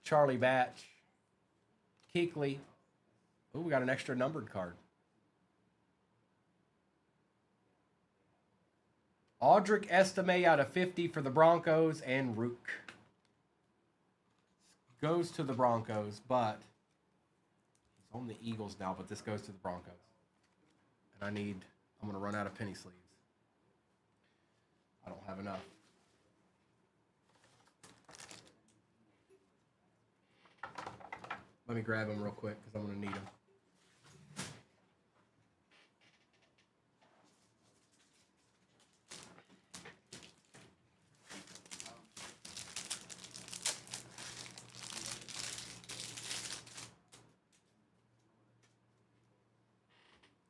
Charlie Batch. Keekly. Oh, we got an extra numbered card. Audric Estime out of 50 for the Broncos, and Rook goes to the Broncos, but he's on the Eagles now, but this goes to the Broncos. And I'm going to run out of penny sleeves. I don't have enough. Let me grab them real quick because I'm going to need them.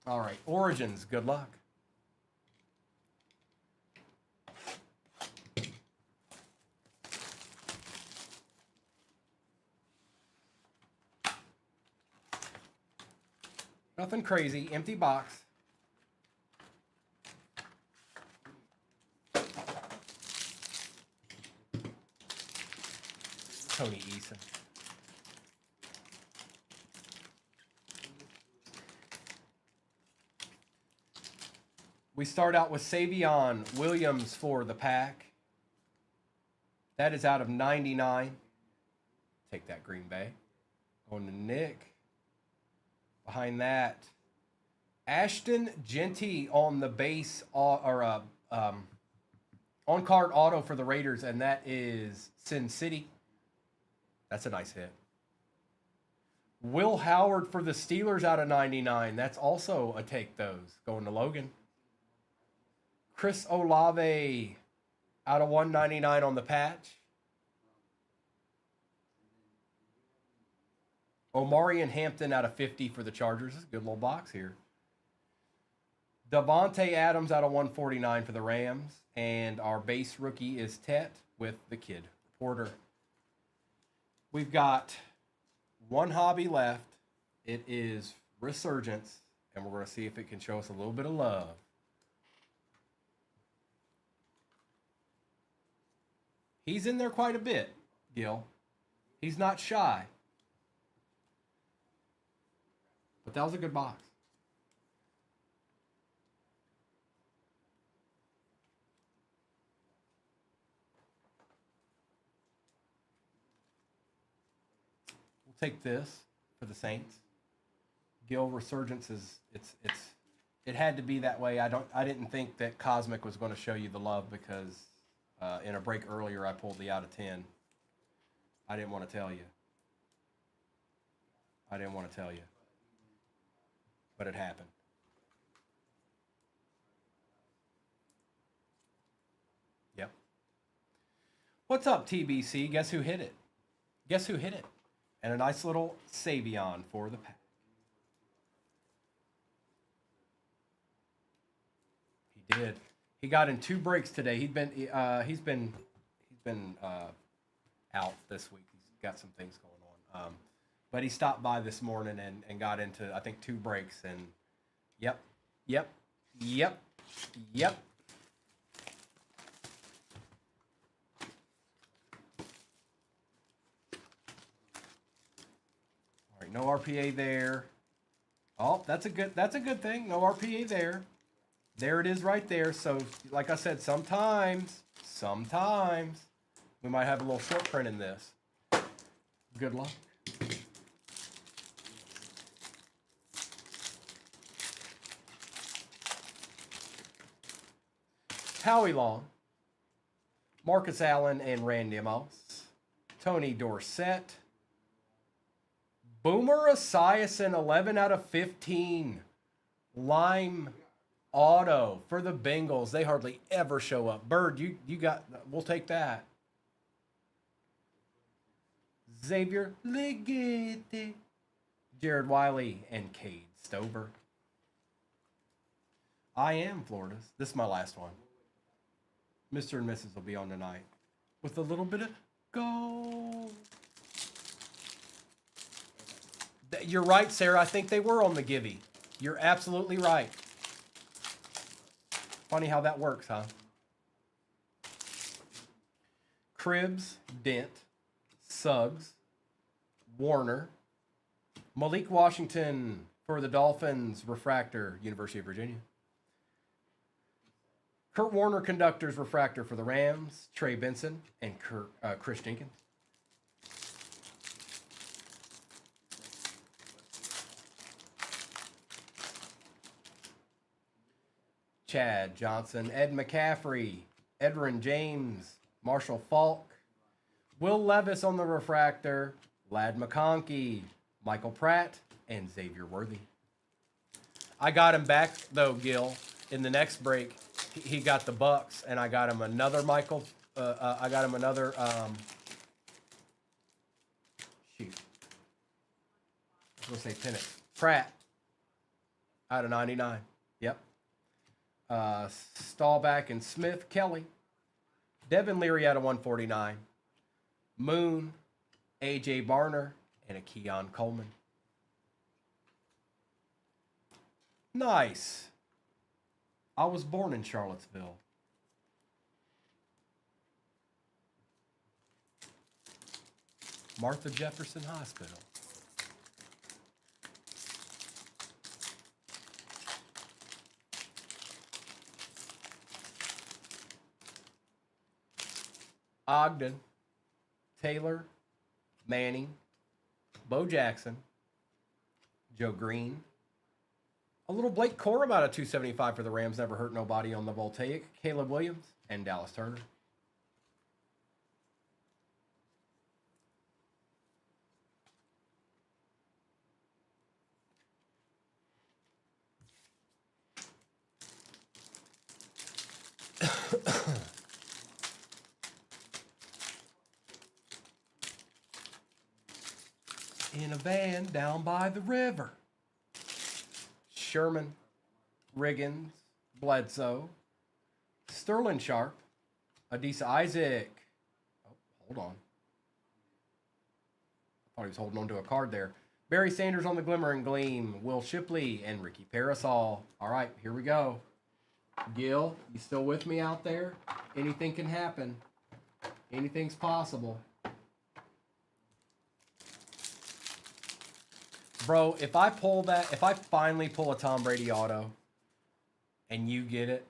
All right, Origins, good luck. Nothing crazy, empty box. Tony Eason. We start out with Savion Williams for the Pack. That is out of 99. Take that, Green Bay. Going to Nick. Behind that, Ashton Genty on the base on-card auto for the Raiders, and that is Sin City. That's a nice hit. Will Howard for the Steelers out of 99. That's also a take those. Going to Logan. Chris Olave out of 199 on the patch. Omarion Hampton out of 50 for the Chargers. This is a good little box here. Davante Adams out of 149 for the Rams. And our base rookie is Tet with the Kid Porter. We've got one hobby left. It is Resurgence. And we're going to see if it can show us a little bit of love. He's in there quite a bit, Gil. He's not shy. But that was a good box. take this for the Saints. Gil Resurgence is it had to be that way. I didn't think that Cosmic was going to show you the love because in a break earlier I pulled the out of 10. I didn't want to tell you. But it happened. Yep. What's up, TBC? Guess who hit it? And a nice little Savion for the pack. He did. He got in 2 breaks today. He's been out this week. He's got some things going on. But he stopped by this morning and got into, I think, 2 breaks. And yep. All right, no RPA there. Oh, that's a good thing. No RPA there. There it is right there. So, like I said, sometimes we might have a little short print in this. Good luck. Howie Long, Marcus Allen and Randy Moss, Tony Dorsett, Boomer Esiason, 11 out of 15, Lime Auto for the Bengals. They hardly ever show up. Bird, you got, we'll take that. Xavier Ligeti, Jared Wiley, and Cade Stover. I am Florida's. This is my last one. Mr. and Mrs. will be on tonight with a little bit of gold. You're right, Sarah. I think they were on the Givey. You're absolutely right. Funny how that works, huh? Cribbs, Dent, Suggs, Warner, Malik Washington for the Dolphins, Refractor, University of Virginia. Kurt Warner Conductors Refractor for the Rams, Trey Benson, and Chris Jenkins. Chad Johnson, Ed McCaffrey, Edrin James, Marshall Falk, Will Levis on the Refractor, Lad McConkey, Michael Pratt, and Xavier Worthy. I got him back, though, Gil, in the next break. He got the Bucks, and I got him another Michael. I got him another. Shoot. I was going to say Penix. Pratt. Out of 99. Yep. Staubach and Smith. Kelly. Devin Leary out of 149. Moon. A.J. Barner. And a Keon Coleman. Nice. I was born in Charlottesville. Martha Jefferson Hospital. Ogden, Taylor, Manning, Bo Jackson, Joe Green. A little Blake Corum out of 275 for the Rams. Never hurt nobody on the Voltaic. Caleb Williams and Dallas Turner. In a van down by the river. Sherman, Riggins, Bledsoe, Sterling Sharp, Adisa Isaac. Oh, hold on. I thought he was holding on to a card there. Barry Sanders on the Glimmer and Gleam, Will Shipley, and Ricky Parasol. All right, here we go. Gil, you still with me out there? Anything can happen. Anything's possible. Bro, if I finally pull a Tom Brady auto and you get it,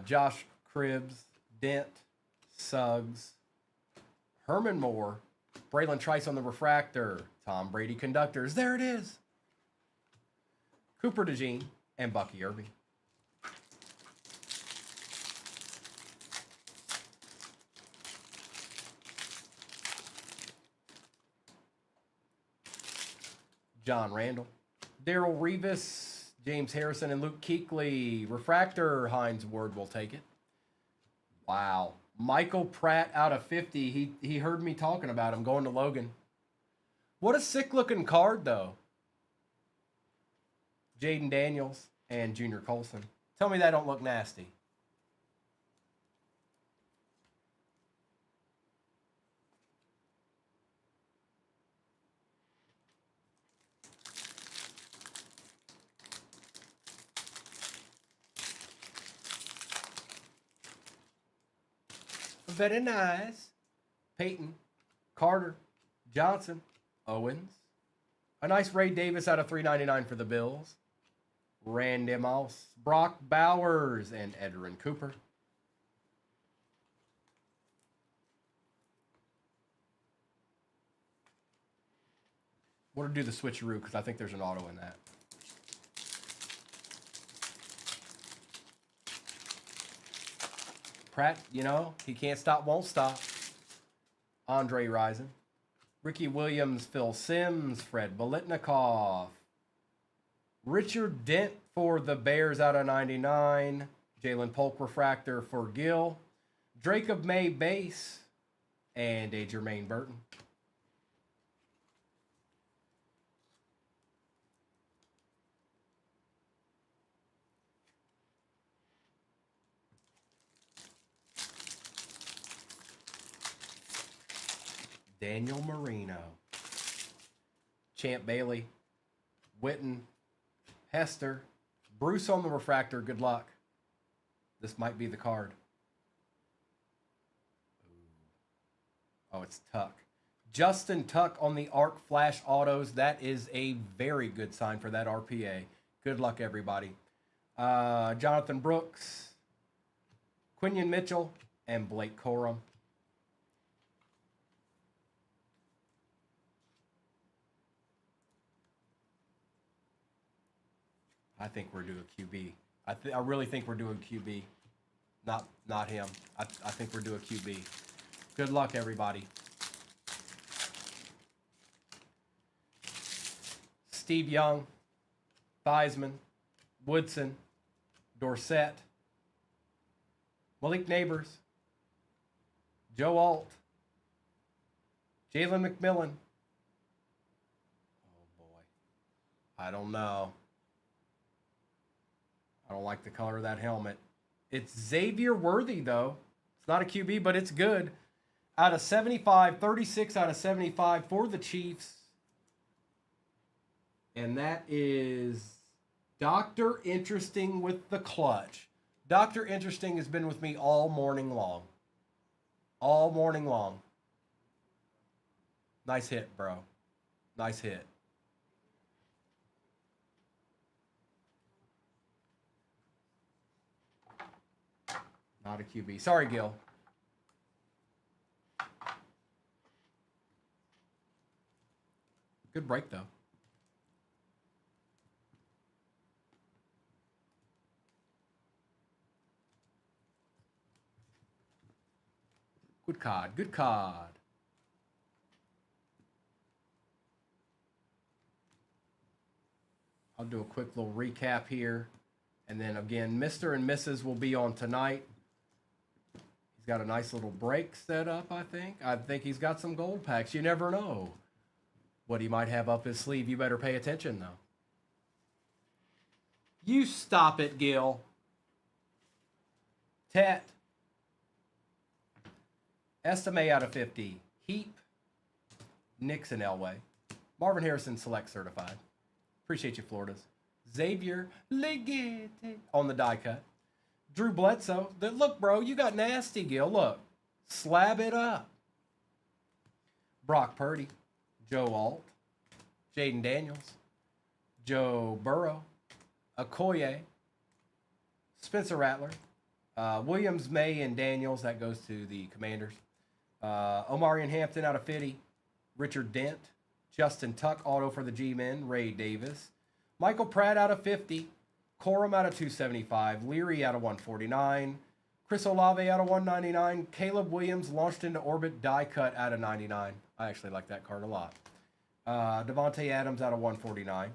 Josh Cribbs, Dent, Suggs, Herman Moore, Braylon Trice on the refractor. Tom Brady conductors. There it is. Cooper DeJean and Bucky Irving. John Randall. Darrell Revis, James Harrison, and Luke Kuechly. Refractor, Hines Ward will take it. Wow. Michael Pratt out of 50. He heard me talking about him going to Logan. What a sick-looking card, though. Jaden Daniels and Junior Colson. Tell me that don't look nasty. Very nice. Peyton, Carter, Johnson, Owens. A nice Ray Davis out of 399 for the Bills. Randy Moss, Brock Bowers, and Edrin Cooper. We're going to do the switcheroo because I think there's an auto in that. Pratt, you know, he can't stop, won't stop. Andre Rison. Ricky Williams, Phil Simms, Fred Bolitnikoff. Richard Dent for the Bears out of 99. Jalen Polk refractor for Gill. Jacob May base. And a Jermaine Burton. Daniel Marino. Champ Bailey. Witten. Hester. Bruce on the refractor. Good luck. This might be the card. Oh, it's Tuck. Justin Tuck on the Arc Flash Autos. That is a very good sign for that RPA. Good luck, everybody. Jonathan Brooks. Quinion Mitchell. And Blake Corum. I think we're doing QB. I really think we're doing QB, not him. I think we're doing QB. Good luck, everybody. Steve Young, Theismann, Woodson, Dorsett, Malik Neighbors, Joe Alt, Jalen McMillan. Oh boy, I don't know. I don't like the color of that helmet. It's Xavier Worthy, though. It's not a QB, but it's good. Out of 75, 36 out of 75 for the Chiefs. And that is Dr. Interesting with the clutch. Dr. Interesting has been with me all morning long. All morning long. Nice hit, bro. Nice hit. Not a QB. Sorry, Gil. Good break, though. Good card. Good card. I'll do a quick little recap here. And then, again, Mr. and Mrs. will be on tonight. Got a nice little break set up, I think. I think he's got some gold packs. You never know what he might have up his sleeve. You better pay attention, though. You stop it, Gil. Tet. Estime out of 50. Heap. Nixon Elway. Marvin Harrison Select Certified. Appreciate you, Floridas. Xavier Legate on the die cut. Drew Bledsoe. Look, bro, you got nasty, Gil. Look. Slab it up. Brock Purdy. Joe Alt. Jaden Daniels. Joe Burrow. Okoye. Spencer Rattler. Williams, May, and Daniels. That goes to the Commanders. Omarion Hampton out of 50. Richard Dent. Justin Tuck, auto for the G-Men, Ray Davis. Michael Pratt out of 50. Corum out of 275. Leary out of 149. Chris Olave out of 199. Caleb Williams launched into orbit die cut out of 99. I actually like that card a lot. Devontae Adams out of 149.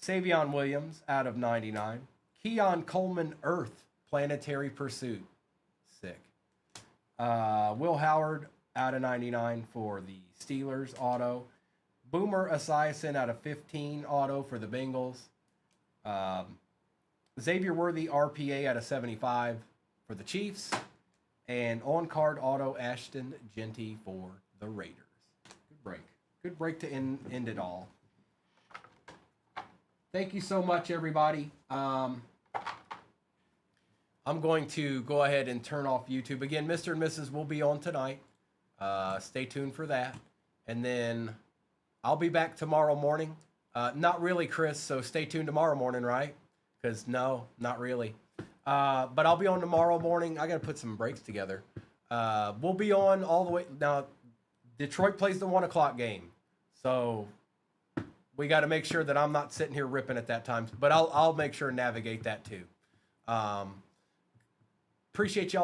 Savion Williams out of 99. Keon Coleman Earth Planetary Pursuit. Sick. Will Howard out of 99 for the Steelers auto. Boomer Esiason out of 15 auto for the Bengals. Xavier Worthy RPA out of 75 for the Chiefs. And on-card auto Ashton Genty for the Raiders. Good break. Good break to end it all. Thank you so much, everybody. I'm going to go ahead and turn off YouTube. Again, Mr. and Mrs. will be on tonight. Stay tuned for that. And then I'll be back tomorrow morning. Not really, Chris, so stay tuned tomorrow morning, right? Because no, not really. But I'll be on tomorrow morning. I got to put some breaks together. We'll be on all the way. Now, Detroit plays the 1 o'clock game. So we got to make sure that I'm not sitting here ripping at that time. But I'll make sure and navigate that too. Appreciate y'all.